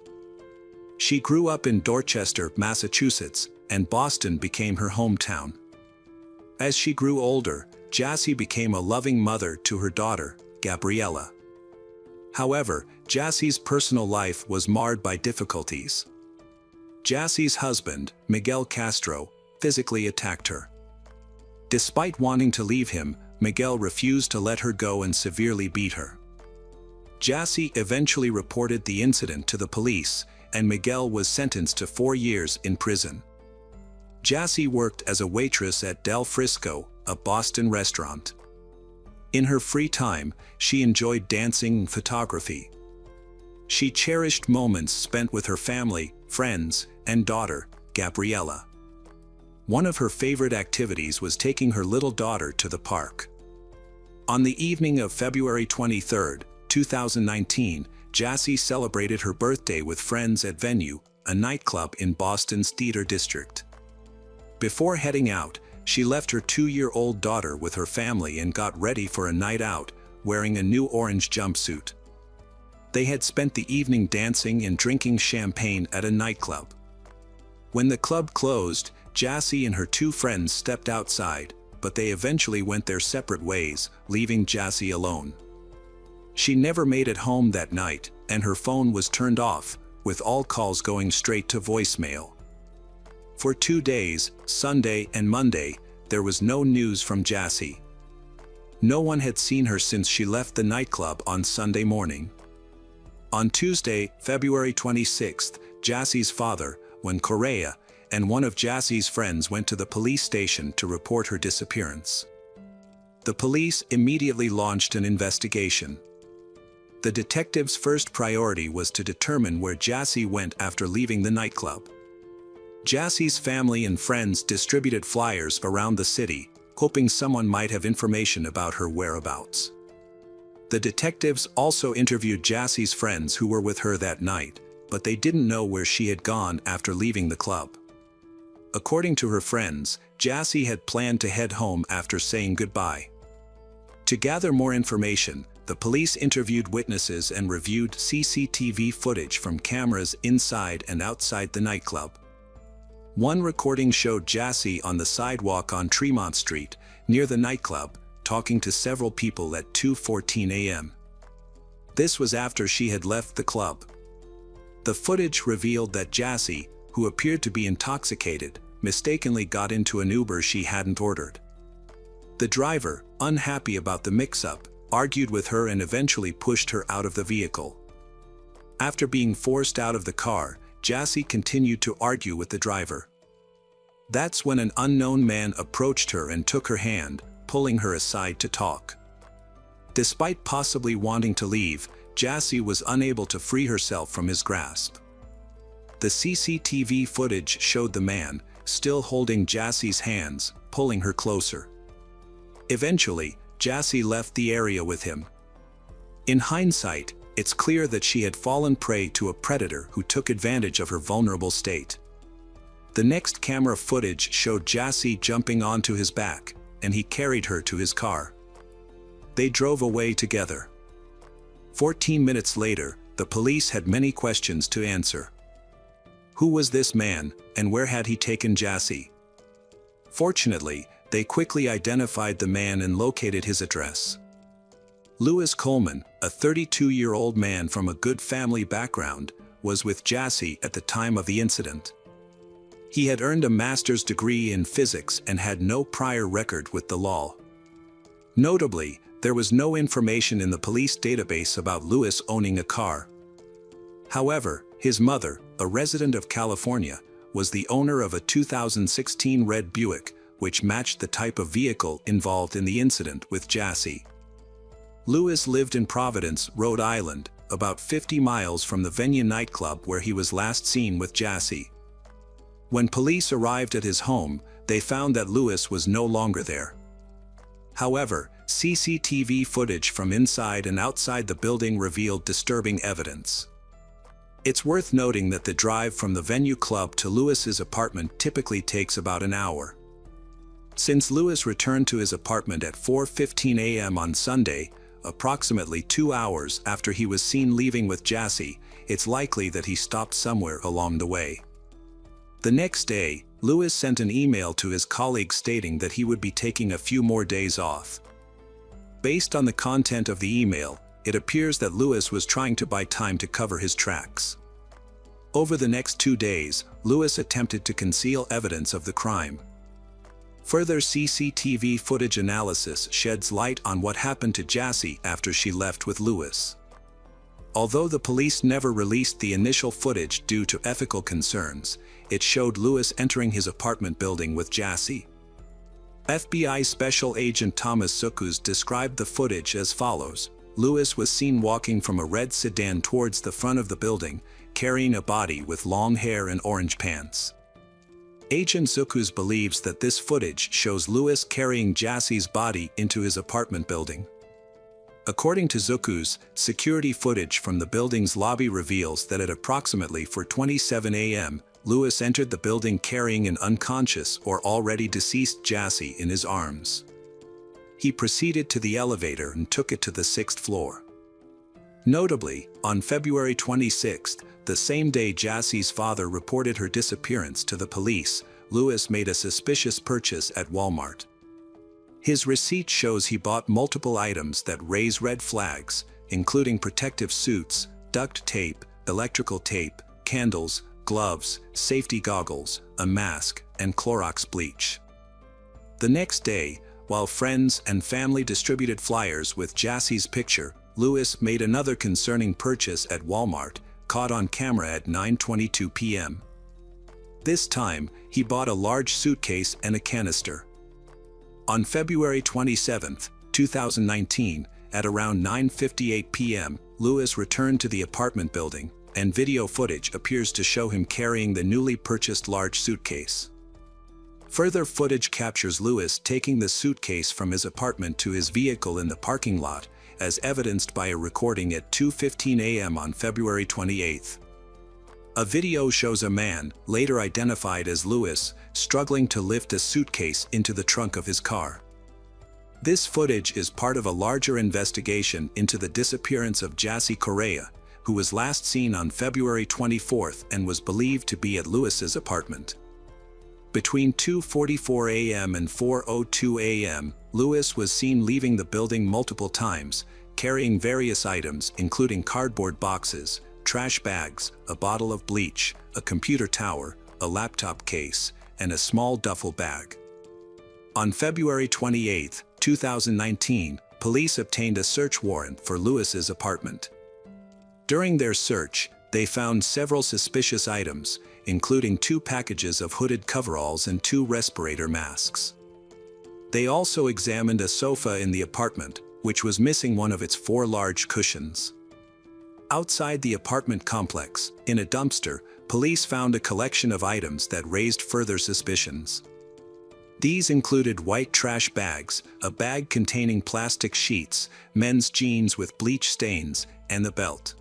S1: She grew up in Dorchester, Massachusetts, and Boston became her hometown. As she grew older, Jassy became a loving mother to her daughter, Gabriella. However, Jassy's personal life was marred by difficulties. Jassy's husband, Miguel Castro, physically attacked her. Despite wanting to leave him, Miguel refused to let her go and severely beat her. Jassy eventually reported the incident to the police, and Miguel was sentenced to 4 years in prison. Jassy worked as a waitress at Del Frisco, a Boston restaurant. In her free time, she enjoyed dancing and photography. She cherished moments spent with her family, friends, and daughter, Gabriella. One of her favorite activities was taking her little daughter to the park. On the evening of February 23, 2019, Jassy celebrated her birthday with friends at Venue, a nightclub in Boston's Theater District. Before heading out, she left her 2-year-old daughter with her family and got ready for a night out, wearing a new orange jumpsuit. They had spent the evening dancing and drinking champagne at a nightclub. When the club closed, Jassy and her 2 friends stepped outside, but they eventually went their separate ways, leaving Jassy alone. She never made it home that night, and her phone was turned off, with all calls going straight to voicemail. For 2 days, Sunday and Monday, there was no news from Jassy. No one had seen her since she left the nightclub on Sunday morning. On Tuesday, February 26th, Jassy's father, Juan Correa, and one of Jassy's friends went to the police station to report her disappearance. The police immediately launched an investigation. The detectives' first priority was to determine where Jassy went after leaving the nightclub. Jassy's family and friends distributed flyers around the city, hoping someone might have information about her whereabouts. The detectives also interviewed Jassy's friends who were with her that night, but they didn't know where she had gone after leaving the club. According to her friends, Jassy had planned to head home after saying goodbye. To gather more information, the police interviewed witnesses and reviewed CCTV footage from cameras inside and outside the nightclub. One recording showed Jassy on the sidewalk on Tremont Street, near the nightclub, talking to several people at 2:14 a.m. This was after she had left the club. The footage revealed that Jassy, who appeared to be intoxicated, mistakenly got into an Uber she hadn't ordered. The driver, unhappy about the mix-up, argued with her and eventually pushed her out of the vehicle. After being forced out of the car, Jassy continued to argue with the driver. That's when an unknown man approached her and took her hand, pulling her aside to talk. Despite possibly wanting to leave, Jassy was unable to free herself from his grasp. The CCTV footage showed the man, still holding Jassy's hands, pulling her closer. Eventually, Jassy left the area with him. In hindsight, it's clear that she had fallen prey to a predator who took advantage of her vulnerable state. The next camera footage showed Jassy jumping onto his back, and he carried her to his car. They drove away together. 14 minutes later, the police had many questions to answer. Who was this man, and where had he taken Jassy? Fortunately, they quickly identified the man and located his address. Louis Coleman, a 32-year-old man from a good family background, was with Jassy at the time of the incident. He had earned a master's degree in physics and had no prior record with the law. Notably, there was no information in the police database about Louis owning a car. However, his mother, a resident of California, was the owner of a 2016 red Buick, which matched the type of vehicle involved in the incident with Jassy. Louis lived in Providence, Rhode Island, about 50 miles from the Venue nightclub where he was last seen with Jassy. When police arrived at his home, they found that Louis was no longer there. However, CCTV footage from inside and outside the building revealed disturbing evidence. It's worth noting that the drive from the Venue club to Louis's apartment typically takes about an hour. Since Louis returned to his apartment at 4:15 a.m. on Sunday, approximately 2 hours after he was seen leaving with Jassy, it's likely that he stopped somewhere along the way. The next day, Louis sent an email to his colleagues stating that he would be taking a few more days off. Based on the content of the email, it appears that Louis was trying to buy time to cover his tracks. Over the next 2 days, Louis attempted to conceal evidence of the crime. Further CCTV footage analysis sheds light on what happened to Jassy after she left with Louis. Although the police never released the initial footage due to ethical concerns, it showed Louis entering his apartment building with Jassy. FBI Special Agent Thomas Sukus described the footage as follows. Louis was seen walking from a red sedan towards the front of the building, carrying a body with long hair and orange pants. Agent Sukus believes that this footage shows Louis carrying Jassy's body into his apartment building. According to Zuku's, security footage from the building's lobby reveals that at approximately 4:27 a.m., Lewis entered the building carrying an unconscious or already deceased Jassy in his arms. He proceeded to the elevator and took it to the 6th floor. Notably, on February 26, the same day Jassy's father reported her disappearance to the police, Lewis made a suspicious purchase at Walmart. His receipt shows he bought multiple items that raise red flags, including protective suits, duct tape, electrical tape, candles, gloves, safety goggles, a mask, and Clorox bleach. The next day, while friends and family distributed flyers with Jassy's picture, Lewis made another concerning purchase at Walmart, caught on camera at 9:22 p.m. This time, he bought a large suitcase and a canister. On February 27, 2019, at around 9:58 p.m., Lewis returned to the apartment building, and video footage appears to show him carrying the newly purchased large suitcase. Further footage captures Lewis taking the suitcase from his apartment to his vehicle in the parking lot, as evidenced by a recording at 2:15 a.m. on February 28. A video shows a man, later identified as Lewis, struggling to lift a suitcase into the trunk of his car. This footage is part of a larger investigation into the disappearance of Jassy Correa, who was last seen on February 24 and was believed to be at Lewis's apartment. Between 2:44 a.m. and 4:02 a.m., Lewis was seen leaving the building multiple times, carrying various items including cardboard boxes, trash bags, a bottle of bleach, a computer tower, a laptop case, and a small duffel bag. On February 28, 2019, police obtained a search warrant for Lewis's apartment. During their search, they found several suspicious items, including 2 packages of hooded coveralls and 2 respirator masks. They also examined a sofa in the apartment, which was missing one of its 4 large cushions. Outside the apartment complex, in a dumpster, police found a collection of items that raised further suspicions. These included white trash bags, a bag containing plastic sheets, men's jeans with bleach stains, and the belt.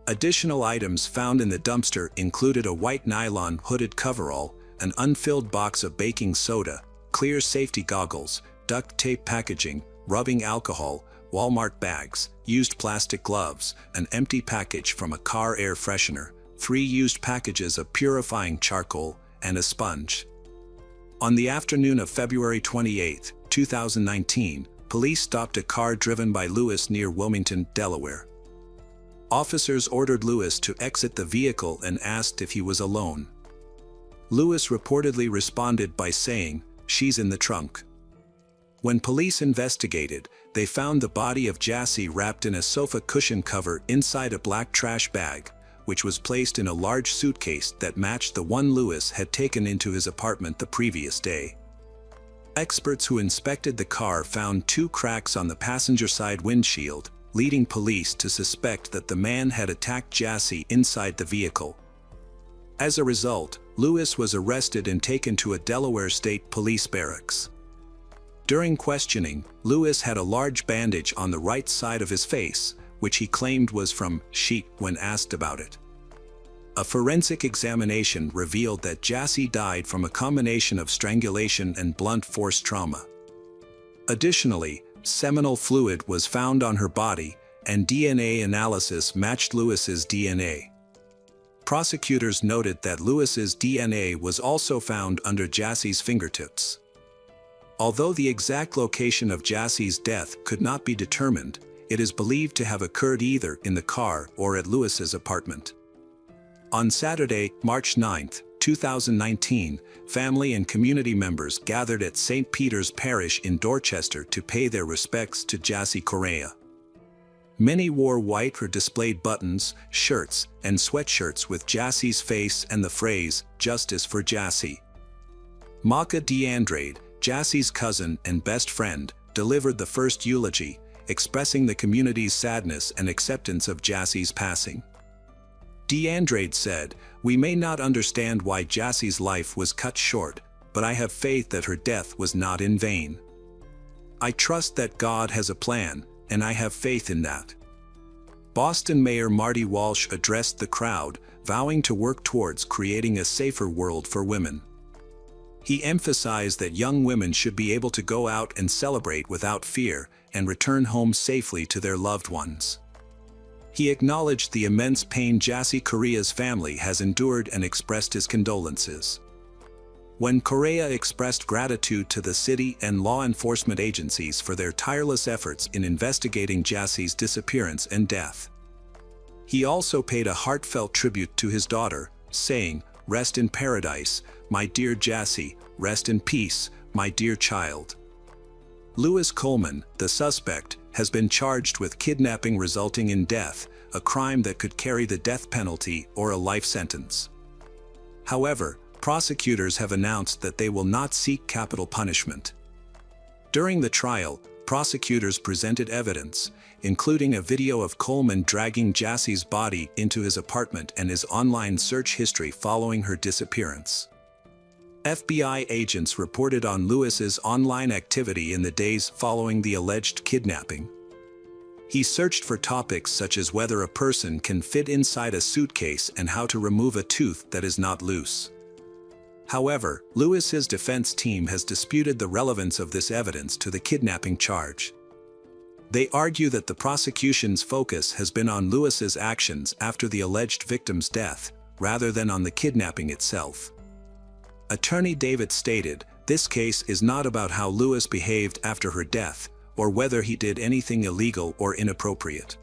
S1: Additional items found in the dumpster included a white nylon hooded coverall, an unfilled box of baking soda, clear safety goggles, duct tape packaging, rubbing alcohol, Walmart bags, used plastic gloves, an empty package from a car air freshener, 3 used packages of purifying charcoal, and a sponge. On the afternoon of February 28, 2019, police stopped a car driven by Lewis near Wilmington, Delaware. Officers ordered Lewis to exit the vehicle and asked if he was alone. Lewis reportedly responded by saying, "She's in the trunk." When police investigated, they found the body of Jassy wrapped in a sofa cushion cover inside a black trash bag, which was placed in a large suitcase that matched the one Lewis had taken into his apartment the previous day. Experts who inspected the car found 2 cracks on the passenger side windshield, leading police to suspect that the man had attacked Jassy inside the vehicle. As a result, Lewis was arrested and taken to a Delaware State Police barracks. During questioning, Lewis had a large bandage on the right side of his face, which he claimed was from sheet when asked about it. A forensic examination revealed that Jassy died from a combination of strangulation and blunt force trauma. Additionally, seminal fluid was found on her body, and DNA analysis matched Lewis's DNA. Prosecutors noted that Lewis's DNA was also found under Jassy's fingertips. Although the exact location of Jassy's death could not be determined, it is believed to have occurred either in the car or at Lewis's apartment. On Saturday, March 9, 2019, family and community members gathered at St. Peter's Parish in Dorchester to pay their respects to Jassy Correa. Many wore white or displayed buttons, shirts, and sweatshirts with Jassy's face and the phrase, "Justice for Jassy." Maka DeAndrade, Jassy's cousin and best friend, delivered the first eulogy, expressing the community's sadness and acceptance of Jassy's passing. DeAndrade said, "We may not understand why Jassy's life was cut short, but I have faith that her death was not in vain. I trust that God has a plan, and I have faith in that." Boston Mayor Marty Walsh addressed the crowd, vowing to work towards creating a safer world for women. He emphasized that young women should be able to go out and celebrate without fear and return home safely to their loved ones. He acknowledged the immense pain Jassy Correa's family has endured and expressed his condolences. When Correa expressed gratitude to the city and law enforcement agencies for their tireless efforts in investigating Jassy's disappearance and death, he also paid a heartfelt tribute to his daughter, saying, "Rest in paradise, my dear Jassy, rest in peace, my dear child." Lewis Coleman, the suspect, has been charged with kidnapping resulting in death, a crime that could carry the death penalty or a life sentence. However, prosecutors have announced that they will not seek capital punishment. During the trial, prosecutors presented evidence, including a video of Coleman dragging Jassy's body into his apartment and his online search history following her disappearance. FBI agents reported on Lewis's online activity in the days following the alleged kidnapping. He searched for topics such as whether a person can fit inside a suitcase and how to remove a tooth that is not loose. However, Lewis's defense team has disputed the relevance of this evidence to the kidnapping charge. They argue that the prosecution's focus has been on Lewis's actions after the alleged victim's death, rather than on the kidnapping itself. Attorney David stated, "This case is not about how Lewis behaved after her death, or whether he did anything illegal or inappropriate.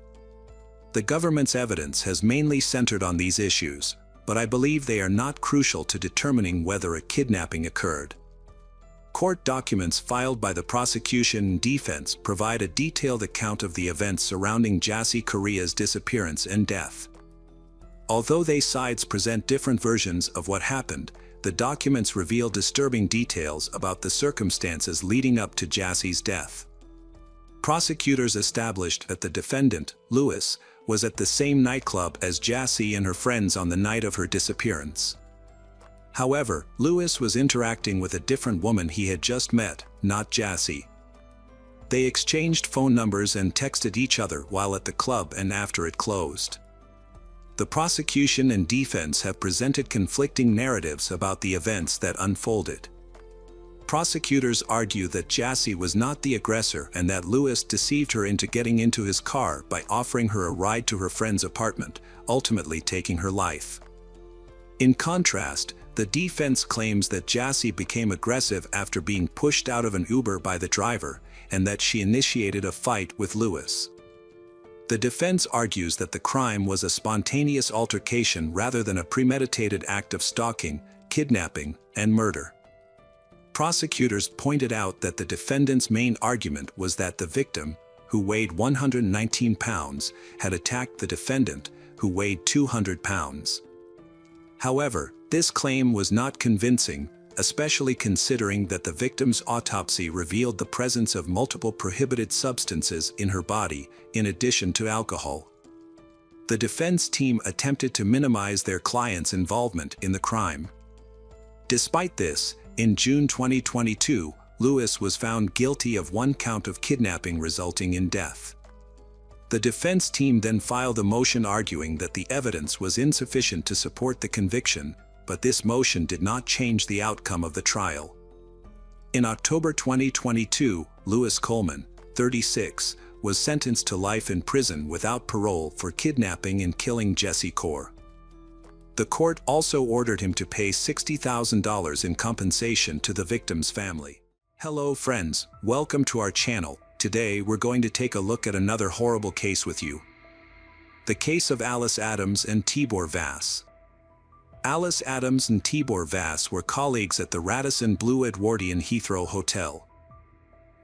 S1: The government's evidence has mainly centered on these issues, but I believe they are not crucial to determining whether a kidnapping occurred." Court documents filed by the prosecution and defense provide a detailed account of the events surrounding Jassy Correa's disappearance and death. Although they sides present different versions of what happened, the documents reveal disturbing details about the circumstances leading up to Jassy's death. Prosecutors established that the defendant, Lewis, was at the same nightclub as Jassy and her friends on the night of her disappearance. However, Lewis was interacting with a different woman he had just met, not Jassy. They exchanged phone numbers and texted each other while at the club and after it closed. The prosecution and defense have presented conflicting narratives about the events that unfolded. Prosecutors argue that Jassy was not the aggressor and that Lewis deceived her into getting into his car by offering her a ride to her friend's apartment, ultimately taking her life. In contrast, the defense claims that Jassy became aggressive after being pushed out of an Uber by the driver, and that she initiated a fight with Lewis. The defense argues that the crime was a spontaneous altercation rather than a premeditated act of stalking, kidnapping, and murder. Prosecutors pointed out that the defendant's main argument was that the victim, who weighed 119 pounds, had attacked the defendant, who weighed 200 pounds. However, this claim was not convincing, especially considering that the victim's autopsy revealed the presence of multiple prohibited substances in her body, in addition to alcohol. The defense team attempted to minimize their client's involvement in the crime. Despite this, in June 2022, Lewis was found guilty of one count of kidnapping resulting in death. The defense team then filed a motion arguing that the evidence was insufficient to support the conviction, but this motion did not change the outcome of the trial. In October 2022, Lewis Coleman, 36, was sentenced to life in prison without parole for kidnapping and killing Jassy Correa. The court also ordered him to pay $60,000 in compensation to the victim's family. Hello friends, welcome to our channel. Today we're going to take a look at another horrible case with you. The case of Alice Adams and Tibor Vass. Alice Adams and Tibor Vass were colleagues at the Radisson Blu Edwardian Heathrow Hotel.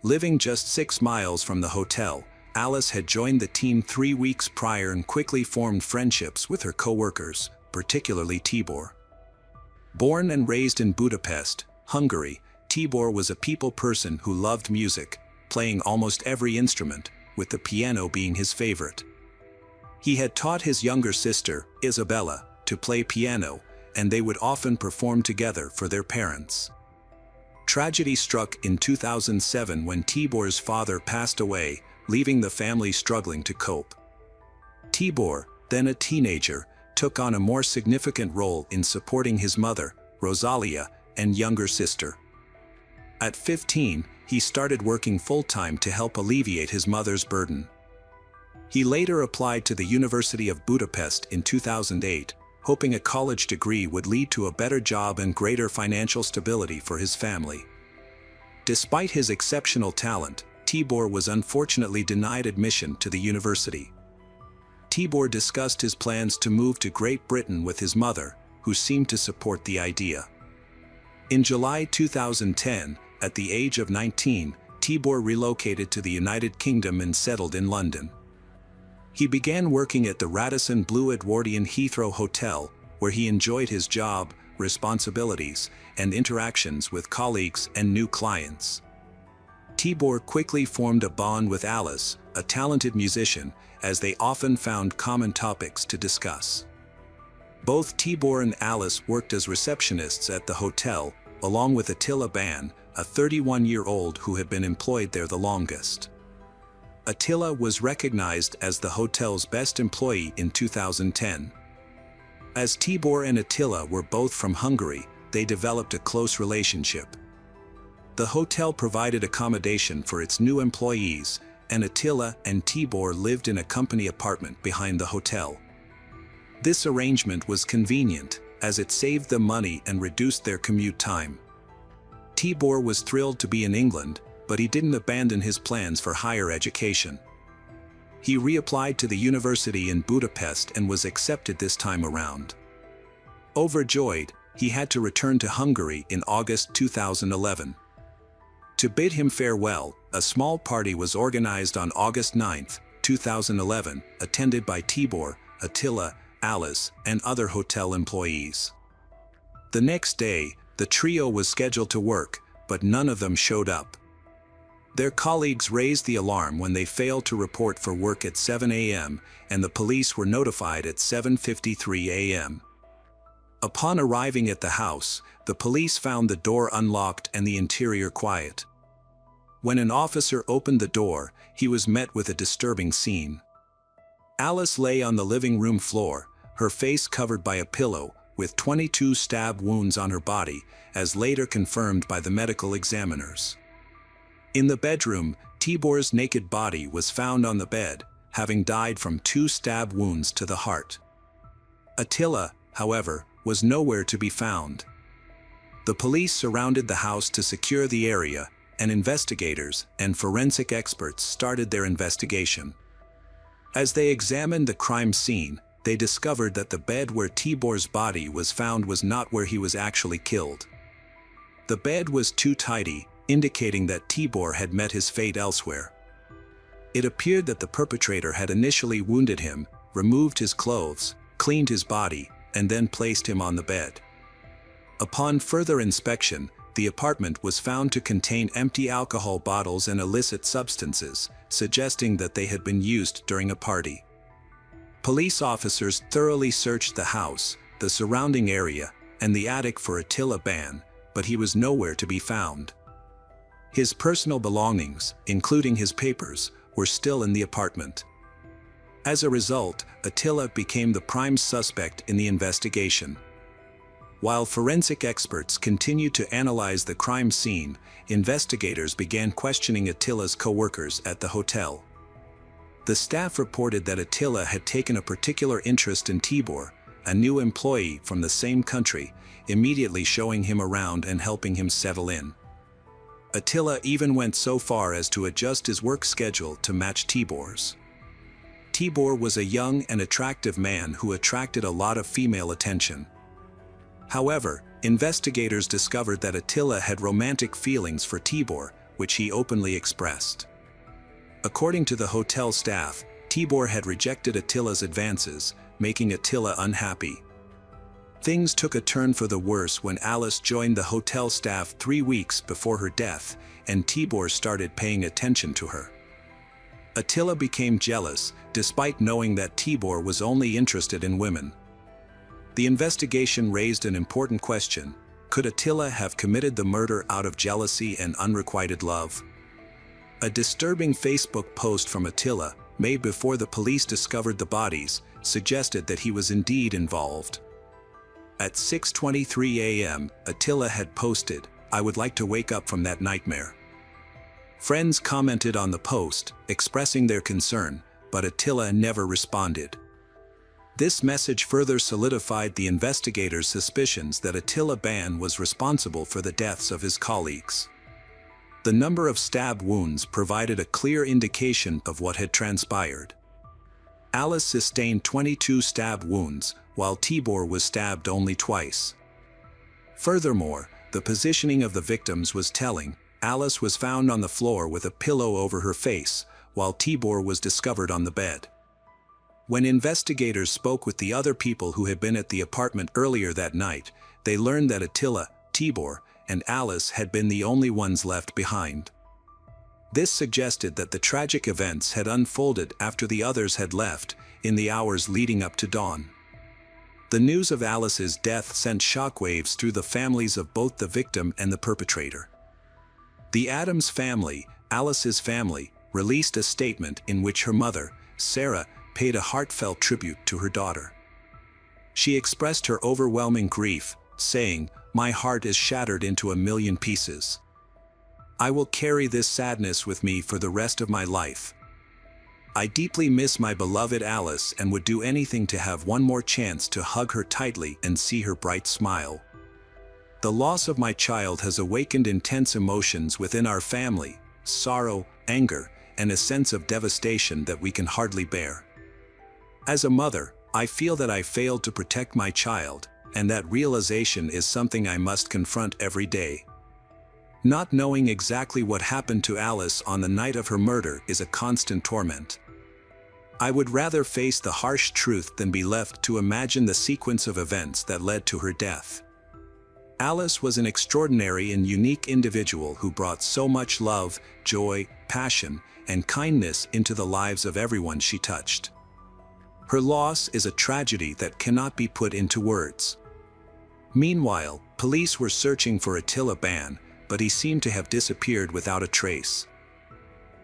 S1: Living just 6 miles from the hotel, Alice had joined the team 3 weeks prior and quickly formed friendships with her co-workers, particularly Tibor. Born and raised in Budapest, Hungary, Tibor was a people person who loved music, playing almost every instrument, with the piano being his favorite. He had taught his younger sister, Isabella, to play piano, and they would often perform together for their parents. Tragedy struck in 2007 when Tibor's father passed away, leaving the family struggling to cope. Tibor, then a teenager, took on a more significant role in supporting his mother, Rosalia, and younger sister. At 15, he started working full-time to help alleviate his mother's burden. He later applied to the University of Budapest in 2008, hoping a college degree would lead to a better job and greater financial stability for his family. Despite his exceptional talent, Tibor was unfortunately denied admission to the university. Tibor discussed his plans to move to Great Britain with his mother, who seemed to support the idea. In July 2010, at the age of 19, Tibor relocated to the United Kingdom and settled in London. He began working at the Radisson Blu Edwardian Heathrow Hotel, where he enjoyed his job, responsibilities, and interactions with colleagues and new clients. Tibor quickly formed a bond with Alice, a talented musician, as they often found common topics to discuss. Both Tibor and Alice worked as receptionists at the hotel, along with Attila Ban, a 31-year-old who had been employed there the longest. Attila was recognized as the hotel's best employee in 2010. As Tibor and Attila were both from Hungary, they developed a close relationship. The hotel provided accommodation for its new employees, and Attila and Tibor lived in a company apartment behind the hotel. This arrangement was convenient, as it saved them money and reduced their commute time. Tibor was thrilled to be in England, but he didn't abandon his plans for higher education. He reapplied to the university in Budapest and was accepted this time around. Overjoyed, he had to return to Hungary in August 2011. To bid him farewell, a small party was organized on August 9, 2011, attended by Tibor, Attila, Alice, and other hotel employees. The next day, the trio was scheduled to work, but none of them showed up. Their colleagues raised the alarm when they failed to report for work at 7 a.m., and the police were notified at 7:53 a.m. Upon arriving at the house, the police found the door unlocked and the interior quiet. When an officer opened the door, he was met with a disturbing scene. Alice lay on the living room floor, her face covered by a pillow, with 22 stab wounds on her body, as later confirmed by the medical examiners. In the bedroom, Tibor's naked body was found on the bed, having died from 2 stab wounds to the heart. Attila, however, was nowhere to be found. The police surrounded the house to secure the area, and investigators and forensic experts started their investigation. As they examined the crime scene, they discovered that the bed where Tibor's body was found was not where he was actually killed. The bed was too tidy, indicating that Tibor had met his fate elsewhere. It appeared that the perpetrator had initially wounded him, removed his clothes, cleaned his body, and then placed him on the bed. Upon further inspection, the apartment was found to contain empty alcohol bottles and illicit substances, suggesting that they had been used during a party. Police officers thoroughly searched the house, the surrounding area, and the attic for Attila Ban, but he was nowhere to be found. His personal belongings, including his papers, were still in the apartment. As a result, Attila became the prime suspect in the investigation. While forensic experts continued to analyze the crime scene, investigators began questioning Attila's co-workers at the hotel. The staff reported that Attila had taken a particular interest in Tibor, a new employee from the same country, immediately showing him around and helping him settle in. Attila even went so far as to adjust his work schedule to match Tibor's. Tibor was a young and attractive man who attracted a lot of female attention. However, investigators discovered that Attila had romantic feelings for Tibor, which he openly expressed. According to the hotel staff, Tibor had rejected Attila's advances, making Attila unhappy. Things took a turn for the worse when Alice joined the hotel staff 3 weeks before her death, and Tibor started paying attention to her. Attila became jealous, despite knowing that Tibor was only interested in women. The investigation raised an important question: could Attila have committed the murder out of jealousy and unrequited love? A disturbing Facebook post from Attila, made before the police discovered the bodies, suggested that he was indeed involved. At 6:23 a.m., Attila had posted, "I would like to wake up from that nightmare." Friends commented on the post, expressing their concern, but Attila never responded. This message further solidified the investigators' suspicions that Attila Ban was responsible for the deaths of his colleagues. The number of stab wounds provided a clear indication of what had transpired. Alice sustained 22 stab wounds, while Tibor was stabbed only twice. Furthermore, the positioning of the victims was telling. Alice was found on the floor with a pillow over her face, while Tibor was discovered on the bed. When investigators spoke with the other people who had been at the apartment earlier that night, they learned that Attila, Tibor, and Alice had been the only ones left behind. This suggested that the tragic events had unfolded after the others had left, in the hours leading up to dawn. The news of Alice's death sent shockwaves through the families of both the victim and the perpetrator. The Adams family, Alice's family, released a statement in which her mother, Sarah, paid a heartfelt tribute to her daughter. She expressed her overwhelming grief, saying, "My heart is shattered into a million pieces. I will carry this sadness with me for the rest of my life. I deeply miss my beloved Alice and would do anything to have one more chance to hug her tightly and see her bright smile. The loss of my child has awakened intense emotions within our family, sorrow, anger, and a sense of devastation that we can hardly bear. As a mother, I feel that I failed to protect my child, and that realization is something I must confront every day. Not knowing exactly what happened to Alice on the night of her murder is a constant torment. I would rather face the harsh truth than be left to imagine the sequence of events that led to her death. Alice was an extraordinary and unique individual who brought so much love, joy, passion, and kindness into the lives of everyone she touched. Her loss is a tragedy that cannot be put into words." Meanwhile, police were searching for Attila Ban, but he seemed to have disappeared without a trace.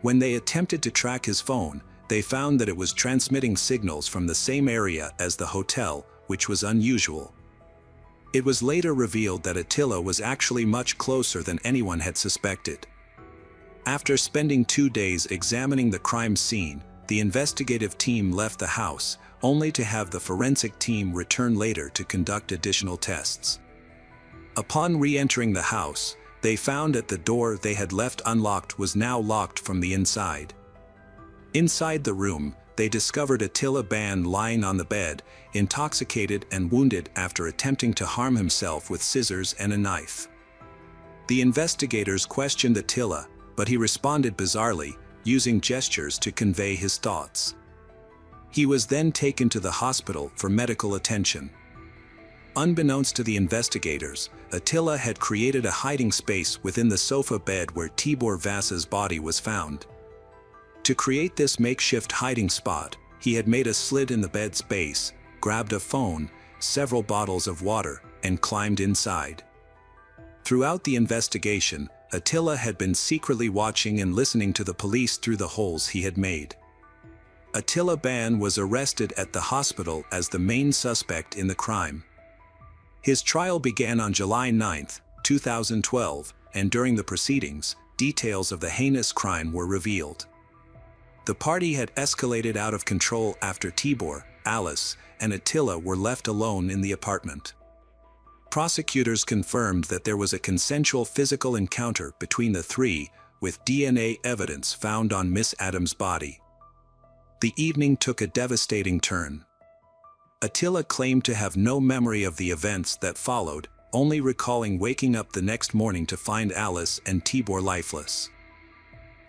S1: When they attempted to track his phone, they found that it was transmitting signals from the same area as the hotel, which was unusual. It was later revealed that Attila was actually much closer than anyone had suspected. After spending 2 days examining the crime scene, the investigative team left the house, only to have the forensic team return later to conduct additional tests. Upon re-entering the house, they found that the door they had left unlocked was now locked from the inside. Inside the room, they discovered Attila Ban lying on the bed, intoxicated and wounded after attempting to harm himself with scissors and a knife. The investigators questioned Attila, but he responded bizarrely, using gestures to convey his thoughts. He was then taken to the hospital for medical attention. Unbeknownst to the investigators, Attila had created a hiding space within the sofa bed where Tibor Vasa's body was found. To create this makeshift hiding spot, he had made a slit in the bed's base, grabbed a phone, several bottles of water, and climbed inside. Throughout the investigation, Attila had been secretly watching and listening to the police through the holes he had made. Attila Ban was arrested at the hospital as the main suspect in the crime. His trial began on July 9, 2012, and during the proceedings, details of the heinous crime were revealed. The party had escalated out of control after Tibor, Alice, and Attila were left alone in the apartment. Prosecutors confirmed that there was a consensual physical encounter between the three, with DNA evidence found on Miss Adams' body. The evening took a devastating turn. Attila claimed to have no memory of the events that followed, only recalling waking up the next morning to find Alice and Tibor lifeless.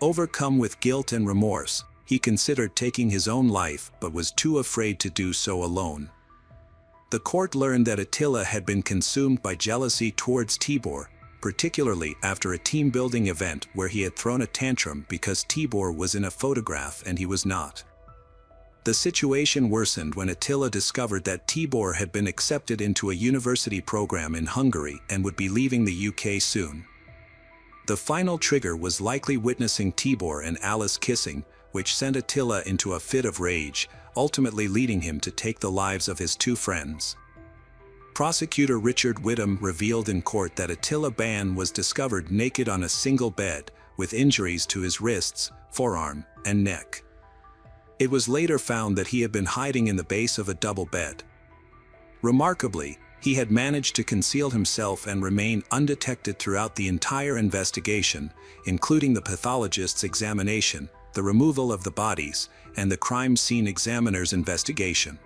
S1: Overcome with guilt and remorse, he considered taking his own life but was too afraid to do so alone. The court learned that Attila had been consumed by jealousy towards Tibor, particularly after a team-building event where he had thrown a tantrum because Tibor was in a photograph and he was not. The situation worsened when Attila discovered that Tibor had been accepted into a university program in Hungary and would be leaving the UK soon. The final trigger was likely witnessing Tibor and Alice kissing, which sent Attila into a fit of rage, ultimately leading him to take the lives of his two friends. Prosecutor Richard Whittam revealed in court that Attila Ban was discovered naked on a single bed, with injuries to his wrists, forearm, and neck. It was later found that he had been hiding in the base of a double bed. Remarkably, he had managed to conceal himself and remain undetected throughout the entire investigation, including the pathologist's examination, the removal of the bodies, and the crime scene examiner's investigation.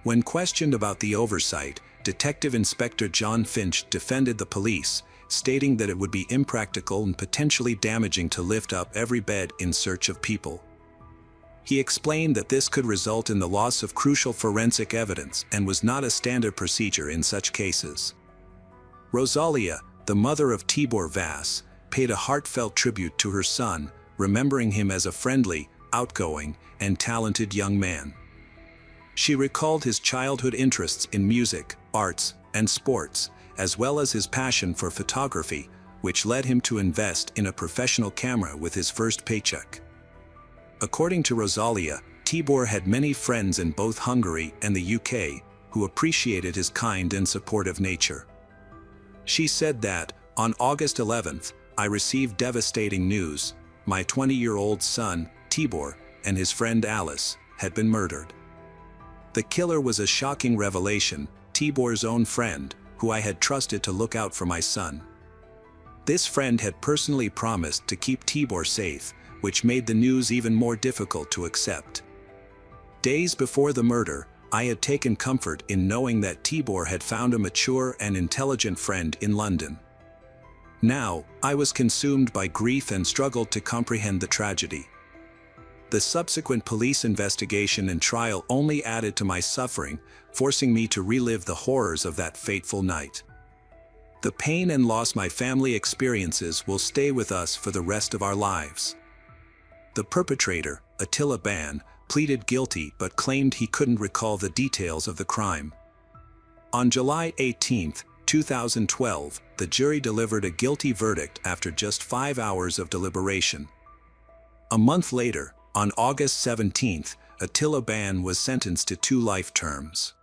S1: When questioned about the oversight, Detective Inspector John Finch defended the police, stating that it would be impractical and potentially damaging to lift up every bed in search of people. He explained that this could result in the loss of crucial forensic evidence and was not a standard procedure in such cases. Rosalia, the mother of Tibor Vass, paid a heartfelt tribute to her son, remembering him as a friendly, outgoing, and talented young man. She recalled his childhood interests in music, arts, and sports, as well as his passion for photography, which led him to invest in a professional camera with his first paycheck. According to Rosalia, Tibor had many friends in both Hungary and the UK who appreciated his kind and supportive nature. She said that, on August 11th, I received devastating news. My 20-year-old son, Tibor, and his friend Alice had been murdered. The killer was a shocking revelation, Tibor's own friend, who I had trusted to look out for my son. This friend had personally promised to keep Tibor safe, which made the news even more difficult to accept. Days before the murder, I had taken comfort in knowing that Tibor had found a mature and intelligent friend in London. Now, I was consumed by grief and struggled to comprehend the tragedy. The subsequent police investigation and trial only added to my suffering, forcing me to relive the horrors of that fateful night. The pain and loss my family experiences will stay with us for the rest of our lives. The perpetrator, Attila Ban, pleaded guilty but claimed he couldn't recall the details of the crime. On July 18, 2012, the jury delivered a guilty verdict after just 5 hours of deliberation. A month later, on August 17, Attila Ban was sentenced to 2 life terms.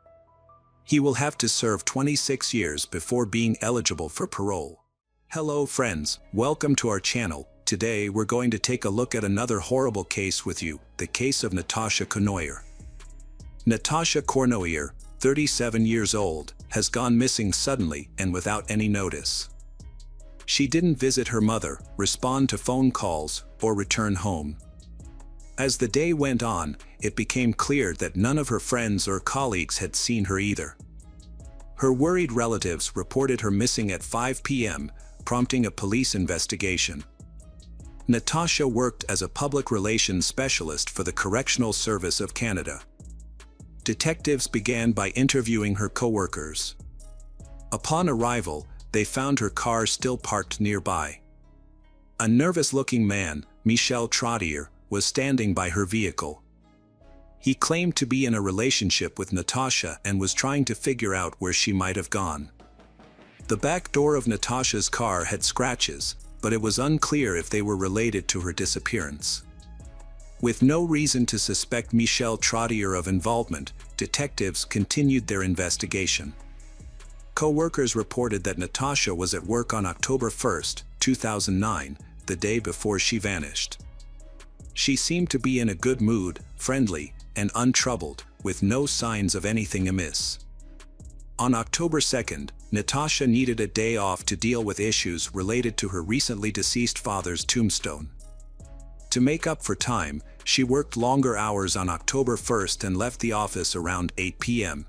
S1: He will have to serve 26 years before being eligible for parole. Hello friends, welcome to our channel. Today we're going to take a look at another horrible case with you, the case of Natasha Kornoyer. Natasha Kornoyer, 37 years old, has gone missing suddenly and without any notice. She didn't visit her mother, respond to phone calls, or return home. As the day went on, it became clear that none of her friends or colleagues had seen her either. Her worried relatives reported her missing at 5 p.m., prompting a police investigation. Natasha worked as a public relations specialist for the Correctional Service of Canada. Detectives began by interviewing her co-workers. Upon arrival, they found her car still parked nearby. A nervous-looking man, Michel Trottier, was standing by her vehicle. He claimed to be in a relationship with Natasha and was trying to figure out where she might have gone. The back door of Natasha's car had scratches, but it was unclear if they were related to her disappearance. With no reason to suspect Michel Trottier of involvement, detectives continued their investigation. Co-workers reported that Natasha was at work on October 1, 2009, the day before she vanished. She seemed to be in a good mood, friendly, and untroubled, with no signs of anything amiss. On October 2nd, Natasha needed a day off to deal with issues related to her recently deceased father's tombstone. To make up for time, she worked longer hours on October 1st and left the office around 8 p.m.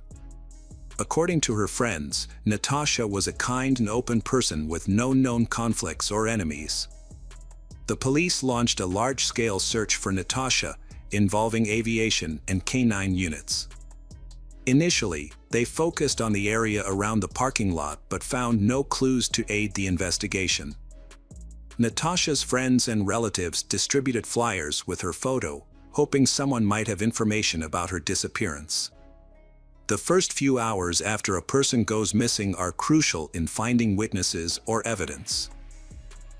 S1: According to her friends, Natasha was a kind and open person with no known conflicts or enemies. The police launched a large-scale search for Natasha, involving aviation and canine units. Initially, they focused on the area around the parking lot but found no clues to aid the investigation. Natasha's friends and relatives distributed flyers with her photo, hoping someone might have information about her disappearance. The first few hours after a person goes missing are crucial in finding witnesses or evidence.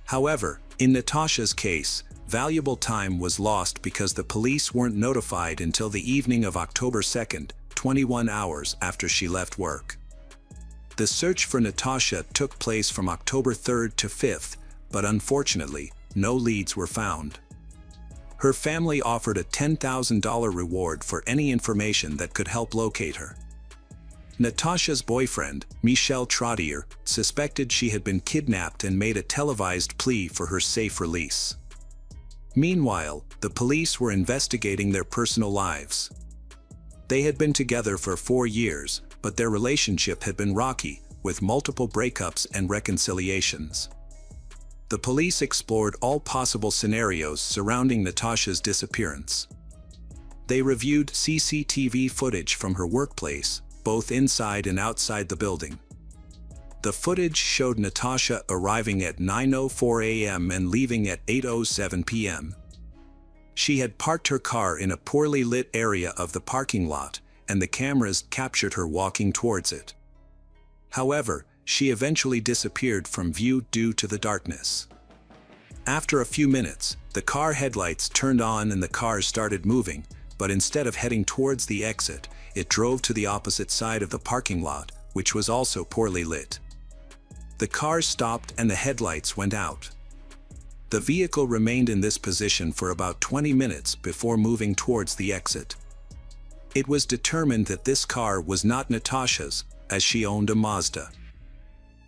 S1: However, in Natasha's case, valuable time was lost because the police weren't notified until the evening of October 2nd, 21 hours after she left work. The search for Natasha took place from October 3rd to 5th, but unfortunately, no leads were found. Her family offered a $10,000 reward for any information that could help locate her. Natasha's boyfriend, Michel Trottier, suspected she had been kidnapped and made a televised plea for her safe release. Meanwhile, the police were investigating their personal lives. They had been together for 4 years, but their relationship had been rocky, with multiple breakups and reconciliations. The police explored all possible scenarios surrounding Natasha's disappearance. They reviewed CCTV footage from her workplace, both inside and outside the building. The footage showed Natasha arriving at 9:04 a.m. and leaving at 8:07 p.m. She had parked her car in a poorly lit area of the parking lot, and the cameras captured her walking towards it. However, she eventually disappeared from view due to the darkness. After a few minutes, the car headlights turned on and the car started moving, but instead of heading towards the exit, it drove to the opposite side of the parking lot, which was also poorly lit. The car stopped and the headlights went out. The vehicle remained in this position for about 20 minutes before moving towards the exit. It was determined that this car was not Natasha's, as she owned a Mazda.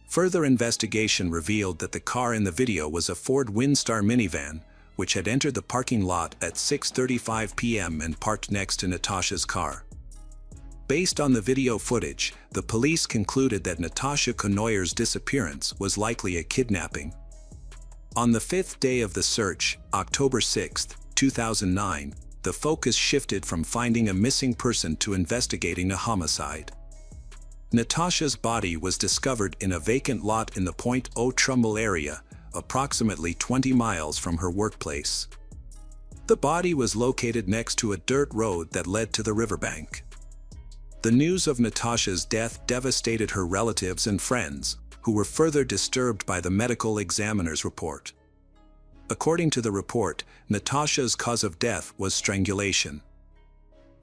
S1: Further investigation revealed that the car in the video was a Ford Windstar minivan, which had entered the parking lot at 6:35 p.m. and parked next to Natasha's car. Based on the video footage, the police concluded that Natasha Conoyer's disappearance was likely a kidnapping. On the 5th day of the search, October 6, 2009, the focus shifted from finding a missing person to investigating a homicide. Natasha's body was discovered in a vacant lot in the Point Au Trumbull area, approximately 20 miles from her workplace. The body was located next to a dirt road that led to the riverbank. The news of Natasha's death devastated her relatives and friends, who were further disturbed by the medical examiner's report. According to the report, Natasha's cause of death was strangulation.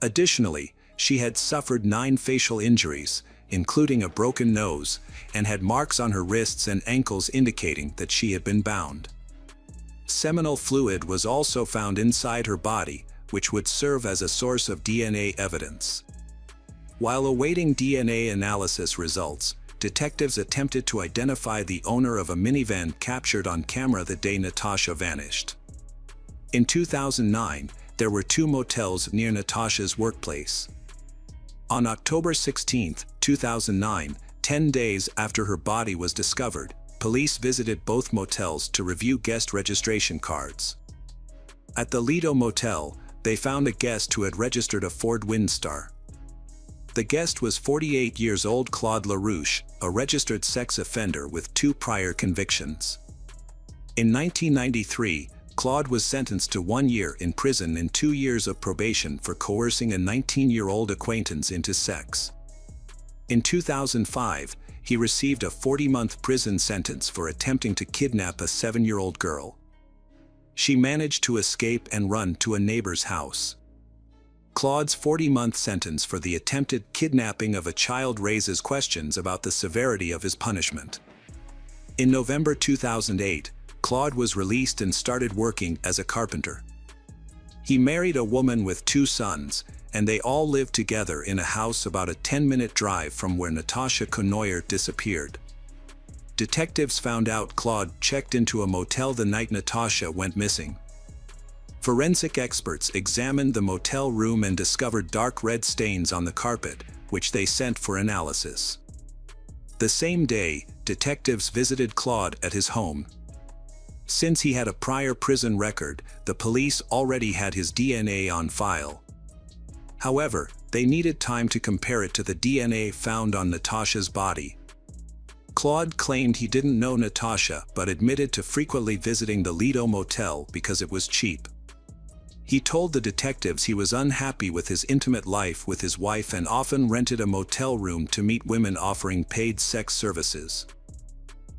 S1: Additionally, she had suffered 9 facial injuries, including a broken nose, and had marks on her wrists and ankles indicating that she had been bound. Seminal fluid was also found inside her body, which would serve as a source of DNA evidence. While awaiting DNA analysis results, detectives attempted to identify the owner of a minivan captured on camera the day Natasha vanished. In 2009, there were 2 motels near Natasha's workplace. On October 16, 2009, 10 days after her body was discovered, police visited both motels to review guest registration cards. At the Lido Motel, they found a guest who had registered a Ford Windstar. The guest was 48 years old Claude LaRouche, a registered sex offender with 2 prior convictions. In 1993, Claude was sentenced to 1 year in prison and 2 years of probation for coercing a 19-year-old acquaintance into sex. In 2005, he received a 40-month prison sentence for attempting to kidnap a 7-year-old girl. She managed to escape and run to a neighbor's house. Claude's 40-month sentence for the attempted kidnapping of a child raises questions about the severity of his punishment. In November 2008, Claude was released and started working as a carpenter. He married a woman with 2 sons, and they all lived together in a house about a 10-minute drive from where Natasha Conoyer disappeared. Detectives found out Claude checked into a motel the night Natasha went missing. Forensic experts examined the motel room and discovered dark red stains on the carpet, which they sent for analysis. The same day, detectives visited Claude at his home. Since he had a prior prison record, the police already had his DNA on file. However, they needed time to compare it to the DNA found on Natasha's body. Claude claimed he didn't know Natasha but admitted to frequently visiting the Lido Motel because it was cheap. He told the detectives he was unhappy with his intimate life with his wife and often rented a motel room to meet women offering paid sex services.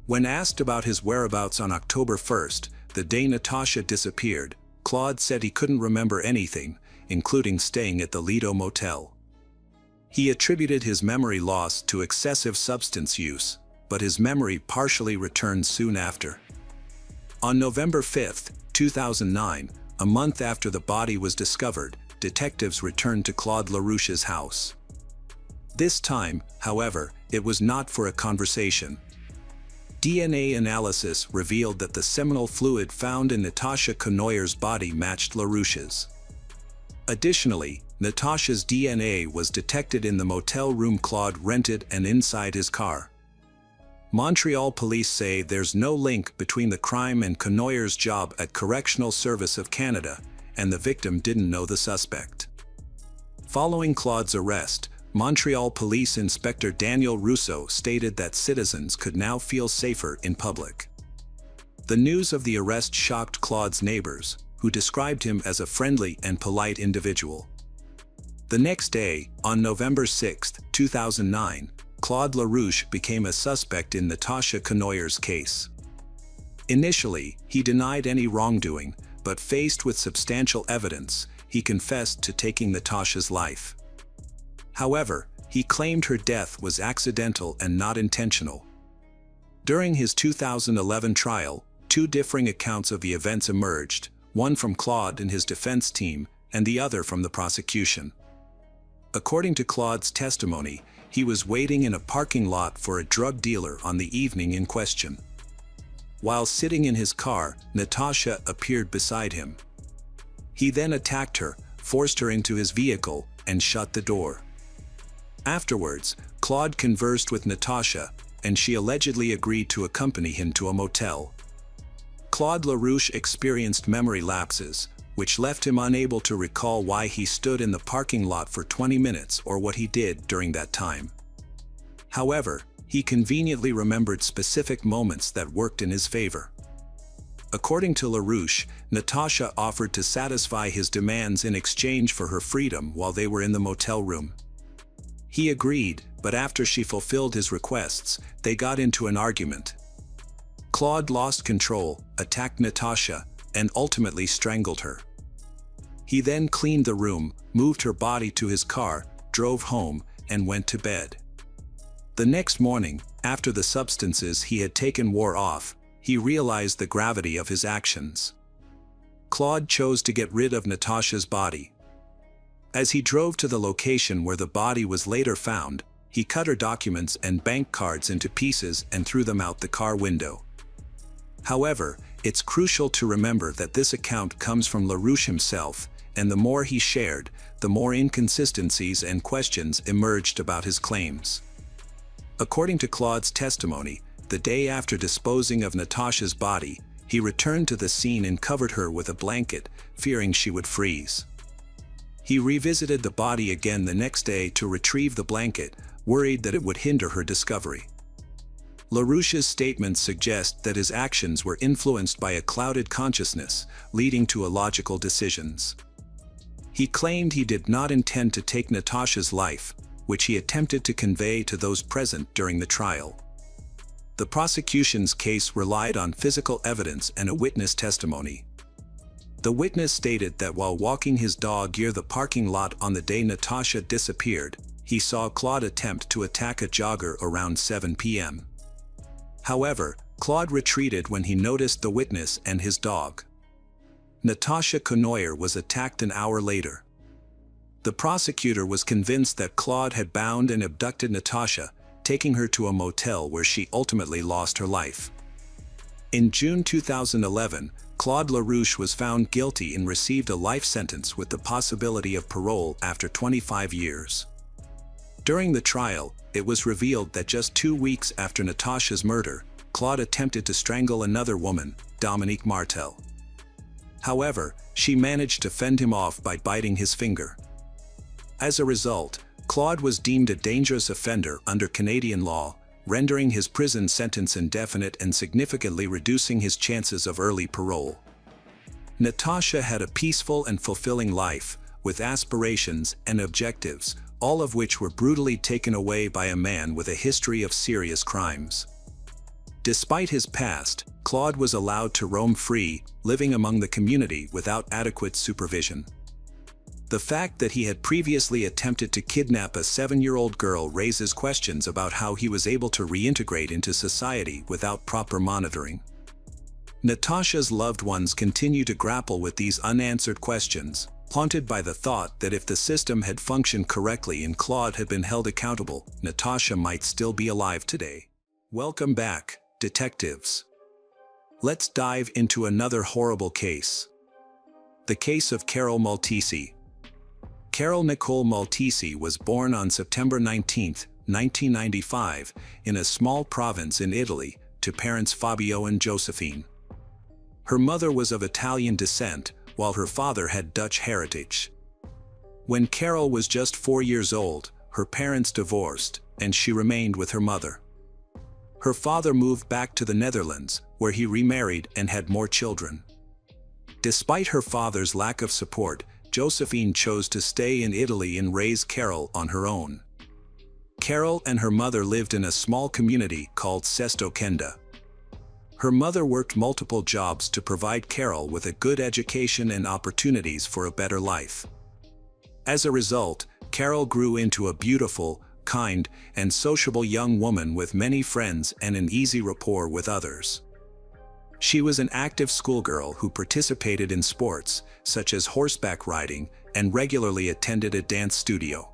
S1: When asked about his whereabouts on October 1st, the day Natasha disappeared, Claude said he couldn't remember anything, including staying at the Lido motel. He attributed his memory loss to excessive substance use, but his memory partially returned soon after. On November 5, 2009, a month after the body was discovered, detectives returned to Claude LaRouche's house. This time, however, it was not for a conversation. DNA analysis revealed that the seminal fluid found in Natasha Cournoyer's body matched LaRouche's. Additionally, Natasha's DNA was detected in the motel room Claude rented and inside his car. Montreal police say there's no link between the crime and Cournoyer's job at Correctional Service of Canada, and the victim didn't know the suspect. Following Claude's arrest, Montreal Police Inspector Daniel Rousseau stated that citizens could now feel safer in public. The news of the arrest shocked Claude's neighbors, who described him as a friendly and polite individual. The next day, on November 6, 2009, Claude LaRouche became a suspect in Natasha Cournoyer's case. Initially, he denied any wrongdoing, but faced with substantial evidence, he confessed to taking Natasha's life. However, he claimed her death was accidental and not intentional. During his 2011 trial, two differing accounts of the events emerged, one from Claude and his defense team, and the other from the prosecution. According to Claude's testimony, he was waiting in a parking lot for a drug dealer on the evening in question. While sitting in his car, Natasha appeared beside him. He then attacked her, forced her into his vehicle, and shut the door. Afterwards, Claude conversed with Natasha, and she allegedly agreed to accompany him to a motel. Claude LaRouche experienced memory lapses, which left him unable to recall why he stood in the parking lot for 20 minutes or what he did during that time. However, he conveniently remembered specific moments that worked in his favor. According to LaRouche, Natasha offered to satisfy his demands in exchange for her freedom while they were in the motel room. He agreed, but after she fulfilled his requests, they got into an argument. Claude lost control, attacked Natasha, and ultimately strangled her. He then cleaned the room, moved her body to his car, drove home, and went to bed. The next morning, after the substances he had taken wore off, he realized the gravity of his actions. Claude chose to get rid of Natasha's body. As he drove to the location where the body was later found, he cut her documents and bank cards into pieces and threw them out the car window. However, it's crucial to remember that this account comes from LaRouche himself, and the more he shared, the more inconsistencies and questions emerged about his claims. According to Claude's testimony, the day after disposing of Natasha's body, he returned to the scene and covered her with a blanket, fearing she would freeze. He revisited the body again the next day to retrieve the blanket, worried that it would hinder her discovery. LaRouche's statements suggest that his actions were influenced by a clouded consciousness, leading to illogical decisions. He claimed he did not intend to take Natasha's life, which he attempted to convey to those present during the trial. The prosecution's case relied on physical evidence and a witness testimony. The witness stated that while walking his dog near the parking lot on the day Natasha disappeared, he saw Claude attempt to attack a jogger around 7 p.m. However, Claude retreated when he noticed the witness and his dog. Natasha Cournoyer was attacked an hour later. The prosecutor was convinced that Claude had bound and abducted Natasha, taking her to a motel where she ultimately lost her life. In June 2011, Claude LaRouche was found guilty and received a life sentence with the possibility of parole after 25 years. During the trial, it was revealed that just 2 weeks after Natasha's murder, Claude attempted to strangle another woman, Dominique Martel. However, she managed to fend him off by biting his finger. As a result, Claude was deemed a dangerous offender under Canadian law, rendering his prison sentence indefinite and significantly reducing his chances of early parole. Natasha had a peaceful and fulfilling life, with aspirations and objectives, all of which were brutally taken away by a man with a history of serious crimes. Despite his past, Claude was allowed to roam free, living among the community without adequate supervision. The fact that he had previously attempted to kidnap a 7-year-old girl raises questions about how he was able to reintegrate into society without proper monitoring. Natasha's loved ones continue to grapple with these unanswered questions, haunted by the thought that if the system had functioned correctly and Claude had been held accountable, Natasha might still be alive today. Welcome back, detectives. Let's dive into another horrible case. The case of Carol Maltesi. Carol Nicole Maltesi was born on September 19, 1995, in a small province in Italy, to parents Fabio and Josephine. Her mother was of Italian descent, while her father had Dutch heritage. When Carol was just 4 years old, her parents divorced, and she remained with her mother. Her father moved back to the Netherlands, where he remarried and had more children. Despite her father's lack of support, Josephine chose to stay in Italy and raise Carol on her own. Carol and her mother lived in a small community called Sesto Kenda. Her mother worked multiple jobs to provide Carol with a good education and opportunities for a better life. As a result, Carol grew into a beautiful, kind, and sociable young woman with many friends and an easy rapport with others. She was an active schoolgirl who participated in sports, such as horseback riding, and regularly attended a dance studio.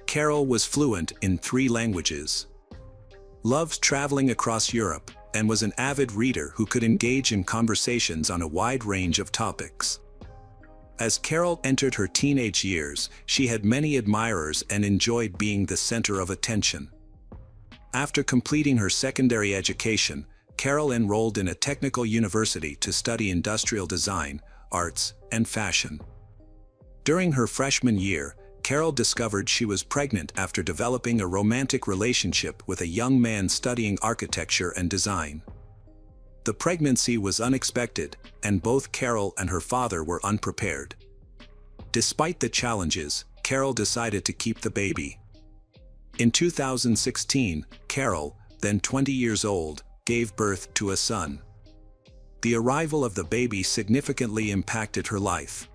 S1: Carol was fluent in 3 languages, loved traveling across Europe, and was an avid reader who could engage in conversations on a wide range of topics. As Carol entered her teenage years, she had many admirers and enjoyed being the center of attention. After completing her secondary education, Carol enrolled in a technical university to study industrial design, arts, and fashion. During her freshman year, Carol discovered she was pregnant after developing a romantic relationship with a young man studying architecture and design. The pregnancy was unexpected, and both Carol and her father were unprepared. Despite the challenges, Carol decided to keep the baby. In 2016, Carol, then 20 years old, gave birth to a son. The arrival of the baby significantly impacted her life.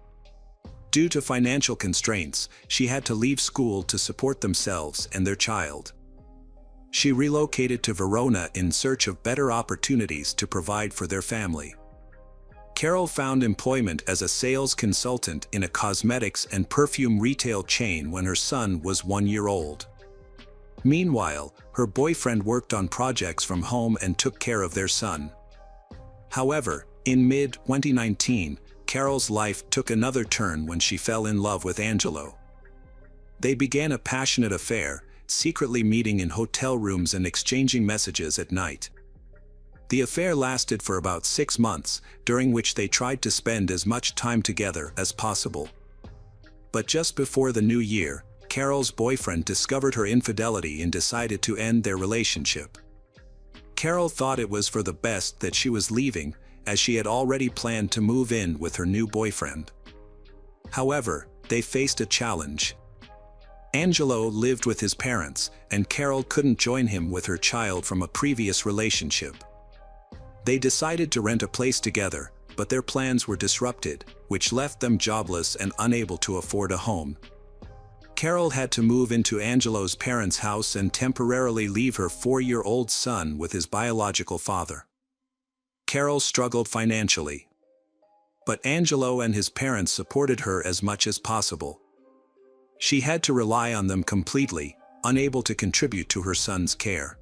S1: Due to financial constraints, she had to leave school to support themselves and their child. She relocated to Verona in search of better opportunities to provide for their family. Carol found employment as a sales consultant in a cosmetics and perfume retail chain when her son was 1 year old. Meanwhile, her boyfriend worked on projects from home and took care of their son. However, in mid-2019, Carol's life took another turn when she fell in love with Angelo. They began a passionate affair, secretly meeting in hotel rooms and exchanging messages at night. The affair lasted for about 6 months, during which they tried to spend as much time together as possible. But just before the new year, Carol's boyfriend discovered her infidelity and decided to end their relationship. Carol thought it was for the best that she was leaving, as she had already planned to move in with her new boyfriend. However, they faced a challenge. Angelo lived with his parents, and Carol couldn't join him with her child from a previous relationship. They decided to rent a place together, but their plans were disrupted, which left them jobless and unable to afford a home. Carol had to move into Angelo's parents' house and temporarily leave her 4-year-old son with his biological father. Carol struggled financially, but Angelo and his parents supported her as much as possible. She had to rely on them completely, unable to contribute to her son's care.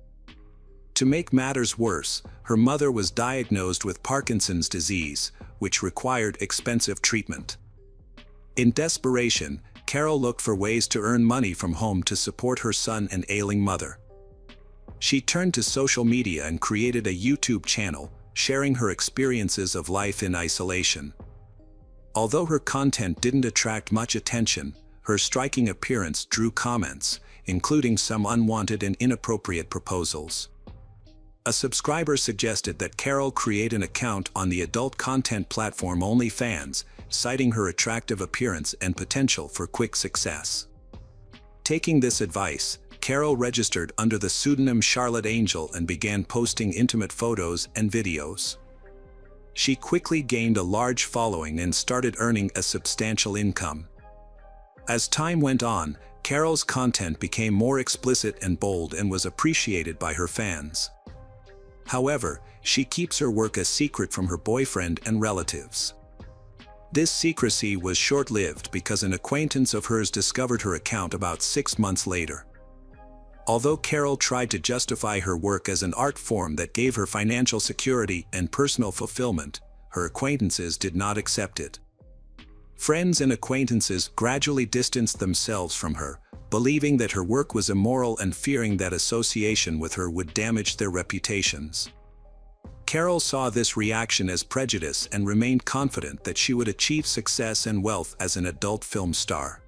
S1: To make matters worse, her mother was diagnosed with Parkinson's disease, which required expensive treatment. In desperation, Carol looked for ways to earn money from home to support her son and ailing mother. She turned to social media and created a YouTube channel, sharing her experiences of life in isolation. Although her content didn't attract much attention, her striking appearance drew comments, including some unwanted and inappropriate proposals. A subscriber suggested that Carol create an account on the adult content platform OnlyFans, citing her attractive appearance and potential for quick success. Taking this advice, Carol registered under the pseudonym Charlotte Angel and began posting intimate photos and videos. She quickly gained a large following and started earning a substantial income. As time went on, Carol's content became more explicit and bold and was appreciated by her fans. However, she keeps her work a secret from her boyfriend and relatives. This secrecy was short-lived because an acquaintance of hers discovered her account about 6 months later. Although Carol tried to justify her work as an art form that gave her financial security and personal fulfillment, her acquaintances did not accept it. Friends and acquaintances gradually distanced themselves from her, believing that her work was immoral and fearing that association with her would damage their reputations. Carol saw this reaction as prejudice and remained confident that she would achieve success and wealth as an adult film star.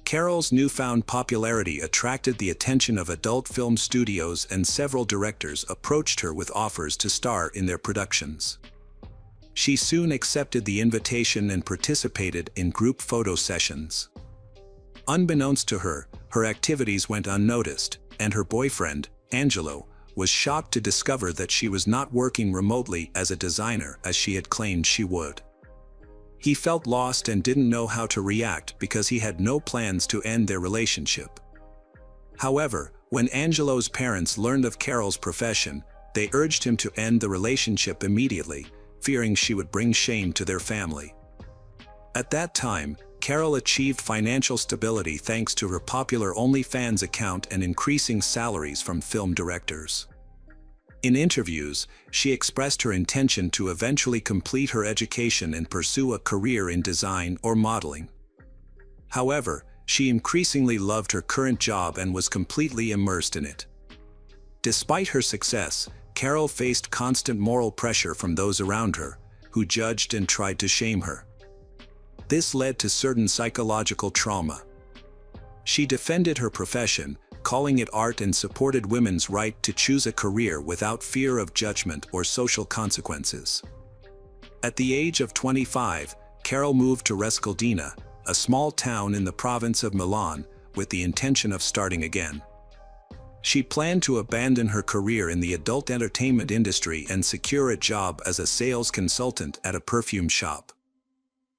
S1: Carol's newfound popularity attracted the attention of adult film studios, and several directors approached her with offers to star in their productions. She soon accepted the invitation and participated in group photo sessions. Unbeknownst to her, her activities went unnoticed, and her boyfriend, Angelo, was shocked to discover that she was not working remotely as a designer as she had claimed she would. He felt lost and didn't know how to react because he had no plans to end their relationship. However, when Angelo's parents learned of Carol's profession, they urged him to end the relationship immediately, fearing she would bring shame to their family. At that time, Carol achieved financial stability thanks to her popular OnlyFans account and increasing salaries from film directors. In interviews, she expressed her intention to eventually complete her education and pursue a career in design or modeling. However, she increasingly loved her current job and was completely immersed in it. Despite her success, Carol faced constant moral pressure from those around her, who judged and tried to shame her. This led to certain psychological trauma. She defended her profession, calling it art, and supported women's right to choose a career without fear of judgment or social consequences. At the age of 25, Carol moved to Rescaldina, a small town in the province of Milan, with the intention of starting again. She planned to abandon her career in the adult entertainment industry and secure a job as a sales consultant at a perfume shop.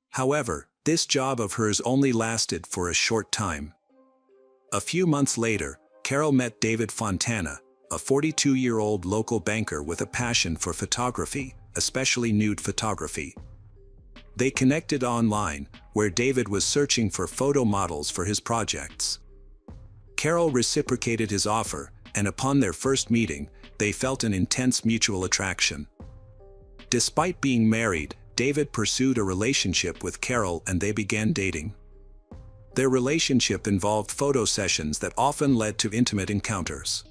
S1: However, this job of hers only lasted for a short time. A few months later, Carol met David Fontana, a 42-year-old local banker with a passion for photography, especially nude photography. They connected online, where David was searching for photo models for his projects. Carol reciprocated his offer, and upon their first meeting, they felt an intense mutual attraction. Despite being married, David pursued a relationship with Carol and they began dating. Their relationship involved photo sessions that often led to intimate encounters.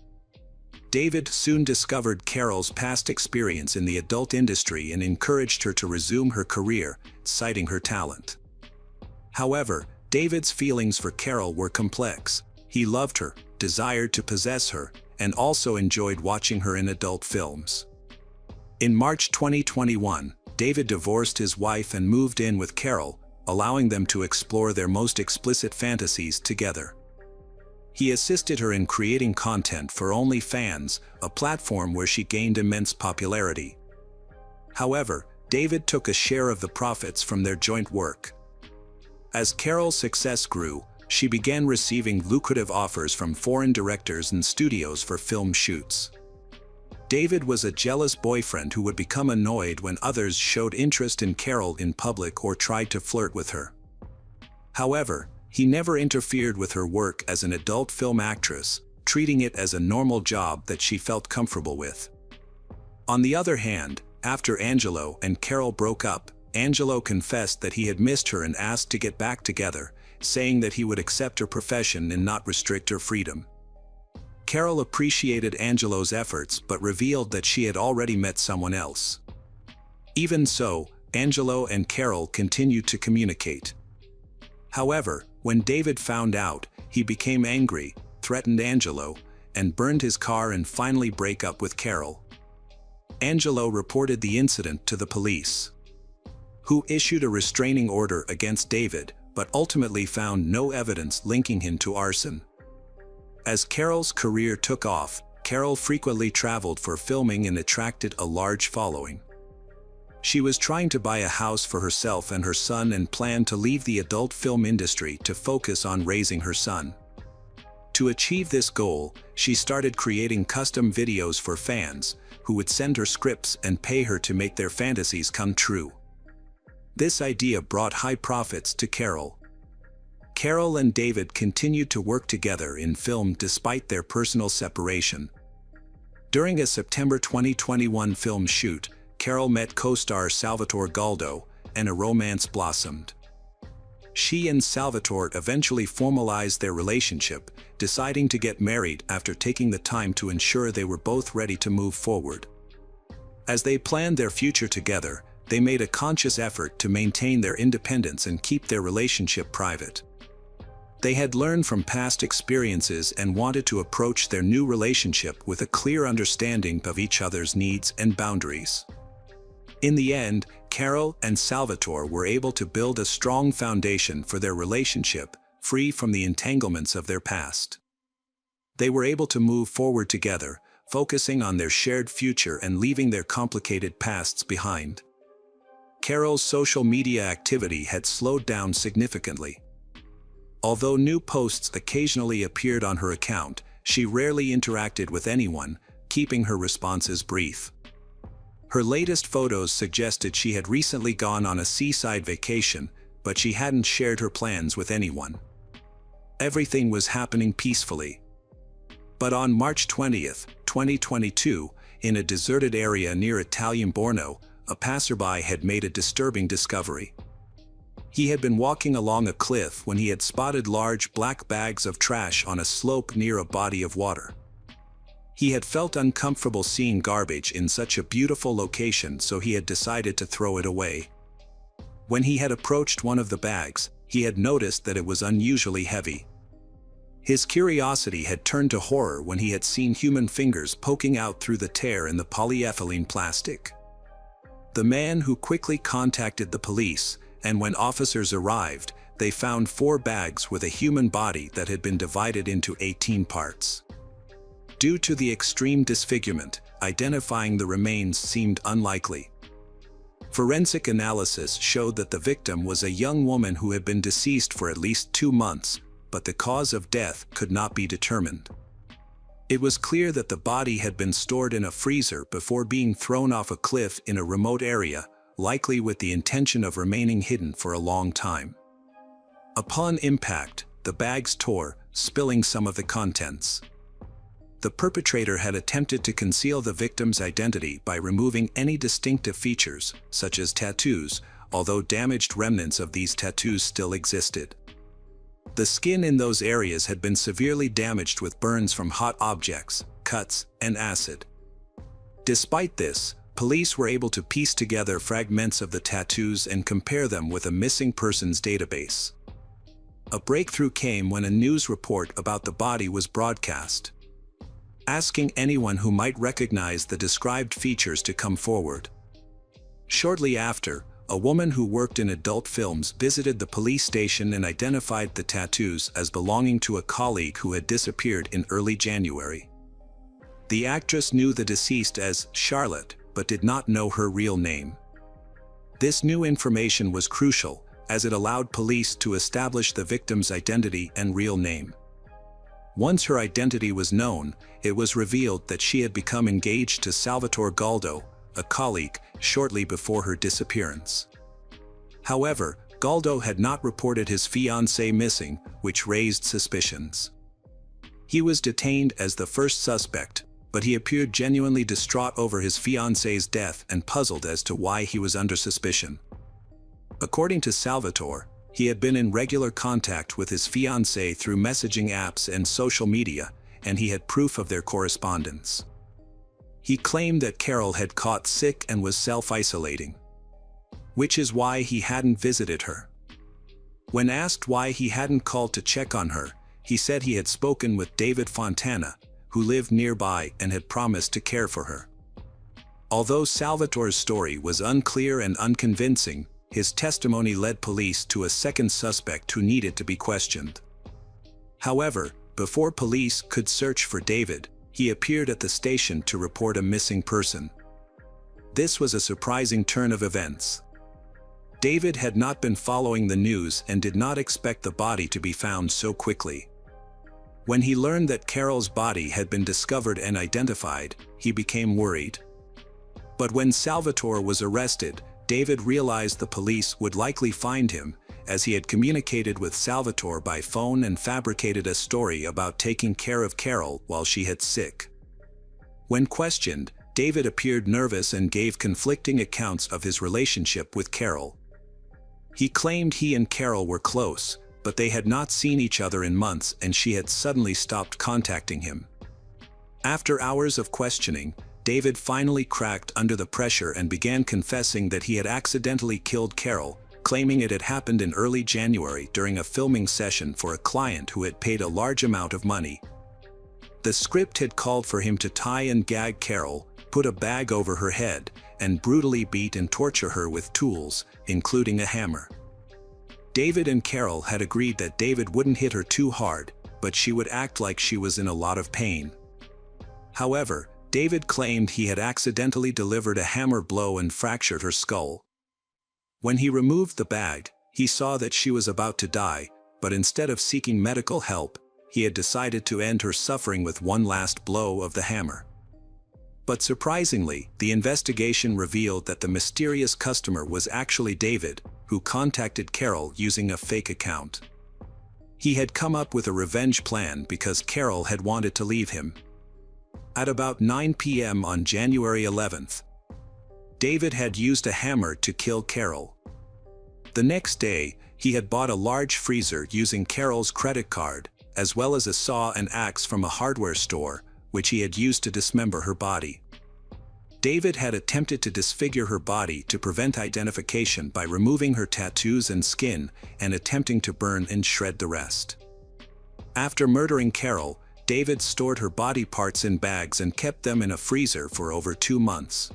S1: David soon discovered Carol's past experience in the adult industry and encouraged her to resume her career, citing her talent. However, David's feelings for Carol were complex. He loved her, desired to possess her, and also enjoyed watching her in adult films. In March 2021, David divorced his wife and moved in with Carol, allowing them to explore their most explicit fantasies together. He assisted her in creating content for OnlyFans, a platform where she gained immense popularity. However, David took a share of the profits from their joint work. As Carol's success grew, she began receiving lucrative offers from foreign directors and studios for film shoots. David was a jealous boyfriend who would become annoyed when others showed interest in Carol in public or tried to flirt with her. However, he never interfered with her work as an adult film actress, treating it as a normal job that she felt comfortable with. On the other hand, after Angelo and Carol broke up, Angelo confessed that he had missed her and asked to get back together, saying that he would accept her profession and not restrict her freedom. Carol appreciated Angelo's efforts but revealed that she had already met someone else. Even so, Angelo and Carol continued to communicate. However, when David found out, he became angry, threatened Angelo, and burned his car and finally broke up with Carol. Angelo reported the incident to the police, who issued a restraining order against David, but ultimately found no evidence linking him to arson. As Carol's career took off, Carol frequently traveled for filming and attracted a large following. She was trying to buy a house for herself and her son and planned to leave the adult film industry to focus on raising her son. To achieve this goal, she started creating custom videos for fans, who would send her scripts and pay her to make their fantasies come true. This idea brought high profits to Carol. Carol and David continued to work together in film despite their personal separation. During a September 2021 film shoot, Carol met co-star Salvatore Galdo, and a romance blossomed. She and Salvatore eventually formalized their relationship, deciding to get married after taking the time to ensure they were both ready to move forward. As they planned their future together, they made a conscious effort to maintain their independence and keep their relationship private. They had learned from past experiences and wanted to approach their new relationship with a clear understanding of each other's needs and boundaries. In the end, Carol and Salvatore were able to build a strong foundation for their relationship, free from the entanglements of their past. They were able to move forward together, focusing on their shared future and leaving their complicated pasts behind. Carol's social media activity had slowed down significantly. Although new posts occasionally appeared on her account, she rarely interacted with anyone, keeping her responses brief. Her latest photos suggested she had recently gone on a seaside vacation, but she hadn't shared her plans with anyone. Everything was happening peacefully. But on March 20th, 2022, in a deserted area near Italian Borno, a passerby had made a disturbing discovery. He had been walking along a cliff when he had spotted large black bags of trash on a slope near a body of water. He had felt uncomfortable seeing garbage in such a beautiful location, so he had decided to throw it away. When he had approached one of the bags, he had noticed that it was unusually heavy. His curiosity had turned to horror when he had seen human fingers poking out through the tear in the polyethylene plastic. The man who quickly contacted the police, and when officers arrived, they found 4 bags with a human body that had been divided into 18 parts. Due to the extreme disfigurement, identifying the remains seemed unlikely. Forensic analysis showed that the victim was a young woman who had been deceased for at least 2 months, but the cause of death could not be determined. It was clear that the body had been stored in a freezer before being thrown off a cliff in a remote area, likely with the intention of remaining hidden for a long time. Upon impact, the bags tore, spilling some of the contents. The perpetrator had attempted to conceal the victim's identity by removing any distinctive features, such as tattoos, although damaged remnants of these tattoos still existed. The skin in those areas had been severely damaged with burns from hot objects, cuts, and acid. Despite this, police were able to piece together fragments of the tattoos and compare them with a missing persons database. A breakthrough came when a news report about the body was broadcast, asking anyone who might recognize the described features to come forward. Shortly after, a woman who worked in adult films visited the police station and identified the tattoos as belonging to a colleague who had disappeared in early January. The actress knew the deceased as Charlotte, but did not know her real name. This new information was crucial, as it allowed police to establish the victim's identity and real name. Once her identity was known, it was revealed that she had become engaged to Salvatore Galdo, a colleague, shortly before her disappearance. However, Galdo had not reported his fiancée missing, which raised suspicions. He was detained as the first suspect, but he appeared genuinely distraught over his fiancée's death and puzzled as to why he was under suspicion. According to Salvatore, he had been in regular contact with his fiancée through messaging apps and social media, and he had proof of their correspondence. He claimed that Carol had caught sick and was self-isolating, which is why he hadn't visited her. When asked why he hadn't called to check on her, he said he had spoken with David Fontana, who lived nearby and had promised to care for her. Although Salvatore's story was unclear and unconvincing, his testimony led police to a second suspect who needed to be questioned. However, Before police could search for David, he appeared at the station to report a missing person. This was a surprising turn of events. David had not been following the news and did not expect the body to be found so quickly. When he learned that Carol's body had been discovered and identified, he became worried. But when Salvatore was arrested, David realized the police would likely find him, as he had communicated with Salvatore by phone and fabricated a story about taking care of Carol while she had sick. When questioned, David appeared nervous and gave conflicting accounts of his relationship with Carol. He claimed he and Carol were close, but they had not seen each other in months and she had suddenly stopped contacting him. After hours of questioning, David finally cracked under the pressure and began confessing that he had accidentally killed Carol, claiming it had happened in early January during a filming session for a client who had paid a large amount of money. The script had called for him to tie and gag Carol, put a bag over her head, and brutally beat and torture her with tools, including a hammer. David and Carol had agreed that David wouldn't hit her too hard, but she would act like she was in a lot of pain. However, David claimed he had accidentally delivered a hammer blow and fractured her skull. When he removed the bag, he saw that she was about to die, but instead of seeking medical help, he had decided to end her suffering with one last blow of the hammer. But surprisingly, the investigation revealed that the mysterious customer was actually David, who contacted Carol using a fake account. He had come up with a revenge plan because Carol had wanted to leave him. At about 9 p.m. on January 11th, David had used a hammer to kill Carol. The next day, he had bought a large freezer using Carol's credit card, as well as a saw and axe from a hardware store, which he had used to dismember her body. David had attempted to disfigure her body to prevent identification by removing her tattoos and skin and attempting to burn and shred the rest. After murdering Carol, David stored her body parts in bags and kept them in a freezer for over 2 months.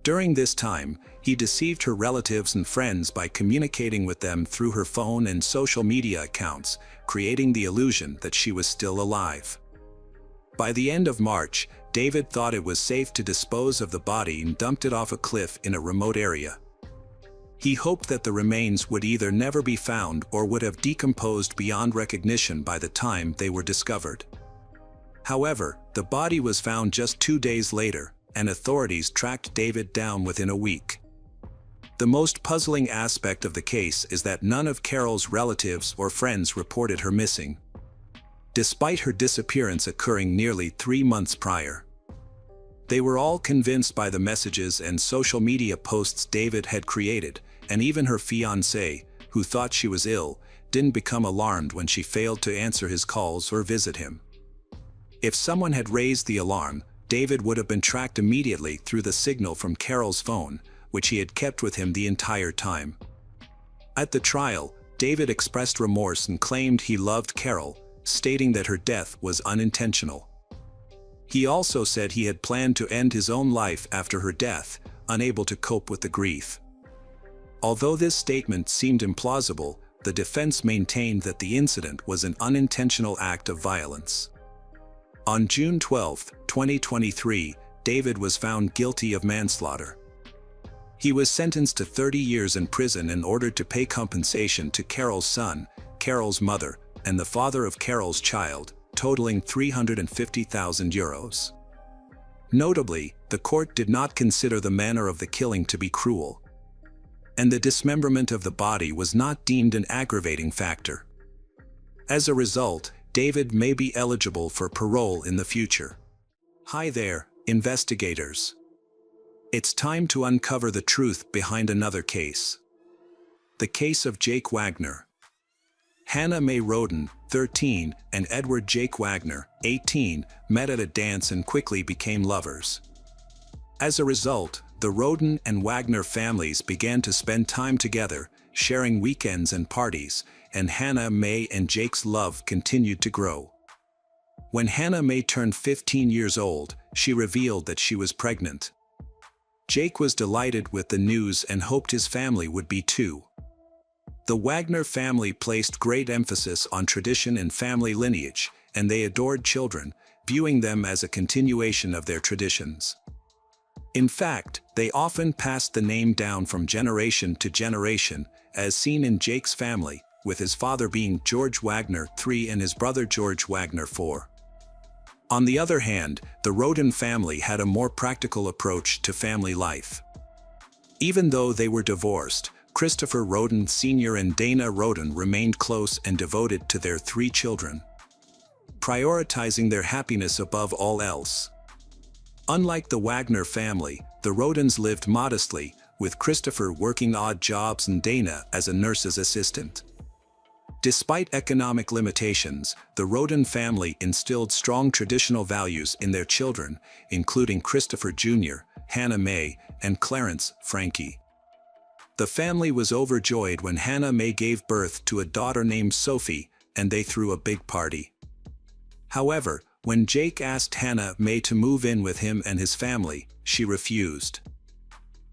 S1: During this time, he deceived her relatives and friends by communicating with them through her phone and social media accounts, creating the illusion that she was still alive. By the end of March, David thought it was safe to dispose of the body and dumped it off a cliff in a remote area. He hoped that the remains would either never be found or would have decomposed beyond recognition by the time they were discovered. However, the body was found just 2 days later, and authorities tracked David down within a week. The most puzzling aspect of the case is that none of Carol's relatives or friends reported her missing, despite her disappearance occurring nearly 3 months prior. They were all convinced by the messages and social media posts David had created, and even her fiancé, who thought she was ill, didn't become alarmed when she failed to answer his calls or visit him. If someone had raised the alarm, David would have been tracked immediately through the signal from Carol's phone, which he had kept with him the entire time. At the trial, David expressed remorse and claimed he loved Carol, stating that her death was unintentional. He also said he had planned to end his own life after her death, unable to cope with the grief. Although this statement seemed implausible, the defense maintained that the incident was an unintentional act of violence. On June 12, 2023, David was found guilty of manslaughter. He was sentenced to 30 years in prison and ordered to pay compensation to Carol's son, Carol's mother, and the father of Carol's child, totaling €350,000. Notably, the court did not consider the manner of the killing to be cruel, and the dismemberment of the body was not deemed an aggravating factor. As a result, David may be eligible for parole in the future. Hi there, investigators. It's time to uncover the truth behind another case. The case of Jake Wagner. Hannah Mae Roden, 13, and Edward Jake Wagner, 18, met at a dance and quickly became lovers. As a result, the Roden and Wagner families began to spend time together, sharing weekends and parties, and Hannah Mae and Jake's love continued to grow. When Hannah Mae turned 15 years old, she revealed that she was pregnant. Jake was delighted with the news and hoped his family would be too. The Wagner family placed great emphasis on tradition and family lineage, and they adored children, viewing them as a continuation of their traditions. In fact, they often passed the name down from generation to generation, as seen in Jake's family, with his father being George Wagner III and his brother George Wagner IV. On the other hand, the Roden family had a more practical approach to family life. Even though they were divorced, Christopher Roden Sr. and Dana Roden remained close and devoted to their 3 children, prioritizing their happiness above all else. Unlike the Wagner family, the Rodens lived modestly, with Christopher working odd jobs and Dana as a nurse's assistant. Despite economic limitations, the Roden family instilled strong traditional values in their children, including Christopher Jr., Hannah Mae, and Clarence Frankie. The family was overjoyed when Hannah Mae gave birth to a daughter named Sophie, and they threw a big party. However, when Jake asked Hannah Mae to move in with him and his family, she refused.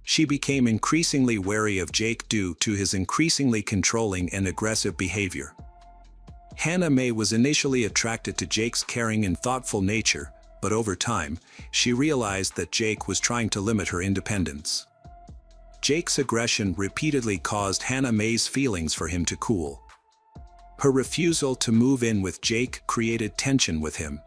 S1: She became increasingly wary of Jake due to his increasingly controlling and aggressive behavior. Hannah Mae was initially attracted to Jake's caring and thoughtful nature, but over time, she realized that Jake was trying to limit her independence. Jake's aggression repeatedly caused Hannah Mae's feelings for him to cool. Her refusal to move in with Jake created tension with him.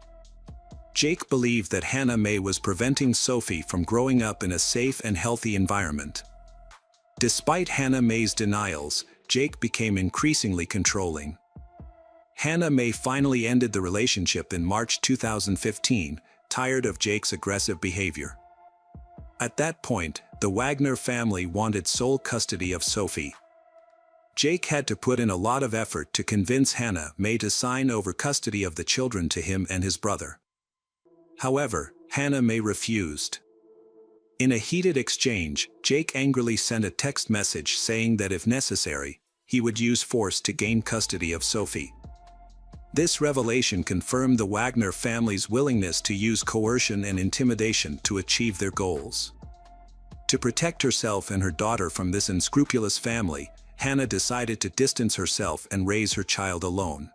S1: Jake believed that Hannah Mae was preventing Sophie from growing up in a safe and healthy environment. Despite Hannah Mae's denials, Jake became increasingly controlling. Hannah Mae finally ended the relationship in March 2015, tired of Jake's aggressive behavior. At that point, the Wagner family wanted sole custody of Sophie. Jake had to put in a lot of effort to convince Hannah Mae to sign over custody of the children to him and his brother. However, Hannah Mae refused. In a heated exchange, Jake angrily sent a text message saying that if necessary, he would use force to gain custody of Sophie. This revelation confirmed the Wagner family's willingness to use coercion and intimidation to achieve their goals. To protect herself and her daughter from this unscrupulous family, Hannah decided to distance herself and raise her child alone.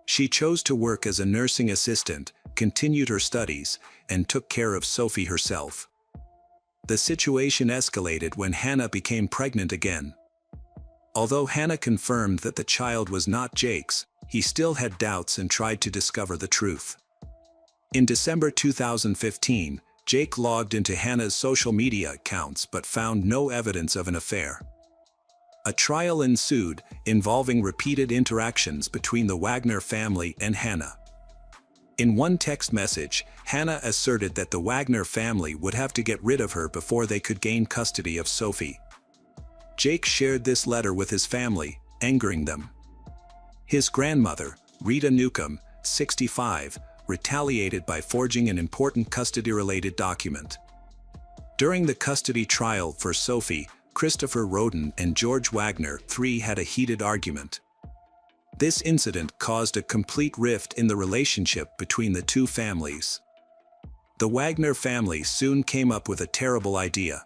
S1: She chose to work as a nursing assistant, continued her studies, and took care of Sophie herself. The situation escalated when Hannah became pregnant again. Although Hannah confirmed that the child was not Jake's, he still had doubts and tried to discover the truth. In December 2015, Jake logged into Hannah's social media accounts but found no evidence of an affair. A trial ensued, involving repeated interactions between the Wagner family and Hannah. In one text message, Hannah asserted that the Wagner family would have to get rid of her before they could gain custody of Sophie. Jake shared this letter with his family, angering them. His grandmother, Rita Newcomb, 65, retaliated by forging an important custody-related document. During the custody trial for Sophie, Christopher Roden and George Wagner III had a heated argument. This incident caused a complete rift in the relationship between the two families. The Wagner family soon came up with a terrible idea.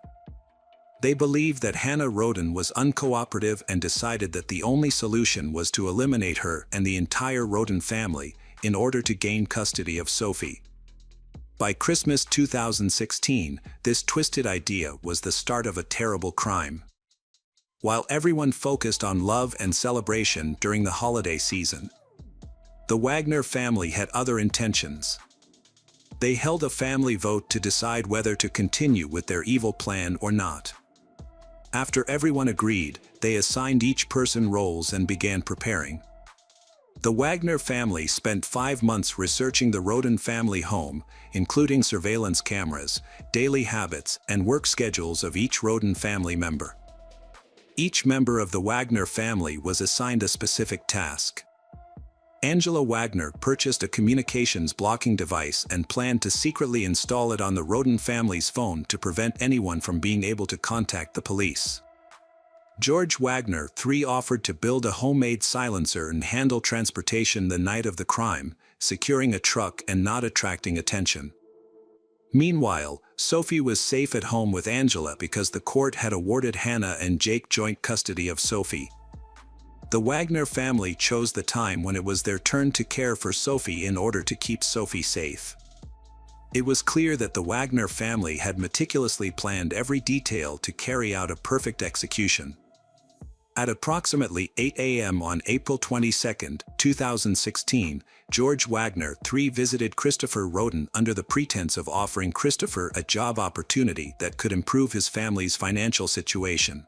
S1: They believed that Hannah Roden was uncooperative and decided that the only solution was to eliminate her and the entire Roden family in order to gain custody of Sophie. By Christmas 2016, this twisted idea was the start of a terrible crime. While everyone focused on love and celebration during the holiday season, the Wagner family had other intentions. They held a family vote to decide whether to continue with their evil plan or not. After everyone agreed, they assigned each person roles and began preparing. The Wagner family spent 5 months researching the Roden family home, including surveillance cameras, daily habits, and work schedules of each Roden family member. Each member of the Wagner family was assigned a specific task. Angela Wagner purchased a communications blocking device and planned to secretly install it on the Roden family's phone to prevent anyone from being able to contact the police. George Wagner III offered to build a homemade silencer and handle transportation the night of the crime, securing a truck and not attracting attention. Meanwhile, Sophie was safe at home with Angela because the court had awarded Hannah and Jake joint custody of Sophie. The Wagner family chose the time when it was their turn to care for Sophie in order to keep Sophie safe. It was clear that the Wagner family had meticulously planned every detail to carry out a perfect execution. At approximately 8 a.m. on April 22, 2016, George Wagner III visited Christopher Roden under the pretense of offering Christopher a job opportunity that could improve his family's financial situation.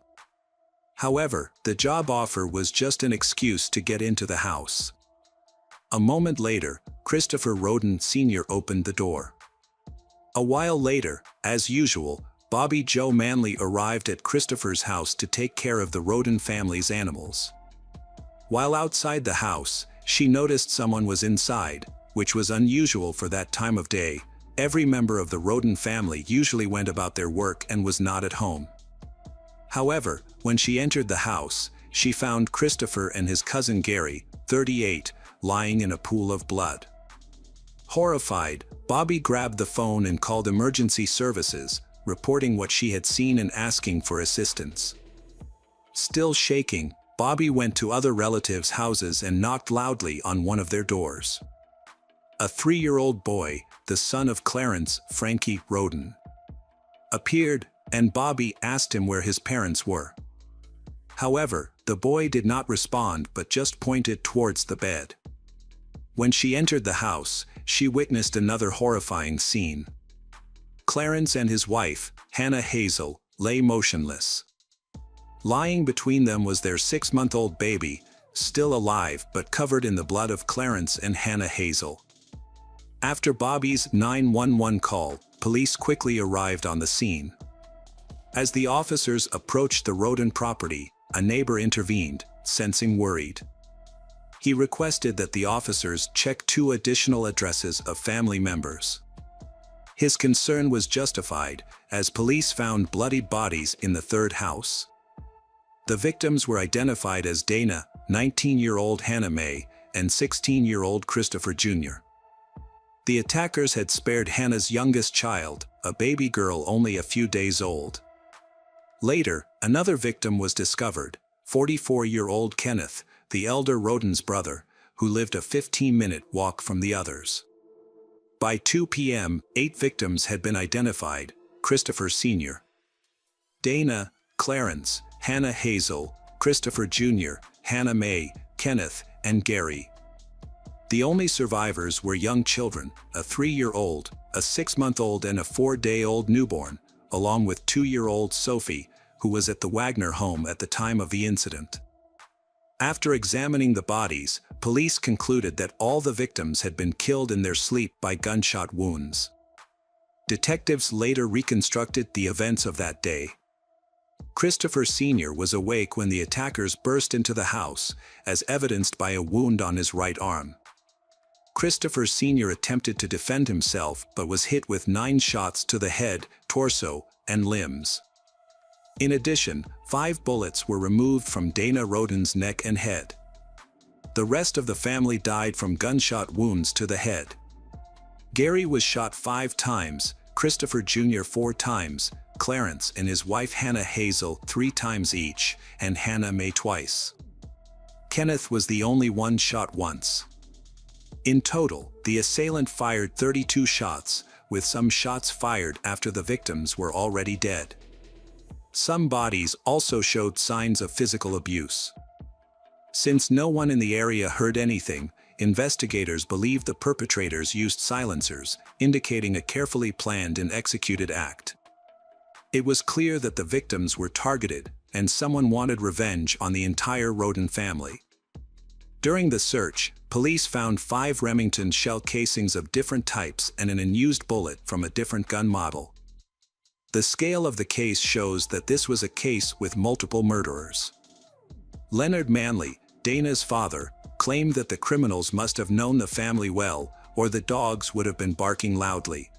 S1: However, the job offer was just an excuse to get into the house. A moment later, Christopher Roden Sr. opened the door. A while later, as usual, Bobby Jo Manley arrived at Christopher's house to take care of the Roden family's animals. While outside the house, she noticed someone was inside, which was unusual for that time of day. Every member of the Roden family usually went about their work and was not at home. However, when she entered the house, she found Christopher and his cousin Gary, 38, lying in a pool of blood. Horrified, Bobby grabbed the phone and called emergency services, reporting what she had seen and asking for assistance. Still shaking, Bobby went to other relatives' houses and knocked loudly on one of their doors. A 3-year-old boy, the son of Clarence Frankie Roden, appeared, and Bobby asked him where his parents were. However, the boy did not respond but just pointed towards the bed. When she entered the house, she witnessed another horrifying scene. Clarence and his wife, Hannah Hazel, lay motionless. Lying between them was their 6-month-old baby, still alive but covered in the blood of Clarence and Hannah Hazel. After Bobby's 911 call, police quickly arrived on the scene. As the officers approached the Roden property, a neighbor intervened, sensing worried. He requested that the officers check 2 additional addresses of family members. His concern was justified, as police found bloodied bodies in the 3rd house. The victims were identified as Dana, 19-year-old Hannah Mae, and 16-year-old Christopher Jr. The attackers had spared Hannah's youngest child, a baby girl only a few days old. Later, another victim was discovered, 44-year-old Kenneth, the elder Roden's brother, who lived a 15-minute walk from the others. By 2 p.m., 8 victims had been identified: Christopher Sr., Dana, Clarence, Hannah Hazel, Christopher Jr., Hannah Mae, Kenneth, and Gary. The only survivors were young children, a 3-year-old, a 6-month-old and a 4-day-old newborn, along with 2-year-old Sophie, who was at the Wagner home at the time of the incident. After examining the bodies, police concluded that all the victims had been killed in their sleep by gunshot wounds. Detectives later reconstructed the events of that day. Christopher Sr. was awake when the attackers burst into the house, as evidenced by a wound on his right arm. Christopher Sr. attempted to defend himself but was hit with 9 shots to the head, torso, and limbs. In addition, 5 bullets were removed from Dana Roden's neck and head. The rest of the family died from gunshot wounds to the head. Gary was shot 5 times, Christopher Jr. 4 times, Clarence and his wife Hannah Hazel 3 times each, and Hannah Mae twice. Kenneth was the only one shot once. In total, the assailant fired 32 shots, with some shots fired after the victims were already dead. Some bodies also showed signs of physical abuse. Since no one in the area heard anything, investigators believe the perpetrators used silencers, indicating a carefully planned and executed act. It was clear that the victims were targeted, and someone wanted revenge on the entire Roden family. During the search, police found 5 Remington shell casings of different types and an unused bullet from a different gun model. The scale of the case shows that this was a case with multiple murderers. Leonard Manley, Dana's father, claimed that the criminals must have known the family well, or the dogs would have been barking loudly.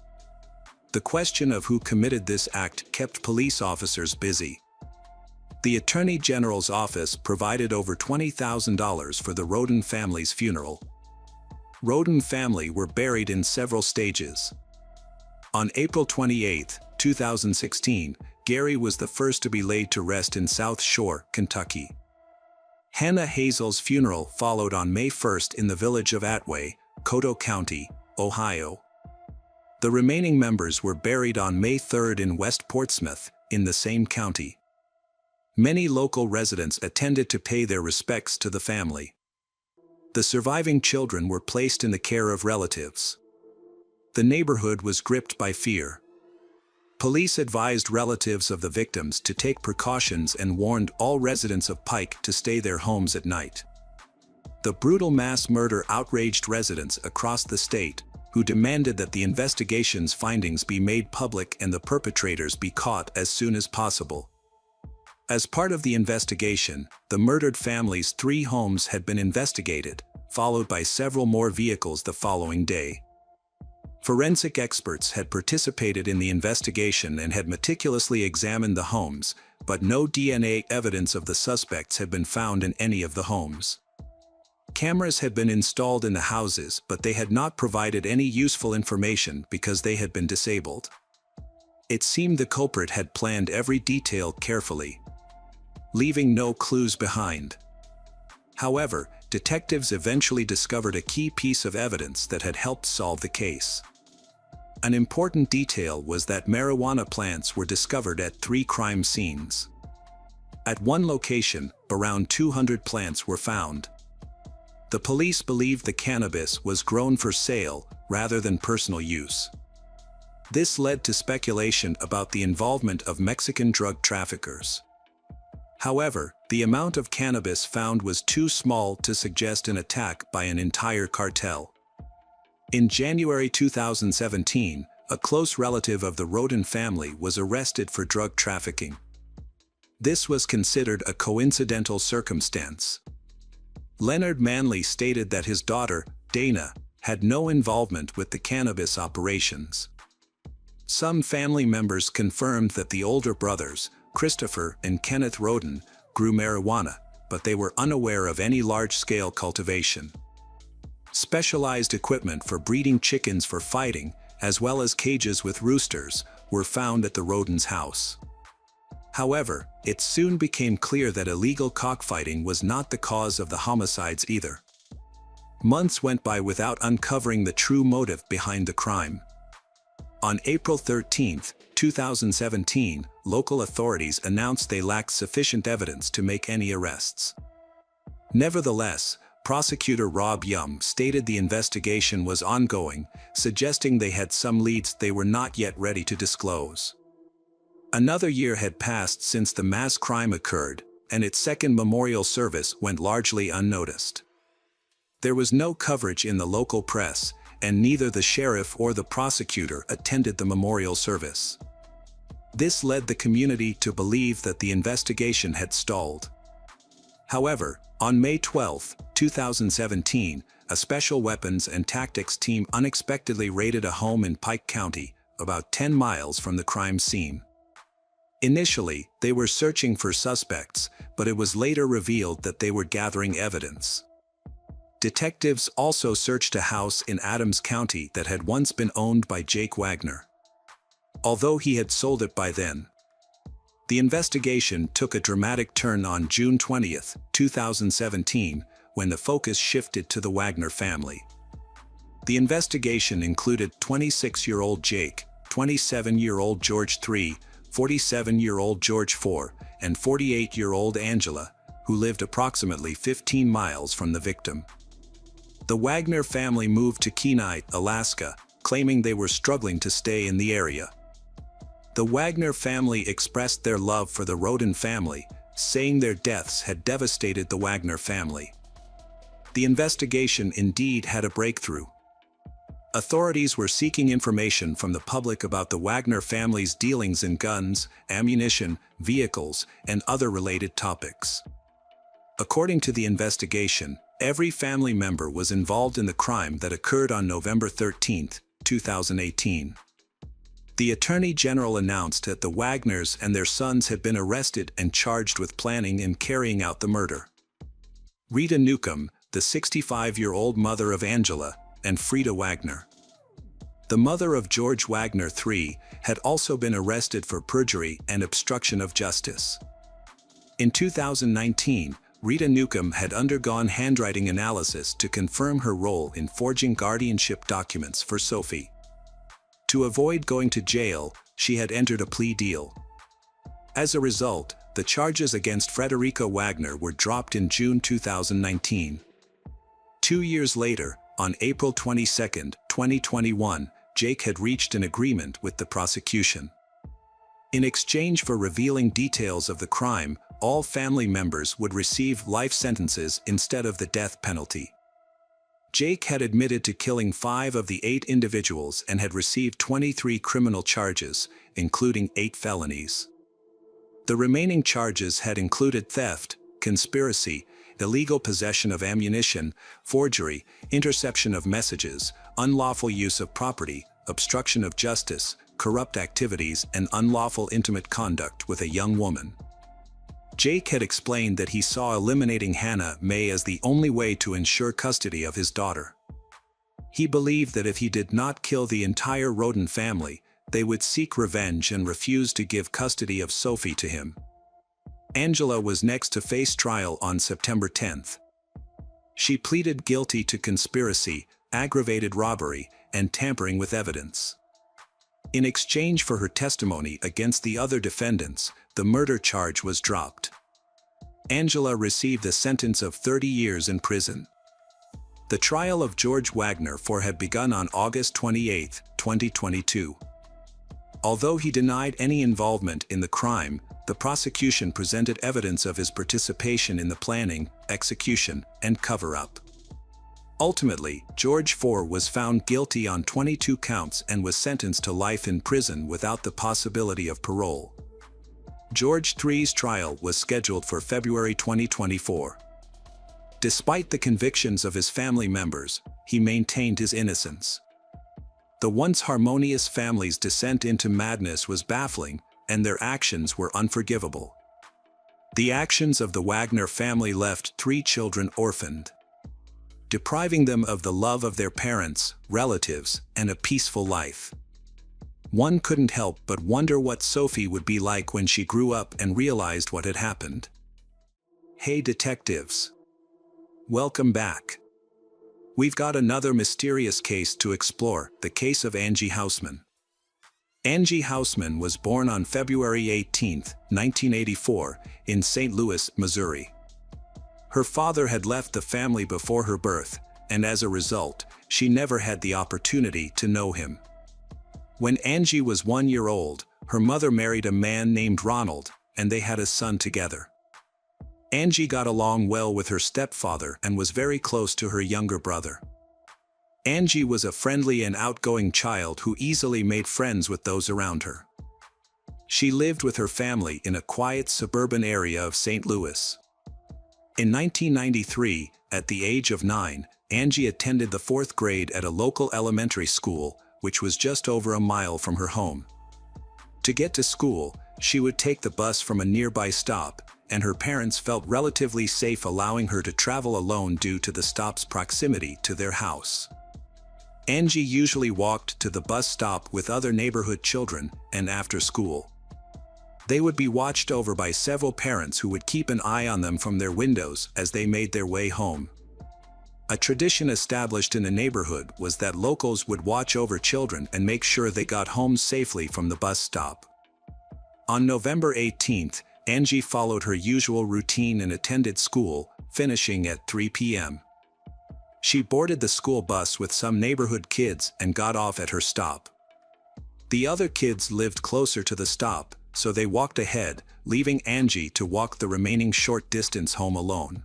S1: The question of who committed this act kept police officers busy. The Attorney General's office provided over $20,000 for the Roden family's funeral. Roden family were buried in several stages. On April 28, 2016, Gary was the first to be laid to rest in South Shore, Kentucky. Hannah Hazel's funeral followed on May 1st in the village of Atway, Coteau County, Ohio. The remaining members were buried on May 3rd in West Portsmouth, in the same county. Many local residents attended to pay their respects to the family. The surviving children were placed in the care of relatives. The neighborhood was gripped by fear. Police advised relatives of the victims to take precautions and warned all residents of Pike to stay their homes at night. The brutal mass murder outraged residents across the state, who demanded that the investigation's findings be made public and the perpetrators be caught as soon as possible. As part of the investigation, the murdered family's 3 homes had been investigated, followed by several more vehicles the following day. Forensic experts had participated in the investigation and had meticulously examined the homes, but no DNA evidence of the suspects had been found in any of the homes. Cameras had been installed in the houses, but they had not provided any useful information because they had been disabled. It seemed the culprit had planned every detail carefully, leaving no clues behind. However, detectives eventually discovered a key piece of evidence that had helped solve the case. An important detail was that marijuana plants were discovered at 3 crime scenes. At one location, around 200 plants were found. The police believed the cannabis was grown for sale rather than personal use. This led to speculation about the involvement of Mexican drug traffickers. However, the amount of cannabis found was too small to suggest an attack by an entire cartel. In January 2017, a close relative of the Roden family was arrested for drug trafficking. This was considered a coincidental circumstance. Leonard Manley stated that his daughter, Dana, had no involvement with the cannabis operations. Some family members confirmed that the older brothers, Christopher and Kenneth Roden, grew marijuana, but they were unaware of any large-scale cultivation. Specialized equipment for breeding chickens for fighting, as well as cages with roosters, were found at the Rodens' house. However, it soon became clear that illegal cockfighting was not the cause of the homicides either. Months went by without uncovering the true motive behind the crime. On April 13, 2017, local authorities announced they lacked sufficient evidence to make any arrests. Nevertheless, prosecutor Rob Yum stated the investigation was ongoing, suggesting they had some leads they were not yet ready to disclose. Another year had passed since the mass crime occurred, and its second memorial service went largely unnoticed. There was no coverage in the local press, and neither the sheriff or the prosecutor attended the memorial service. This led the community to believe that the investigation had stalled. However, on May 12, 2017, a special weapons and tactics team unexpectedly raided a home in Pike County, about 10 miles from the crime scene. Initially, they were searching for suspects, but it was later revealed that they were gathering evidence. Detectives also searched a house in Adams County that had once been owned by Jake Wagner, although he had sold it by then. The investigation took a dramatic turn on June 20, 2017, when the focus shifted to the Wagner family. The investigation included 26-year-old Jake, 27-year-old George III, 47-year-old George IV, and 48-year-old Angela, who lived approximately 15 miles from the victim. The Wagner family moved to Kenai, Alaska, claiming they were struggling to stay in the area. The Wagner family expressed their love for the Roden family, saying their deaths had devastated the Wagner family. The investigation indeed had a breakthrough. Authorities were seeking information from the public about the Wagner family's dealings in guns, ammunition, vehicles, and other related topics. According to the investigation, every family member was involved in the crime that occurred on November 13, 2018. The Attorney General announced that the Wagners and their sons had been arrested and charged with planning and carrying out the murder. Rita Newcomb, the 65-year-old mother of Angela, and Frida Wagner, the mother of George Wagner III, had also been arrested for perjury and obstruction of justice. In 2019, Rita Newcomb had undergone handwriting analysis to confirm her role in forging guardianship documents for Sophie. To avoid going to jail, she had entered a plea deal. As a result, the charges against Frederica Wagner were dropped in June 2019. 2 years later, on April 22, 2021, Jake had reached an agreement with the prosecution. In exchange for revealing details of the crime, all family members would receive life sentences instead of the death penalty. Jake had admitted to killing 5 of the 8 individuals and had received 23 criminal charges, including 8 felonies. The remaining charges had included theft, conspiracy, illegal possession of ammunition, forgery, interception of messages, unlawful use of property, obstruction of justice, corrupt activities, and unlawful intimate conduct with a young woman. Jake had explained that he saw eliminating Hannah May as the only way to ensure custody of his daughter. He believed that if he did not kill the entire Roden family, they would seek revenge and refuse to give custody of Sophie to him. Angela was next to face trial on September 10th. She pleaded guilty to conspiracy, aggravated robbery, and tampering with evidence. In exchange for her testimony against the other defendants, the murder charge was dropped. Angela received a sentence of 30 years in prison. The trial of George Wagner had begun on August 28, 2022. Although he denied any involvement in the crime, the prosecution presented evidence of his participation in the planning, execution, and cover-up. Ultimately, George 4 was found guilty on 22 counts and was sentenced to life in prison without the possibility of parole. George 3's trial was scheduled for February 2024. Despite the convictions of his family members, he maintained his innocence. The once harmonious family's descent into madness was baffling, and their actions were unforgivable. The actions of the Wagner family left 3 children orphaned, depriving them of the love of their parents, relatives, and a peaceful life. One couldn't help but wonder what Sophie would be like when she grew up and realized what had happened. Hey detectives! Welcome back. We've got another mysterious case to explore, the case of Angie Hausman. Angie Hausman was born on February 18, 1984, in St. Louis, Missouri. Her father had left the family before her birth, and as a result, she never had the opportunity to know him. When Angie was 1 year old, her mother married a man named Ronald, and they had a son together. Angie got along well with her stepfather and was very close to her younger brother. Angie was a friendly and outgoing child who easily made friends with those around her. She lived with her family in a quiet suburban area of St. Louis. In 1993, at the age of 9, Angie attended the 4th grade at a local elementary school, which was just over a mile from her home. To get to school, she would take the bus from a nearby stop, and her parents felt relatively safe allowing her to travel alone due to the stop's proximity to their house. Angie usually walked to the bus stop with other neighborhood children, and after school, they would be watched over by several parents who would keep an eye on them from their windows as they made their way home. A tradition established in the neighborhood was that locals would watch over children and make sure they got home safely from the bus stop. On November 18th, Angie followed her usual routine and attended school, finishing at 3 p.m. She boarded the school bus with some neighborhood kids and got off at her stop. The other kids lived closer to the stop, so they walked ahead, leaving Angie to walk the remaining short distance home alone.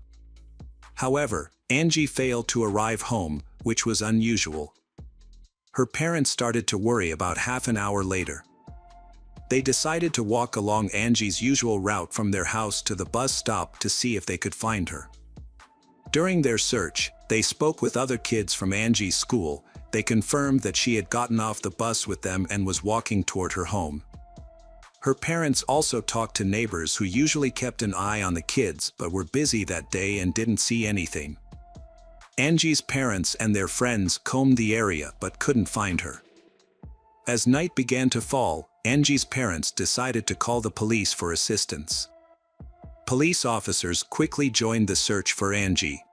S1: However, Angie failed to arrive home, which was unusual. Her parents started to worry about half an hour later. They decided to walk along Angie's usual route from their house to the bus stop to see if they could find her. During their search, they spoke with other kids from Angie's school. They confirmed that she had gotten off the bus with them and was walking toward her home. Her parents also talked to neighbors who usually kept an eye on the kids but were busy that day and didn't see anything. Angie's parents and their friends combed the area but couldn't find her. As night began to fall, Angie's parents decided to call the police for assistance. Police officers quickly joined the search for Angie.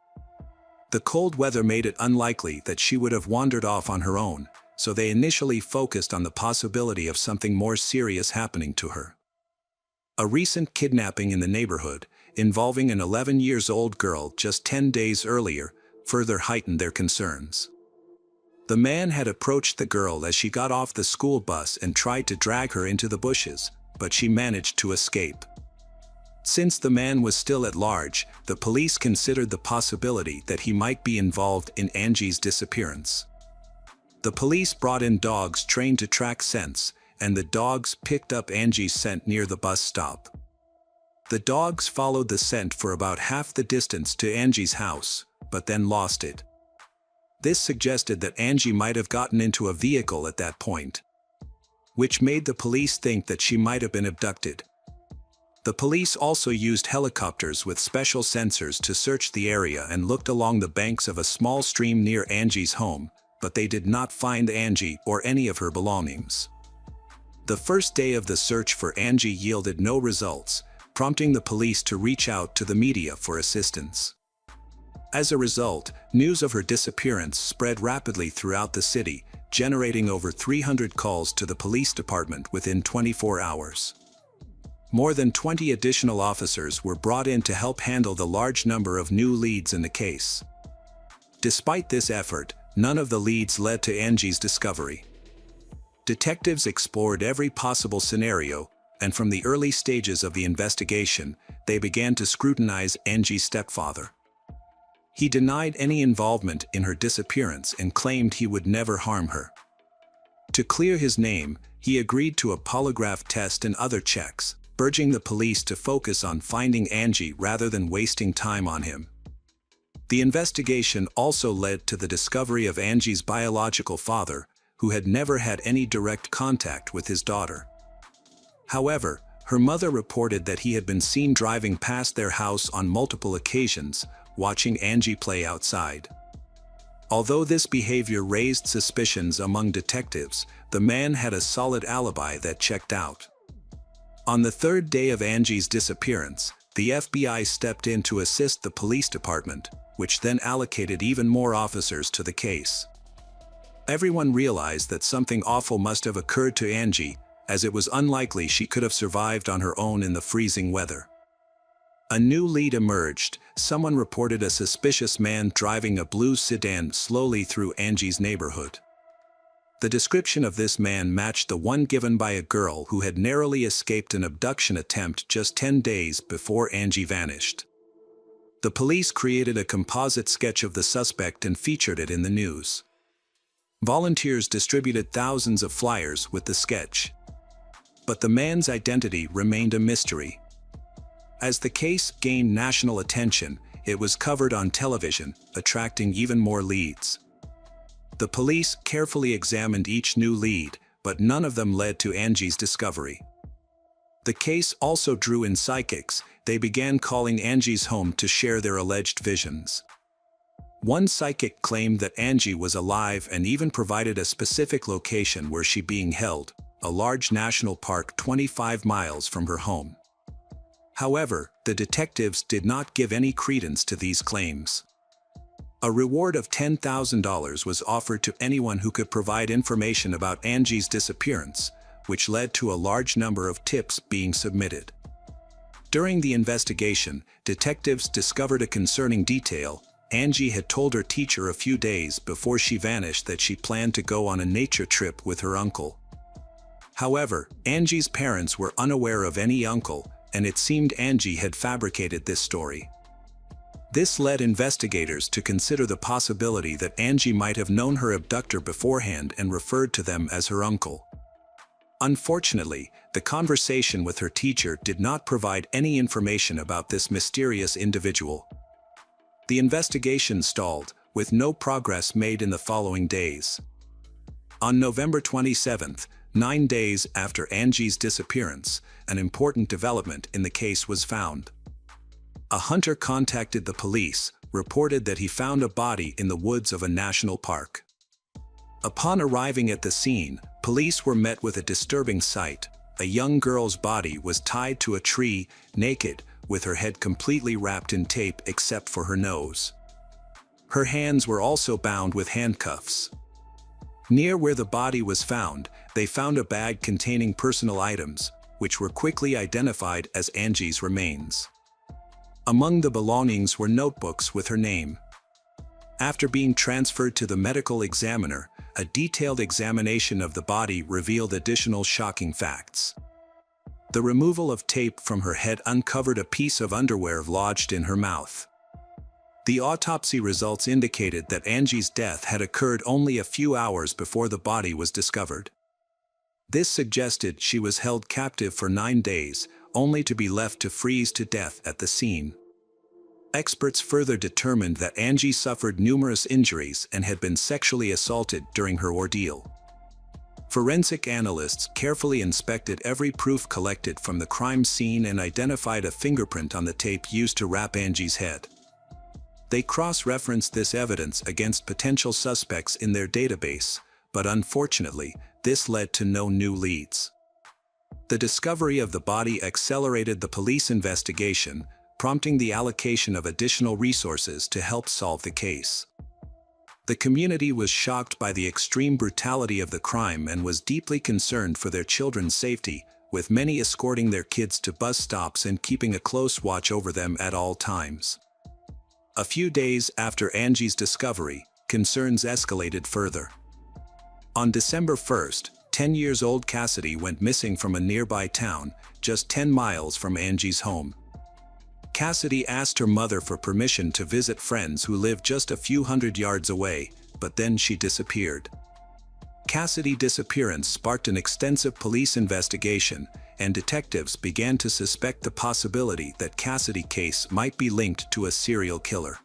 S1: The cold weather made it unlikely that she would have wandered off on her own, so they initially focused on the possibility of something more serious happening to her. A recent kidnapping in the neighborhood, involving an 11-year-old girl just 10 days earlier, further heightened their concerns. The man had approached the girl as she got off the school bus and tried to drag her into the bushes, but she managed to escape. Since the man was still at large, the police considered the possibility that he might be involved in Angie's disappearance. The police brought in dogs trained to track scents, and the dogs picked up Angie's scent near the bus stop. The dogs followed the scent for about half the distance to Angie's house, but then lost it. This suggested that Angie might have gotten into a vehicle at that point, which made the police think that she might have been abducted. The police also used helicopters with special sensors to search the area and looked along the banks of a small stream near Angie's home, but they did not find Angie or any of her belongings. The first day of the search for Angie yielded no results, prompting the police to reach out to the media for assistance. As a result, news of her disappearance spread rapidly throughout the city, generating over 300 calls to the police department within 24 hours. More than 20 additional officers were brought in to help handle the large number of new leads in the case. Despite this effort, none of the leads led to Angie's discovery. Detectives explored every possible scenario, and from the early stages of the investigation, they began to scrutinize Angie's stepfather. He denied any involvement in her disappearance and claimed he would never harm her. To clear his name, he agreed to a polygraph test and other checks, urging the police to focus on finding Angie rather than wasting time on him. The investigation also led to the discovery of Angie's biological father, who had never had any direct contact with his daughter. However, her mother reported that he had been seen driving past their house on multiple occasions, watching Angie play outside. Although this behavior raised suspicions among detectives, the man had a solid alibi that checked out. On the third day of Angie's disappearance, the FBI stepped in to assist the police department, which then allocated even more officers to the case. Everyone realized that something awful must have occurred to Angie, as it was unlikely she could have survived on her own in the freezing weather. A new lead emerged. Someone reported a suspicious man driving a blue sedan slowly through Angie's neighborhood. The description of this man matched the one given by a girl who had narrowly escaped an abduction attempt just 10 days before Angie vanished. The police created a composite sketch of the suspect and featured it in the news. Volunteers distributed thousands of flyers with the sketch. But the man's identity remained a mystery. As the case gained national attention, it was covered on television, attracting even more leads. The police carefully examined each new lead, but none of them led to Angie's discovery. The case also drew in psychics. They began calling Angie's home to share their alleged visions. One psychic claimed that Angie was alive and even provided a specific location where she being held, a large national park 25 miles from her home. However, the detectives did not give any credence to these claims. A reward of $10,000 was offered to anyone who could provide information about Angie's disappearance, which led to a large number of tips being submitted. During the investigation, detectives discovered a concerning detail. Angie had told her teacher a few days before she vanished that she planned to go on a nature trip with her uncle. However, Angie's parents were unaware of any uncle, and it seemed Angie had fabricated this story. This led investigators to consider the possibility that Angie might have known her abductor beforehand and referred to them as her uncle. Unfortunately, the conversation with her teacher did not provide any information about this mysterious individual. The investigation stalled, with no progress made in the following days. On November 27th, 9 days after Angie's disappearance, an important development in the case was found. A hunter contacted the police, reported that he found a body in the woods of a national park. Upon arriving at the scene, police were met with a disturbing sight. A young girl's body was tied to a tree, naked, with her head completely wrapped in tape except for her nose. Her hands were also bound with handcuffs. Near where the body was found, they found a bag containing personal items, which were quickly identified as Angie's remains. Among the belongings were notebooks with her name. After being transferred to the medical examiner, a detailed examination of the body revealed additional shocking facts. The removal of tape from her head uncovered a piece of underwear lodged in her mouth. The autopsy results indicated that Angie's death had occurred only a few hours before the body was discovered. This suggested she was held captive for 9 days, only to be left to freeze to death at the scene. Experts further determined that Angie suffered numerous injuries and had been sexually assaulted during her ordeal. Forensic analysts carefully inspected every proof collected from the crime scene and identified a fingerprint on the tape used to wrap Angie's head. They cross-referenced this evidence against potential suspects in their database, but unfortunately, this led to no new leads. The discovery of the body accelerated the police investigation, prompting the allocation of additional resources to help solve the case. The community was shocked by the extreme brutality of the crime and was deeply concerned for their children's safety, with many escorting their kids to bus stops and keeping a close watch over them at all times. A few days after Angie's discovery, concerns escalated further. On December 1st, 10-year-old Cassidy went missing from a nearby town, just 10 miles from Angie's home. Cassidy asked her mother for permission to visit friends who lived just a few hundred yards away, but then she disappeared. Cassidy's disappearance sparked an extensive police investigation, and detectives began to suspect the possibility that Cassidy's case might be linked to a serial killer.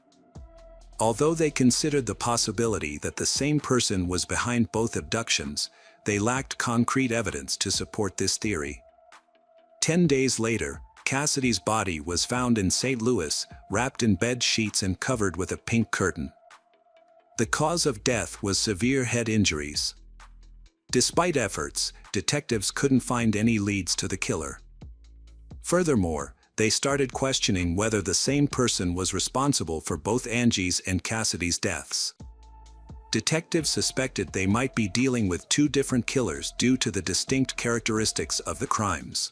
S1: Although they considered the possibility that the same person was behind both abductions, they lacked concrete evidence to support this theory. 10 days later, Cassidy's body was found in St. Louis, wrapped in bed sheets and covered with a pink curtain. The cause of death was severe head injuries. Despite efforts, detectives couldn't find any leads to the killer. Furthermore, they started questioning whether the same person was responsible for both Angie's and Cassidy's deaths. Detectives suspected they might be dealing with two different killers due to the distinct characteristics of the crimes.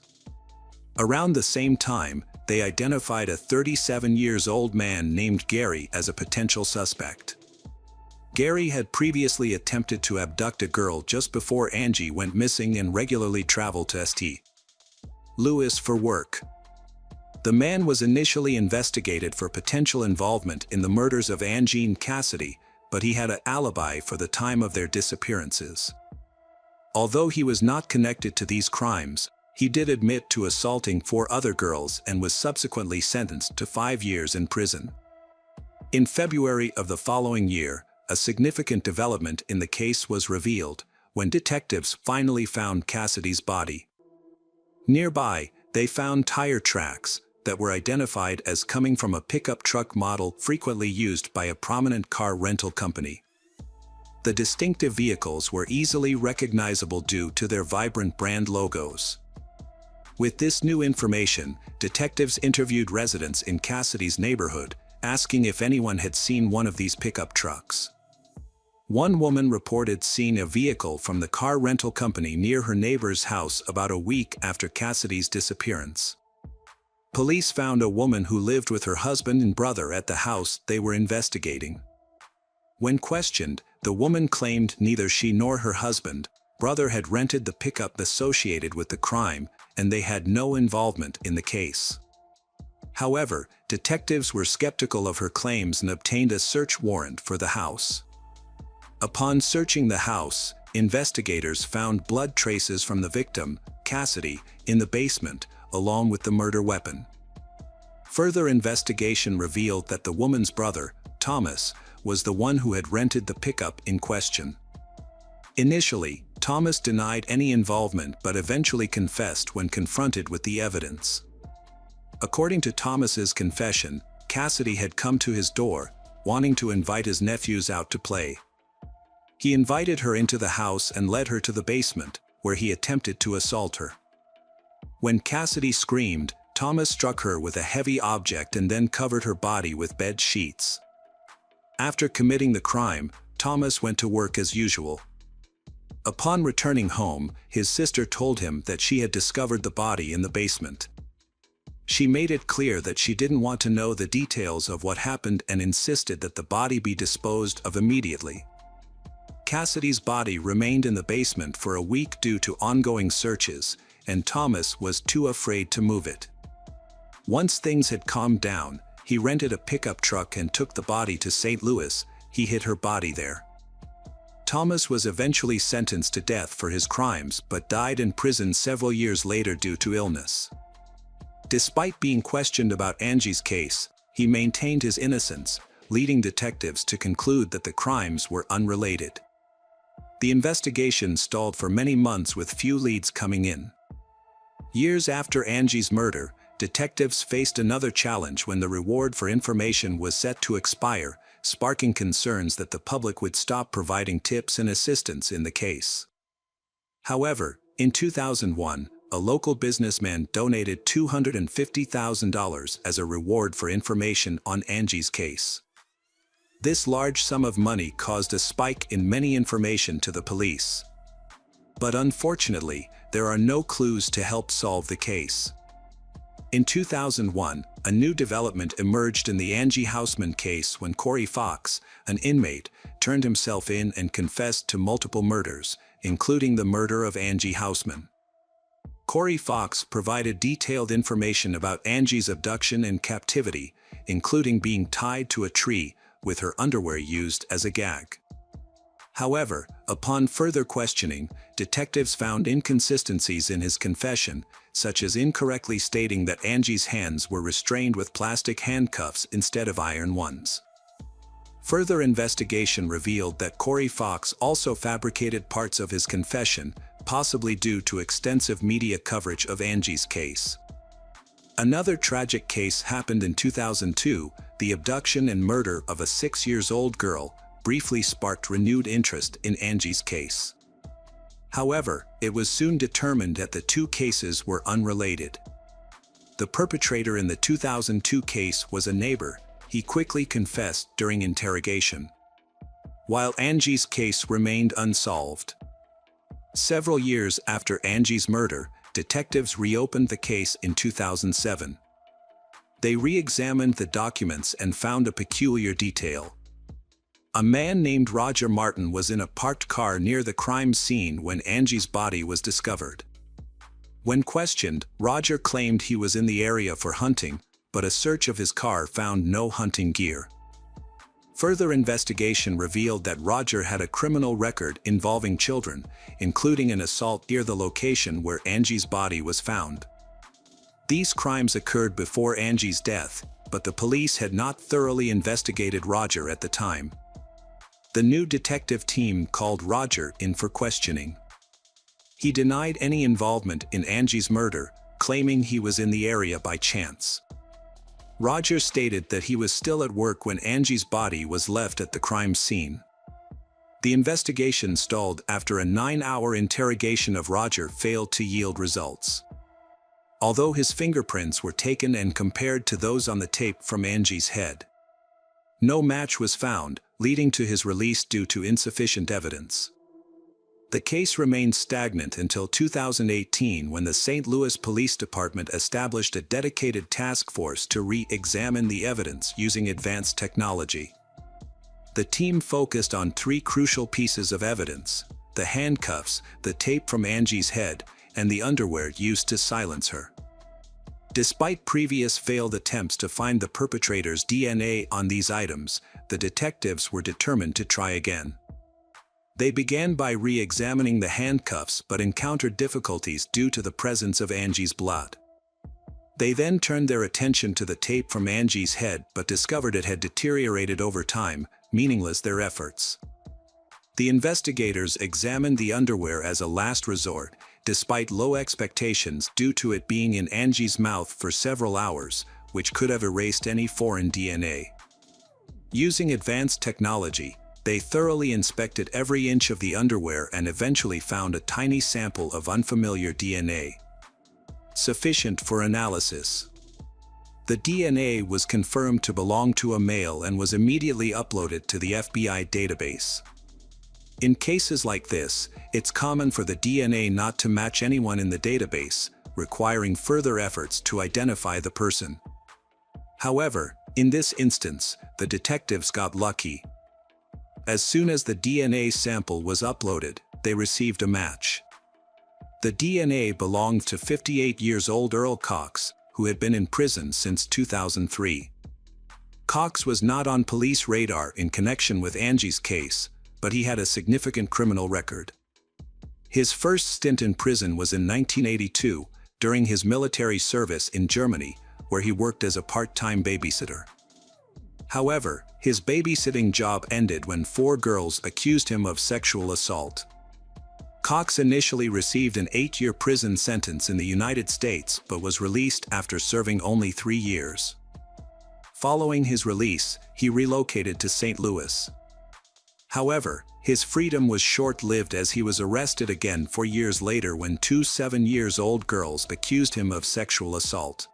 S1: Around the same time, they identified a 37-year-old man named Gary as a potential suspect. Gary had previously attempted to abduct a girl just before Angie went missing and regularly traveled to St. Louis for work. The man was initially investigated for potential involvement in the murders of Angie and Cassidy, but he had an alibi for the time of their disappearances. Although he was not connected to these crimes, he did admit to assaulting 4 other girls and was subsequently sentenced to 5 years in prison. In February of the following year, a significant development in the case was revealed, when detectives finally found Cassidy's body. Nearby, they found tire tracks that were identified as coming from a pickup truck model frequently used by a prominent car rental company. The distinctive vehicles were easily recognizable due to their vibrant brand logos. With this new information, detectives interviewed residents in Cassidy's neighborhood, asking if anyone had seen one of these pickup trucks. One woman reported seeing a vehicle from the car rental company near her neighbor's house about a week after Cassidy's disappearance. Police found a woman who lived with her husband and brother at the house they were investigating. When questioned, the woman claimed neither she nor her husband, brother had rented the pickup associated with the crime, and they had no involvement in the case. However, detectives were skeptical of her claims and obtained a search warrant for the house. Upon searching the house, investigators found blood traces from the victim, Cassidy, in the basement, along with the murder weapon. Further investigation revealed that the woman's brother, Thomas, was the one who had rented the pickup in question. Initially, Thomas denied any involvement but eventually confessed when confronted with the evidence. According to Thomas's confession, Cassidy had come to his door, wanting to invite his nephews out to play. He invited her into the house and led her to the basement, where he attempted to assault her. When Cassidy screamed, Thomas struck her with a heavy object and then covered her body with bed sheets. After committing the crime, Thomas went to work as usual. Upon returning home, his sister told him that she had discovered the body in the basement. She made it clear that she didn't want to know the details of what happened and insisted that the body be disposed of immediately. Cassidy's body remained in the basement for a week due to ongoing searches, and Thomas was too afraid to move it. Once things had calmed down, he rented a pickup truck and took the body to St. Louis. He hid her body there. Thomas was eventually sentenced to death for his crimes but died in prison several years later due to illness. Despite being questioned about Angie's case, he maintained his innocence, leading detectives to conclude that the crimes were unrelated. The investigation stalled for many months with few leads coming in. Years after Angie's murder, detectives faced another challenge when the reward for information was set to expire, sparking concerns that the public would stop providing tips and assistance in the case. However, in 2001, a local businessman donated $250,000 as a reward for information on Angie's case. This large sum of money caused a spike in many information to the police. But unfortunately, there are no clues to help solve the case. In 2001, a new development emerged in the Angie Houseman case when Corey Fox, an inmate, turned himself in and confessed to multiple murders, including the murder of Angie Houseman. Corey Fox provided detailed information about Angie's abduction and captivity, including being tied to a tree, with her underwear used as a gag. However, upon further questioning, detectives found inconsistencies in his confession, such as incorrectly stating that Angie's hands were restrained with plastic handcuffs instead of iron ones. Further investigation revealed that Corey Fox also fabricated parts of his confession, possibly due to extensive media coverage of Angie's case. Another tragic case happened in 2002, the abduction and murder of a 6-year-old girl, briefly sparked renewed interest in Angie's case. However, it was soon determined that the two cases were unrelated. The perpetrator in the 2002 case was a neighbor. He quickly confessed during interrogation, while Angie's case remained unsolved. Several years after Angie's murder, detectives reopened the case in 2007. They re-examined the documents and found a peculiar detail. A man named Roger Martin was in a parked car near the crime scene when Angie's body was discovered. When questioned, Roger claimed he was in the area for hunting, but a search of his car found no hunting gear. Further investigation revealed that Roger had a criminal record involving children, including an assault near the location where Angie's body was found. These crimes occurred before Angie's death, but the police had not thoroughly investigated Roger at the time. The new detective team called Roger in for questioning. He denied any involvement in Angie's murder, claiming he was in the area by chance. Roger stated that he was still at work when Angie's body was left at the crime scene. The investigation stalled after a 9-hour interrogation of Roger failed to yield results. Although his fingerprints were taken and compared to those on the tape from Angie's head, no match was found, leading to his release due to insufficient evidence. The case remained stagnant until 2018 when the St. Louis Police Department established a dedicated task force to re-examine the evidence using advanced technology. The team focused on 3 crucial pieces of evidence: the handcuffs, the tape from Angie's head, and the underwear used to silence her. Despite previous failed attempts to find the perpetrator's DNA on these items, the detectives were determined to try again. They began by re-examining the handcuffs but encountered difficulties due to the presence of Angie's blood. They then turned their attention to the tape from Angie's head but discovered it had deteriorated over time, meaningless their efforts. The investigators examined the underwear as a last resort, despite low expectations due to it being in Angie's mouth for several hours, which could have erased any foreign DNA. Using advanced technology, they thoroughly inspected every inch of the underwear and eventually found a tiny sample of unfamiliar DNA. sufficient for analysis. The DNA was confirmed to belong to a male and was immediately uploaded to the FBI database. In cases like this, it's common for the DNA not to match anyone in the database, requiring further efforts to identify the person. However, in this instance, the detectives got lucky. As soon as the DNA sample was uploaded, they received a match. The DNA belonged to 58-year-old Earl Cox, who had been in prison since 2003. Cox was not on police radar in connection with Angie's case, but he had a significant criminal record. His first stint in prison was in 1982, during his military service in Germany, where he worked as a part-time babysitter. However, his babysitting job ended when 4 girls accused him of sexual assault. Cox initially received an 8-year prison sentence in the United States but was released after serving only 3 years. Following his release, he relocated to St. Louis. However, his freedom was short-lived as he was arrested again 4 years later when 2 7-year-old girls accused him of sexual assault.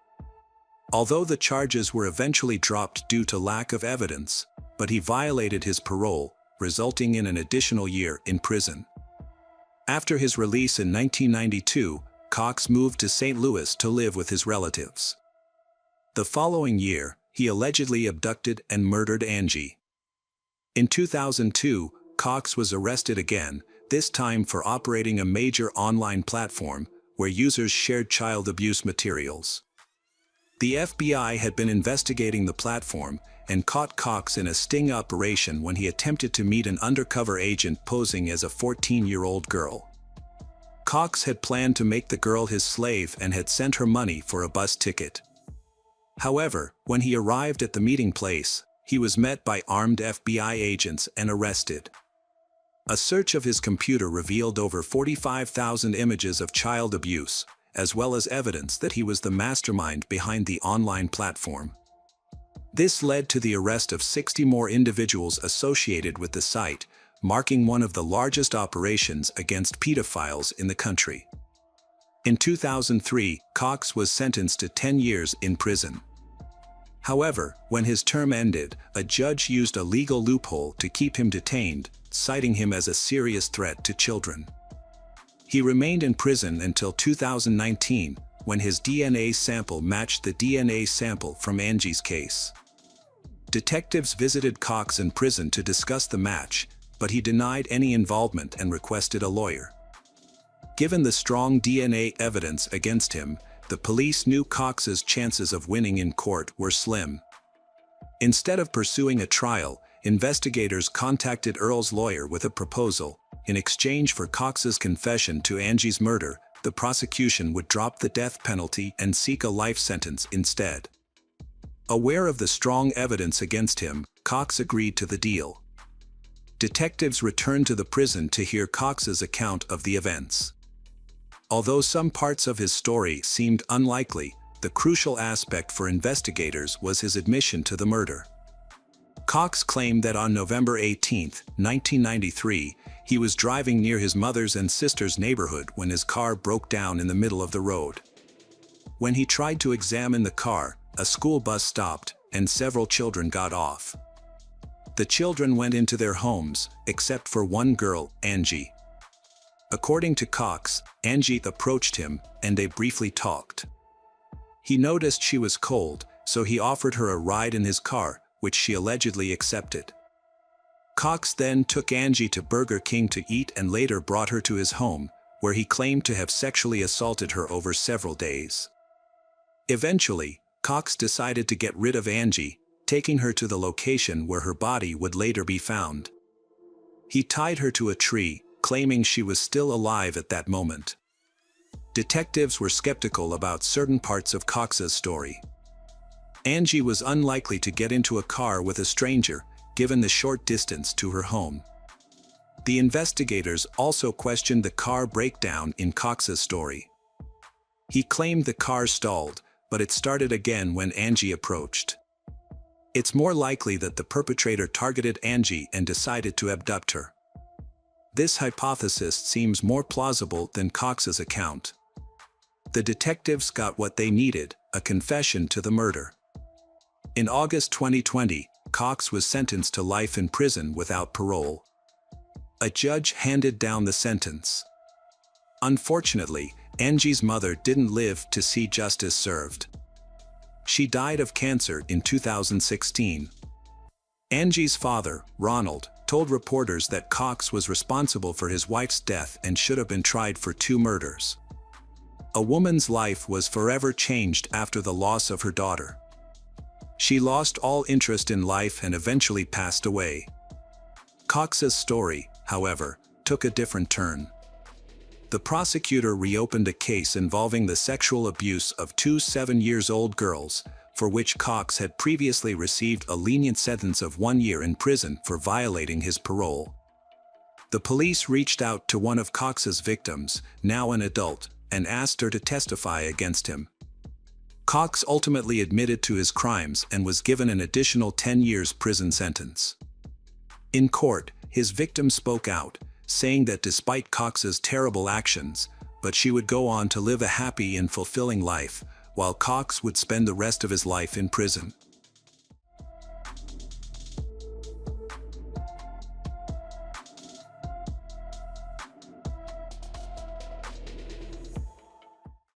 S1: Although the charges were eventually dropped due to lack of evidence, but he violated his parole, resulting in an additional year in prison. After his release in 1992, Cox moved to St. Louis to live with his relatives. The following year, he allegedly abducted and murdered Angie. In 2002, Cox was arrested again, this time for operating a major online platform where users shared child abuse materials. The FBI had been investigating the platform and caught Cox in a sting operation when he attempted to meet an undercover agent posing as a 14-year-old girl. Cox had planned to make the girl his slave and had sent her money for a bus ticket. However, when he arrived at the meeting place, he was met by armed FBI agents and arrested. A search of his computer revealed over 45,000 images of child abuse, as well as evidence that he was the mastermind behind the online platform. This led to the arrest of 60 more individuals associated with the site, marking one of the largest operations against pedophiles in the country. In 2003, Cox was sentenced to 10 years in prison. However, when his term ended, a judge used a legal loophole to keep him detained, citing him as a serious threat to children. He remained in prison until 2019, when his DNA sample matched the DNA sample from Angie's case. Detectives visited Cox in prison to discuss the match, but he denied any involvement and requested a lawyer. Given the strong DNA evidence against him, the police knew Cox's chances of winning in court were slim. Instead of pursuing a trial, investigators contacted Earl's lawyer with a proposal. In exchange for Cox's confession to Angie's murder, the prosecution would drop the death penalty and seek a life sentence instead. Aware of the strong evidence against him, Cox agreed to the deal. Detectives returned to the prison to hear Cox's account of the events. Although some parts of his story seemed unlikely, the crucial aspect for investigators was his admission to the murder. Cox claimed that on November 18, 1993, he was driving near his mother's and sister's neighborhood when his car broke down in the middle of the road. When he tried to examine the car, a school bus stopped, and several children got off. The children went into their homes, except for one girl, Angie. According to Cox, Angie approached him, and they briefly talked. He noticed she was cold, so he offered her a ride in his car, which she allegedly accepted. Cox then took Angie to Burger King to eat and later brought her to his home, where he claimed to have sexually assaulted her over several days. Eventually, Cox decided to get rid of Angie, taking her to the location where her body would later be found. He tied her to a tree, claiming she was still alive at that moment. Detectives were skeptical about certain parts of Cox's story. Angie was unlikely to get into a car with a stranger, given the short distance to her home. The investigators also questioned the car breakdown in Cox's story. He claimed the car stalled, but it started again when Angie approached. It's more likely that the perpetrator targeted Angie and decided to abduct her. This hypothesis seems more plausible than Cox's account. The detectives got what they needed, a confession to the murder. In August 2020, Cox was sentenced to life in prison without parole. A judge handed down the sentence. Unfortunately, Angie's mother didn't live to see justice served. She died of cancer in 2016. Angie's father, Ronald, told reporters that Cox was responsible for his wife's death and should have been tried for 2 murders. A woman's life was forever changed after the loss of her daughter. She lost all interest in life and eventually passed away. Cox's story, however, took a different turn. The prosecutor reopened a case involving the sexual abuse of 2 7-year-old girls, for which Cox had previously received a lenient sentence of 1 year in prison for violating his parole. The police reached out to one of Cox's victims, now an adult, and asked her to testify against him. Cox ultimately admitted to his crimes and was given an additional 10 years prison sentence. In court, his victim spoke out, saying that despite Cox's terrible actions, but she would go on to live a happy and fulfilling life, while Cox would spend the rest of his life in prison.